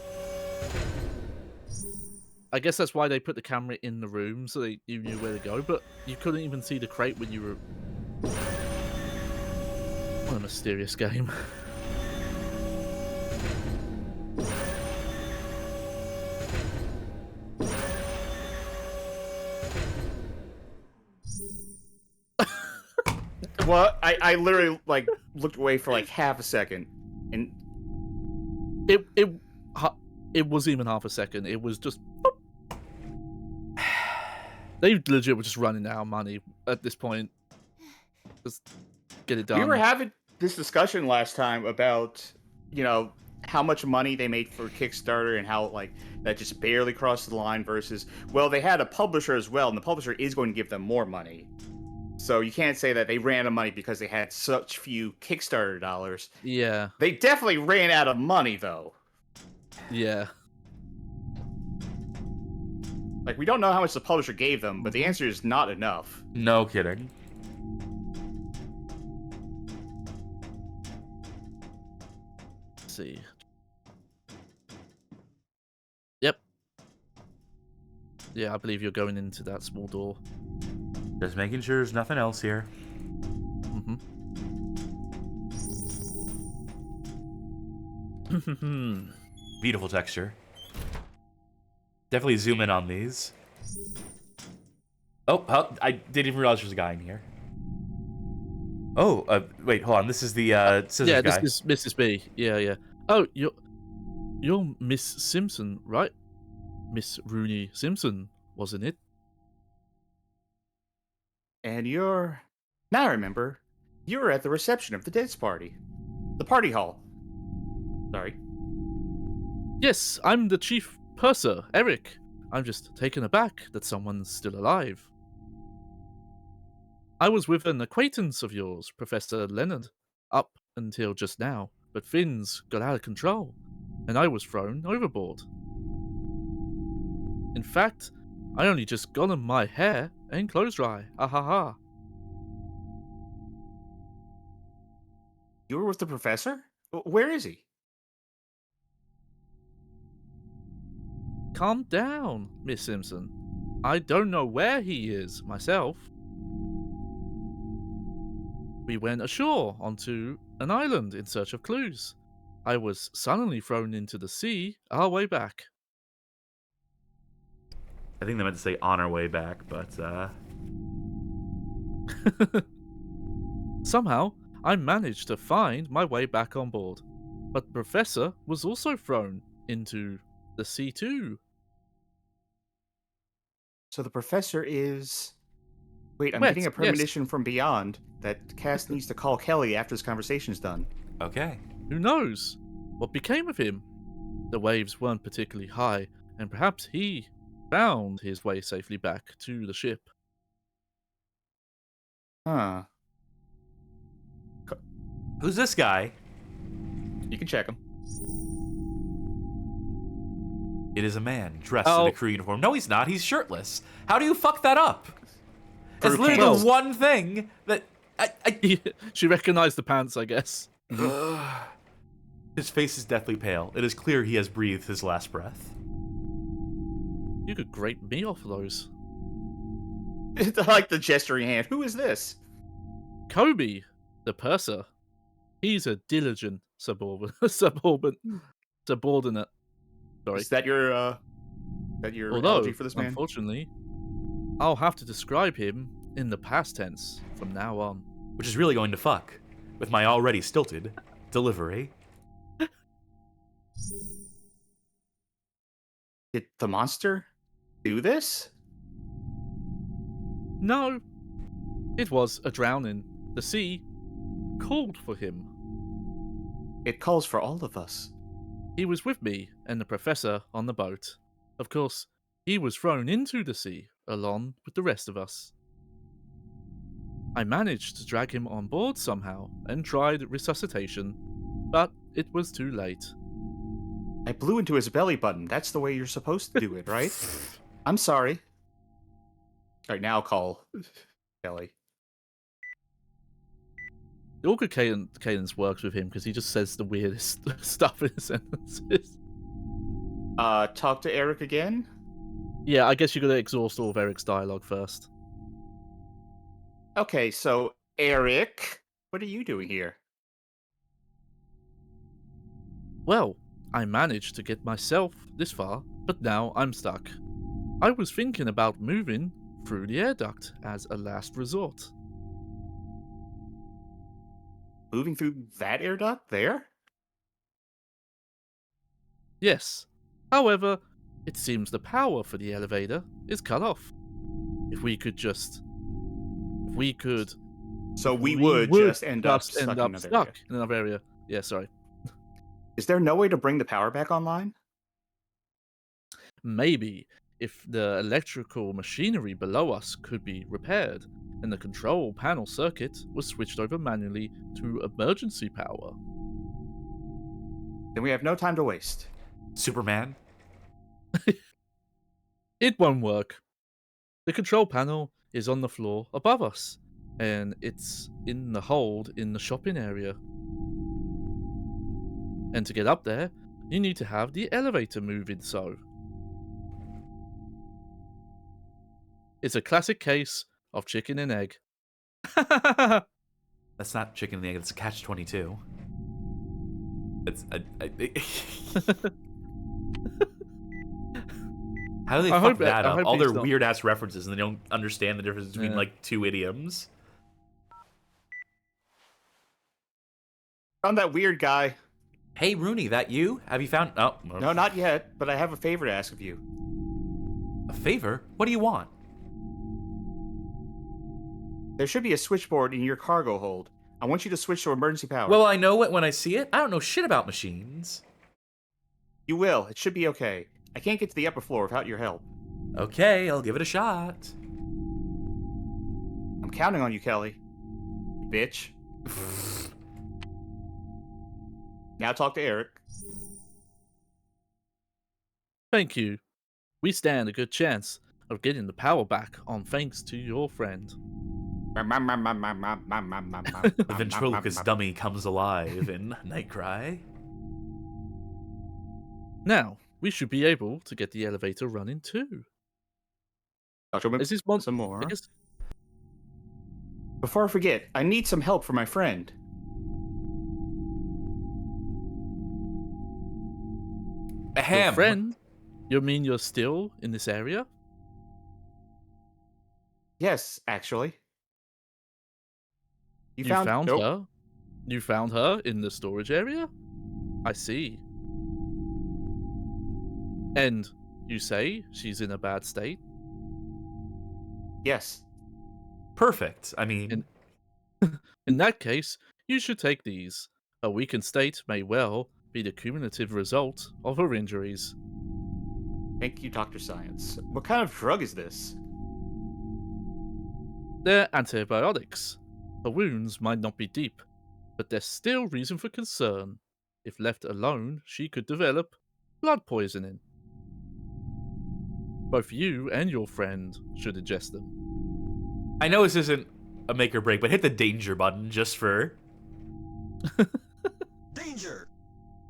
I guess that's why they put the camera in the room, so you knew where to go, but you couldn't even see the crate when you were... What a mysterious game. Well, I literally like looked away for like half a second, and it wasn't even half a second. It was just... They legit were just running out of money at this point. Just get it done. we were having this discussion last time about, you know, how much money they made for Kickstarter and how like that just barely crossed the line versus, well, they had a publisher as well, and the publisher is going to give them more money. So you can't say that they ran out of money because they had such few Kickstarter dollars. Yeah. They definitely ran out of money, though. Yeah. Like, we don't know how much the publisher gave them, but the answer is not enough. No kidding. Let's see. Yep. Yeah, I believe you're going into that small door. Just making sure there's nothing else here. Beautiful texture. Definitely zoom in on these. Oh, I didn't even realize there's a guy in here. Oh, wait, hold on. This is the scissors guy. Yeah, this is Mrs. B. Yeah. Oh, you're Miss Simpson, right? Miss Rooney Simpson, wasn't it? And you're... Now I remember. You were at the reception of the dance party. The party hall. Sorry. Yes, I'm the chief purser, Eric. I'm just taken aback that someone's still alive. I was with an acquaintance of yours, Professor Leonard, up until just now, but things got out of control, and I was thrown overboard. In fact, I only just gotten my hair and clothes dry. Ahaha. You were with the professor? Where is he? Calm down, Miss Simpson. I don't know where he is myself. We went ashore onto an island in search of clues. I was suddenly thrown into the sea our way back. I think they meant to say on our way back, but Somehow, I managed to find my way back on board, but the professor was also thrown into the sea too. So the professor is... Wait, I'm Wet, getting a premonition from beyond that Cass needs to call Kelly after this conversation's done. okay. Who knows what became of him? The waves weren't particularly high, and perhaps he found his way safely back to the ship. Huh. Who's this guy? You can check him. It is a man dressed in a crew uniform. No, he's not. He's shirtless. How do you fuck that up? It's literally the one thing that She recognized the pants, I guess. His face is deathly pale. It is clear he has breathed his last breath. You could grate me off those. I like the gesturing hand. Who is this? Kobe, the purser. He's a diligent subordinate. Sorry. Is that your Although, analogy for this man? Unfortunately, I'll have to describe him in the past tense from now on. Which is really going to fuck with my already stilted delivery. Did the monster do this? No, it was a drowning. The sea called for him. It calls for all of us. He was with me and the professor on the boat. Of course, he was thrown into the sea along with the rest of us. I managed to drag him on board somehow and tried resuscitation, but it was too late. I blew into his belly button. That's the way you're supposed to do it, right? I'm sorry. All right, now I'll call Kelly. The awkward cadence works with him because he just says the weirdest stuff in his sentences. Talk to Eric again? Yeah, I guess you gotta exhaust all of Eric's dialogue first. Okay, so Eric, what are you doing here? Well, I managed to get myself this far, but now I'm stuck. I was thinking about moving through the air duct as a last resort. Moving through that air duct there? Yes. However, it seems the power for the elevator is cut off. If we could just... So we would just end up stuck in another area. Yeah, sorry. Is there no way to bring the power back online? Maybe if the electrical machinery below us could be repaired and the control panel circuit was switched over manually to emergency power. Then we have no time to waste. Superman? It won't work. The control panel is on the floor above us, and it's in the hold in the shopping area. And to get up there, you need to have the elevator moving so. It's a classic case of chicken and egg. That's not chicken and egg, it's a catch-22. It's... How do they fuck that up? All their weird-ass references, and they don't understand the difference between, like, two idioms. Found that weird guy. Hey, Rooney, that you? Have you found... Oh. No, not yet, but I have a favor to ask of you. A favor? What do you want? There should be a switchboard in your cargo hold. I want you to switch to emergency power. Well, I know it when I see it. I don't know shit about machines. You will. It should be okay. I can't get to the upper floor without your help. Okay, I'll give it a shot. I'm counting on you, Kelly. You bitch. Now talk to Eric. Thank you. We stand a good chance of getting the power back on thanks to your friend. The ventriloquist dummy comes alive in NightCry. Now, we should be able to get the elevator running too. Is this some more? Before I forget, I need some help for my friend. Your friend? You mean you're still in this area? Yes, actually. You found her? You found her in the storage area? I see. And you say she's in a bad state? Yes. Perfect. I mean... In that case, you should take these. A weakened state may well be the cumulative result of her injuries. Thank you, Dr. Science. What kind of drug is this? They're antibiotics. Her wounds might not be deep, but there's still reason for concern. If left alone, she could develop blood poisoning. Both you and your friend should ingest them. I know this isn't a make or break, but hit the danger button just for... Danger!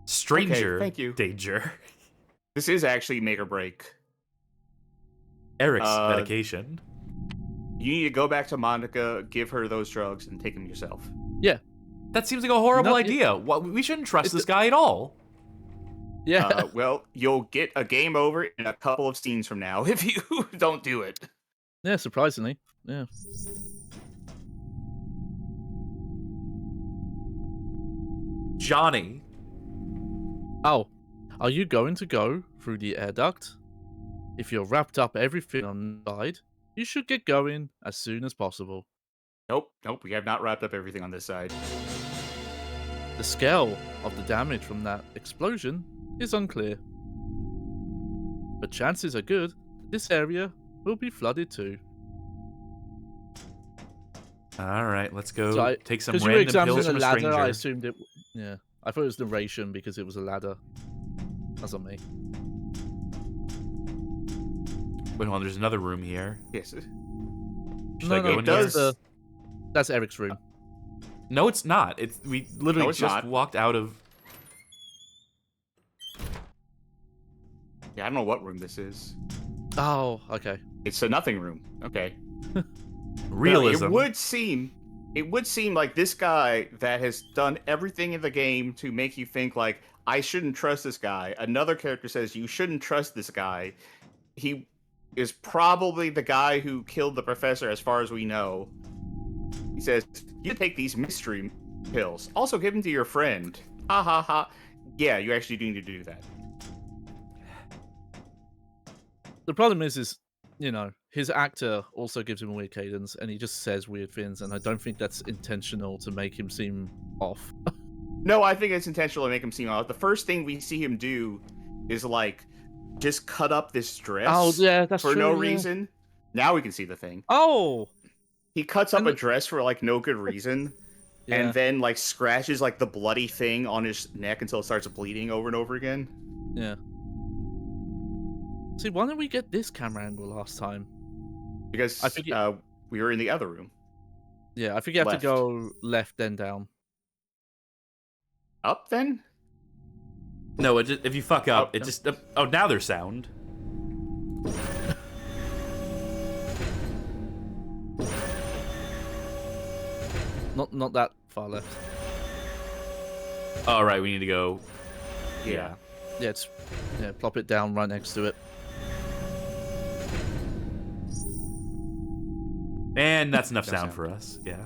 Stranger. Okay, thank you. Danger. This is actually make or break. Eric's medication. You need to go back to Monica, give her those drugs, and take them yourself. Yeah. That seems like a horrible idea. We shouldn't trust this guy at all. Yeah. Well, you'll get a game over in a couple of scenes from now if you don't do it. Yeah, surprisingly. Yeah. Johnny. Oh, are you going to go through the air duct? If you're wrapped up everything on the side, you should get going as soon as possible. Nope, we have not wrapped up everything on this side. The scale of the damage from that explosion is unclear. But chances are good that this area We'll be flooded too. All right, let's go So take some because you were random pills examining from a a ladder, stranger. I assumed it. Yeah, I thought it was narration because it was a ladder. That's on me. Wait, hold on. There's another room here. Yes. Should No, I go no, in does- here? That's Eric's room. No, it's not. We literally No, it's just not. walked out of. Yeah, I don't know what room this is. Oh, okay. It's a nothing room. Okay. Realism. No, it would seem like this guy that has done everything in the game to make you think like I shouldn't trust this guy. Another character says you shouldn't trust this guy. He is probably the guy who killed the professor, as far as we know. He says you take these mystery pills. Also, give them to your friend. Ha ha ha. Yeah, you actually do need to do that. The problem is his actor also gives him a weird cadence, and he just says weird things, and I don't think that's intentional to make him seem off. No, I think it's intentional to make him seem off. The first thing we see him do is like just cut up this dress. Oh yeah, that's for true, no yeah. reason. Now we can see the thing. Oh, He cuts up And a dress for like no good reason, yeah. and then like scratches like the bloody thing on his neck until it starts bleeding over and over again. Yeah. See, why didn't we get this camera angle last time? Because I think we were in the other room. Yeah, I think you have Left. to go left then down. Up then? No, if you fuck up, Oh, it no. just. Oh, now there's sound. Not that far left. All right, we need to go. Yeah. Yeah, plop it down right next to it. And that's enough No sound sound. for us. Yeah.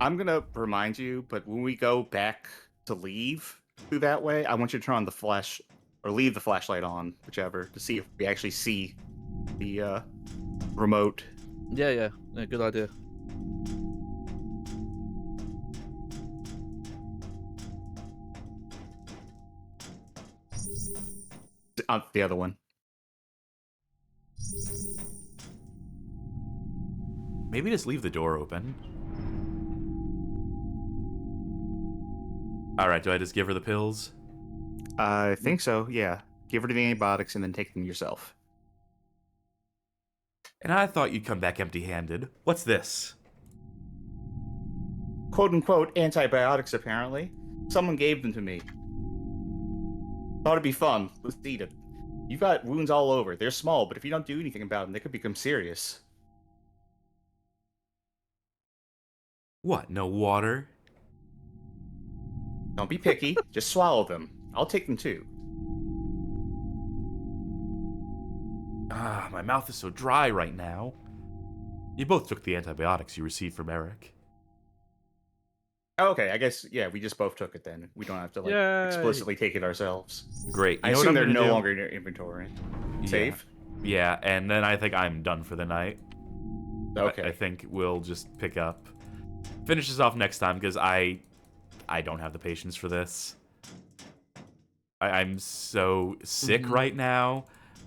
I'm gonna remind you, but when we go back to leave through that way, I want you to turn on the flash or leave the flashlight on, whichever, to see if we actually see the remote. Yeah, good idea. The other one. Maybe just leave the door open. All right, do I just give her the pills? I think so, yeah. Give her the antibiotics and then take them yourself. And I thought you'd come back empty-handed. What's this? Quote unquote antibiotics, apparently. Someone gave them to me. Thought it'd be fun. Let's eat it. You've got wounds all over. They're small, but if you don't do anything about them, they could become serious. What, no water? Don't be picky. Just swallow them. I'll take them too. Ah, my mouth is so dry right now. You both took the antibiotics you received from Eric. Okay, I guess, yeah, we just both took it then. We don't have to, like, Yay. explicitly take it ourselves. Great. I You know what assume I'm they're gonna no do? longer in your inventory. Yeah. Save? Yeah, and then I think I'm done for the night. Okay. I think we'll just pick up. Finish this off next time, because I don't have the patience for this. I'm so sick right now.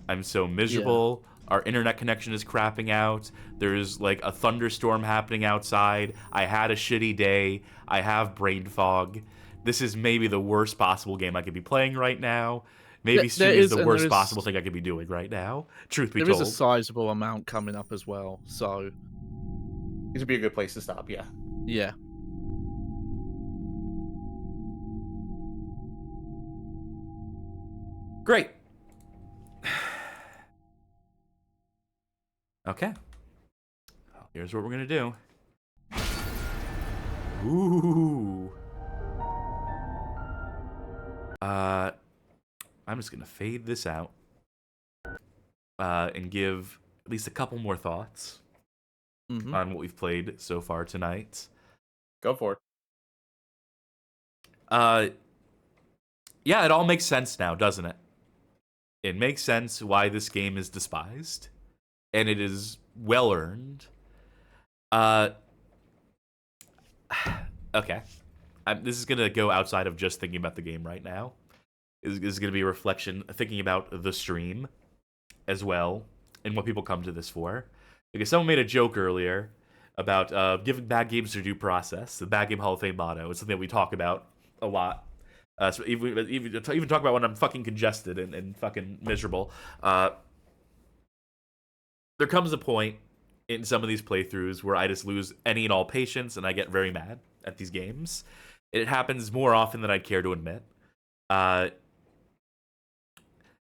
I'm so miserable. Our internet connection is crapping out. There's like a thunderstorm happening outside. I had a shitty day. I have brain fog. This is maybe the worst possible game I could be playing right now. Maybe There streaming is is- the and worst there is- possible thing I could be doing right now. Truth be There is told. a sizable amount coming up as well, so This would be a good place to stop, yeah. yeah. Great. Okay. Well, here's what we're gonna do. Ooh. I'm just gonna fade this out. And give at least a couple more thoughts Mhm. on what we've played so far tonight. Go for it. Yeah, it all makes sense now, doesn't it? It makes sense why this game is despised, and it is well earned. Okay. This is gonna go outside of just thinking about the game right now. is going to be a reflection, thinking about the stream as well, and what people come to this for. Because someone made a joke earlier about giving bad games their due process. The Bad Game Hall of Fame motto. It's something that we talk about a lot. So even talk about when I'm fucking congested and fucking miserable. There comes a point in some of these playthroughs where I just lose any and all patience and I get very mad at these games. It happens more often than I'd care to admit. And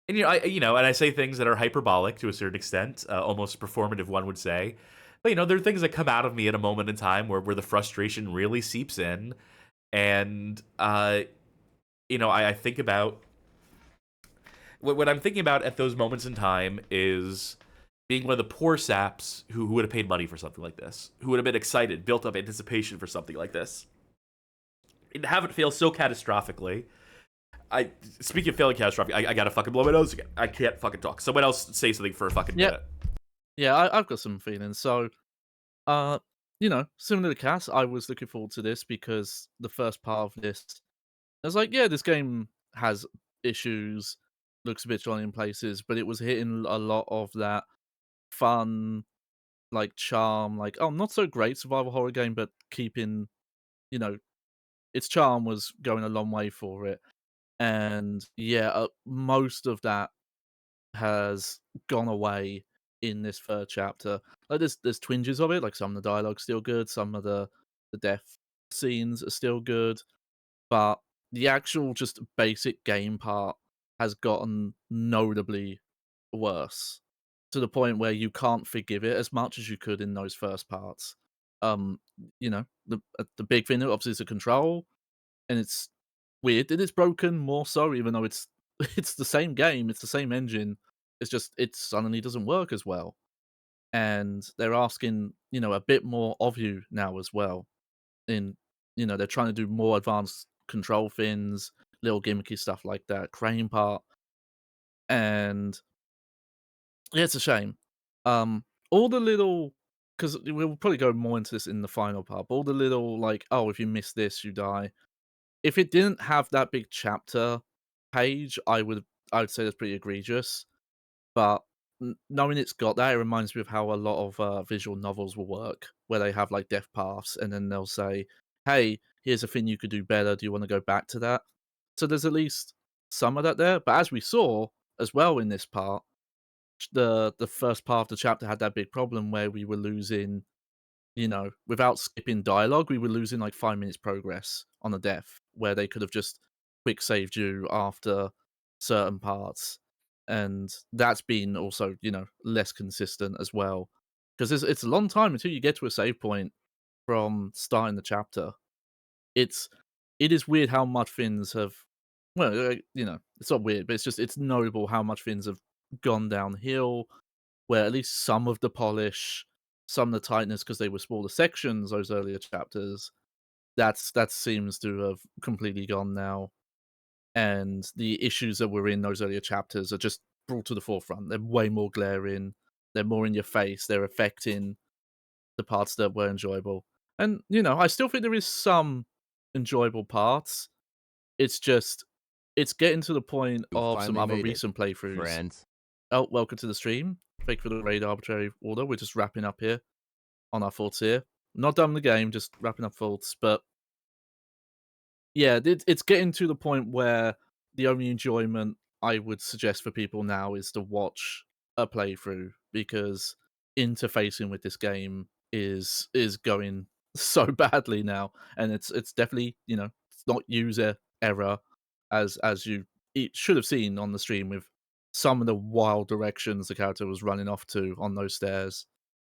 and I say things that are hyperbolic to a certain extent, almost performative, one would say. But there are things that come out of me at a moment in time where the frustration really seeps in, and I think about what I'm thinking about at those moments in time is being one of the poor saps who would have paid money for something like this, who would have been excited, built up anticipation for something like this, and have it fail so catastrophically. Speaking of failing catastrophic, I gotta fucking blow my nose again. I can't fucking talk. Someone else say something for a fucking minute. Yeah, I've got some feelings. So, similar to Cass, I was looking forward to this because the first part of this, I was like, yeah, this game has issues, looks a bit jolly in places, but it was hitting a lot of that fun, like charm, like, oh, not so great survival horror game, but keeping, its charm was going a long way for it. And yeah, most of that has gone away in this third chapter. Like there's twinges of it, like some of the dialogue's still good, some of the death scenes are still good, but the actual just basic game part has gotten notably worse to the point where you can't forgive it as much as you could in those first parts. The big thing obviously is the control, and it's weird that it's broken more so, even though it's it's the same game, it's the same engine. It's just it suddenly doesn't work as well, and they're asking a bit more of you now as well. In they're trying to do more advanced control things, little gimmicky stuff like that, crane part, and yeah, it's a shame. All the little because we'll probably go more into this in the final part. But all the little like, oh, if you miss this, you die. If it didn't have that big chapter page, I would say that's pretty egregious. But knowing it's got that, it reminds me of how a lot of visual novels will work, where they have like death paths, and then they'll say, "Hey, here's a thing you could do better. Do you want to go back to that?" So there's at least some of that there. But as we saw as well in this part, the first part of the chapter had that big problem where we were losing, without skipping dialogue, we were losing like 5 minutes progress on a death where they could have just quick saved you after certain parts. And that's been also, less consistent as well. Because it's a long time until you get to a save point from starting the chapter. It is weird how much things have, well, it's not weird, but it's notable how much things have gone downhill, where at least some of the polish, some of the tightness, because they were smaller sections, those earlier chapters, that seems to have completely gone now. And the issues that were in those earlier chapters are just brought to the forefront. They're way more glaring. They're more in your face. They're affecting the parts that were enjoyable. And, I still think there is some enjoyable parts. It's just, it's getting to the point of some other recent playthroughs. Friends. Oh, welcome to the stream. Thank you for the raid arbitrary order. We're just wrapping up here on our thoughts here. Not done the game, just wrapping up thoughts. But yeah, it's getting to the point where the only enjoyment I would suggest for people now is to watch a playthrough, because interfacing with this game is going so badly now, and it's definitely it's not user error as you should have seen on the stream with some of the wild directions the character was running off to on those stairs.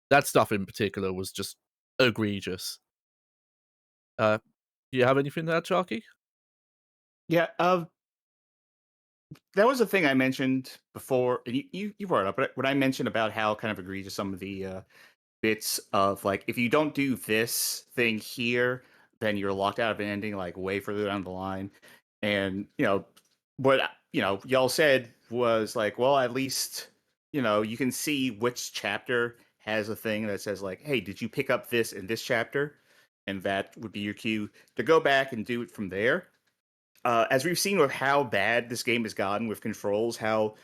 That stuff in particular was just egregious. Do you have anything to add, Sharky? Yeah, that was a thing I mentioned before, and you brought it up, but when I mentioned about how kind of egregious some of the bits of like, if you don't do this thing here, then you're locked out of an ending like way further down the line. And what y'all said was like, well, at least you can see which chapter has a thing that says like, hey, did you pick up this in this chapter? And that would be your cue to go back and do it from there. as we've seen with how bad this game has gotten with controls, how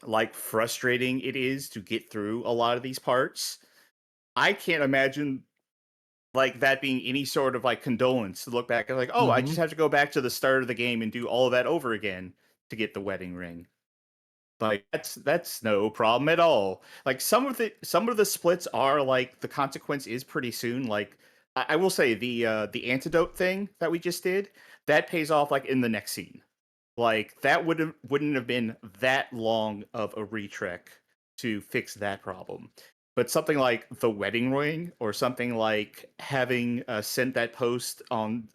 like frustrating it is to get through a lot of these parts, I can't imagine like that being any sort of like condolence to look back and like, oh, I just have to go back to the start of the game and do all of that over again to get the wedding ring. Like that's no problem at all. Like some of the splits are like the consequence is pretty soon. Like I will say the antidote thing that we just did, that pays off like in the next scene. Like that wouldn't have been that long of a retrek to fix that problem. But something like the wedding ring, or something like having sent that post on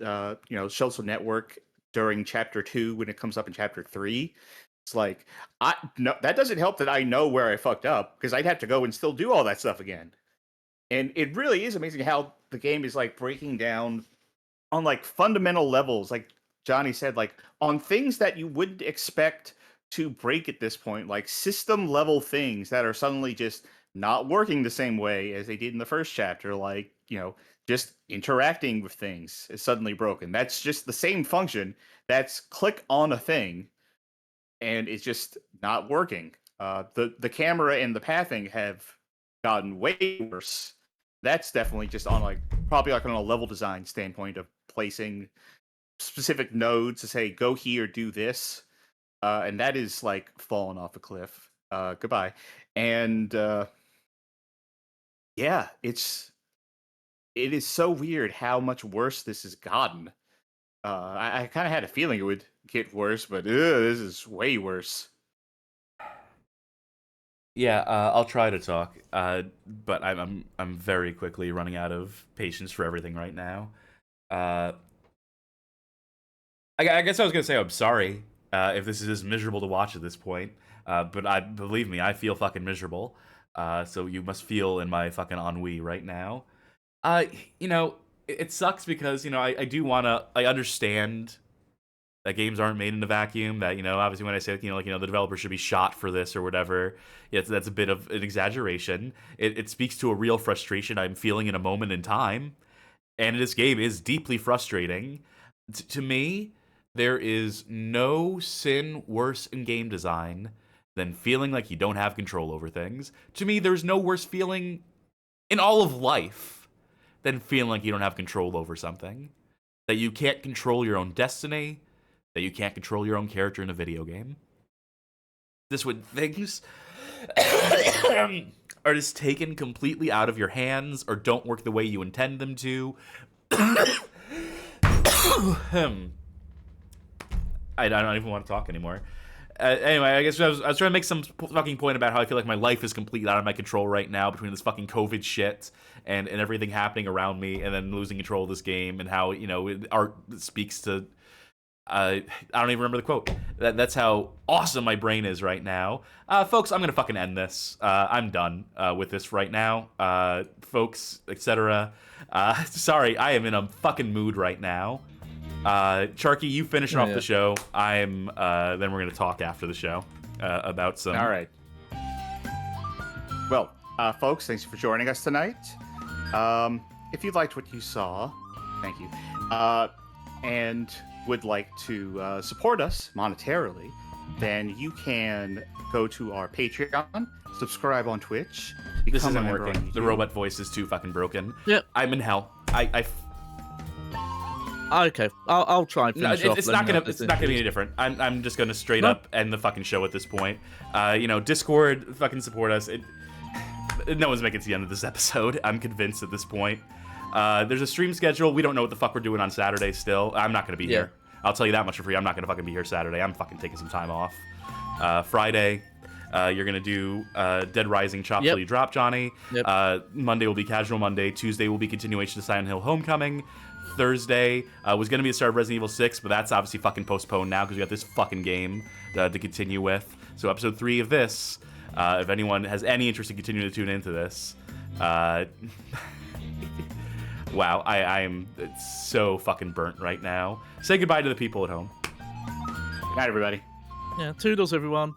social network during chapter 2 when it comes up in chapter 3, it's like I no, that doesn't help that I know where I fucked up, because I'd have to go and still do all that stuff again. And it really is amazing how the game is like breaking down on like fundamental levels, like Johnny said, like on things that you wouldn't expect to break at this point, like system level things that are suddenly just not working the same way as they did in the first chapter, like, just interacting with things is suddenly broken. That's just the same function. That's click on a thing and it's just not working. The camera and the pathing have gotten way worse. That's definitely just on like probably like on a level design standpoint of placing specific nodes to say go here, do this, and that is like falling off a cliff. Goodbye. And yeah, it is so weird how much worse this has gotten. I kind of had a feeling it would get worse, but this is way worse. Yeah, I'll try to talk, but I'm very quickly running out of patience for everything right now. I guess I was gonna say I'm sorry if this is miserable to watch at this point, but believe me, I feel fucking miserable. So you must feel in my fucking ennui right now. It sucks because I do wanna. I understand that games aren't made in a vacuum. That obviously when I say the developer should be shot for this or whatever, that's a bit of an exaggeration. It speaks to a real frustration I'm feeling in a moment in time, and this game is deeply frustrating. To me, there is no sin worse in game design than feeling like you don't have control over things. To me, there's no worse feeling in all of life than feeling like you don't have control over something. That you can't control your own destiny, that you can't control your own character in a video game. This when things are just taken completely out of your hands or don't work the way you intend them to. I don't even want to talk anymore. Anyway, I guess I was trying to make some fucking point about how I feel like my life is completely out of my control right now between this fucking COVID shit and everything happening around me, and then losing control of this game, and how art speaks to. I don't even remember the quote. That's how awesome my brain is right now. Folks, I'm gonna fucking end this. I'm done with this right now. Folks, etc. Sorry, I am in a fucking mood right now. Charky, you finishing off the show. Then we're gonna talk after the show about some. All right. Well, folks, thanks for joining us tonight. If you liked what you saw, thank you. And would like to support us monetarily, then you can go to our Patreon, subscribe on Twitch. This isn't working. The robot voice is too fucking broken. Yep. I'm in hell. Okay, I'll try and finish off. It's not gonna be any different. I'm just gonna straight up end the fucking show at this point. Discord, fucking support us. No one's making it to the end of this episode. I'm convinced at this point. There's a stream schedule. We don't know what the fuck we're doing on Saturday still. I'm not gonna be here. I'll tell you that much for free. I'm not gonna fucking be here Saturday. I'm fucking taking some time off. Friday, you're gonna do Dead Rising Chop Till You Drop, Johnny. Monday will be Casual Monday. Tuesday will be continuation to Silent Hill Homecoming. Thursday was gonna be the start of Resident Evil 6, but that's obviously fucking postponed now because we got this fucking game to continue with. So episode 3 of this, if anyone has any interest in continuing to tune into this, wow, I am so fucking burnt right now. Say goodbye to the people at home. Good night, everybody. Yeah, toodles, everyone.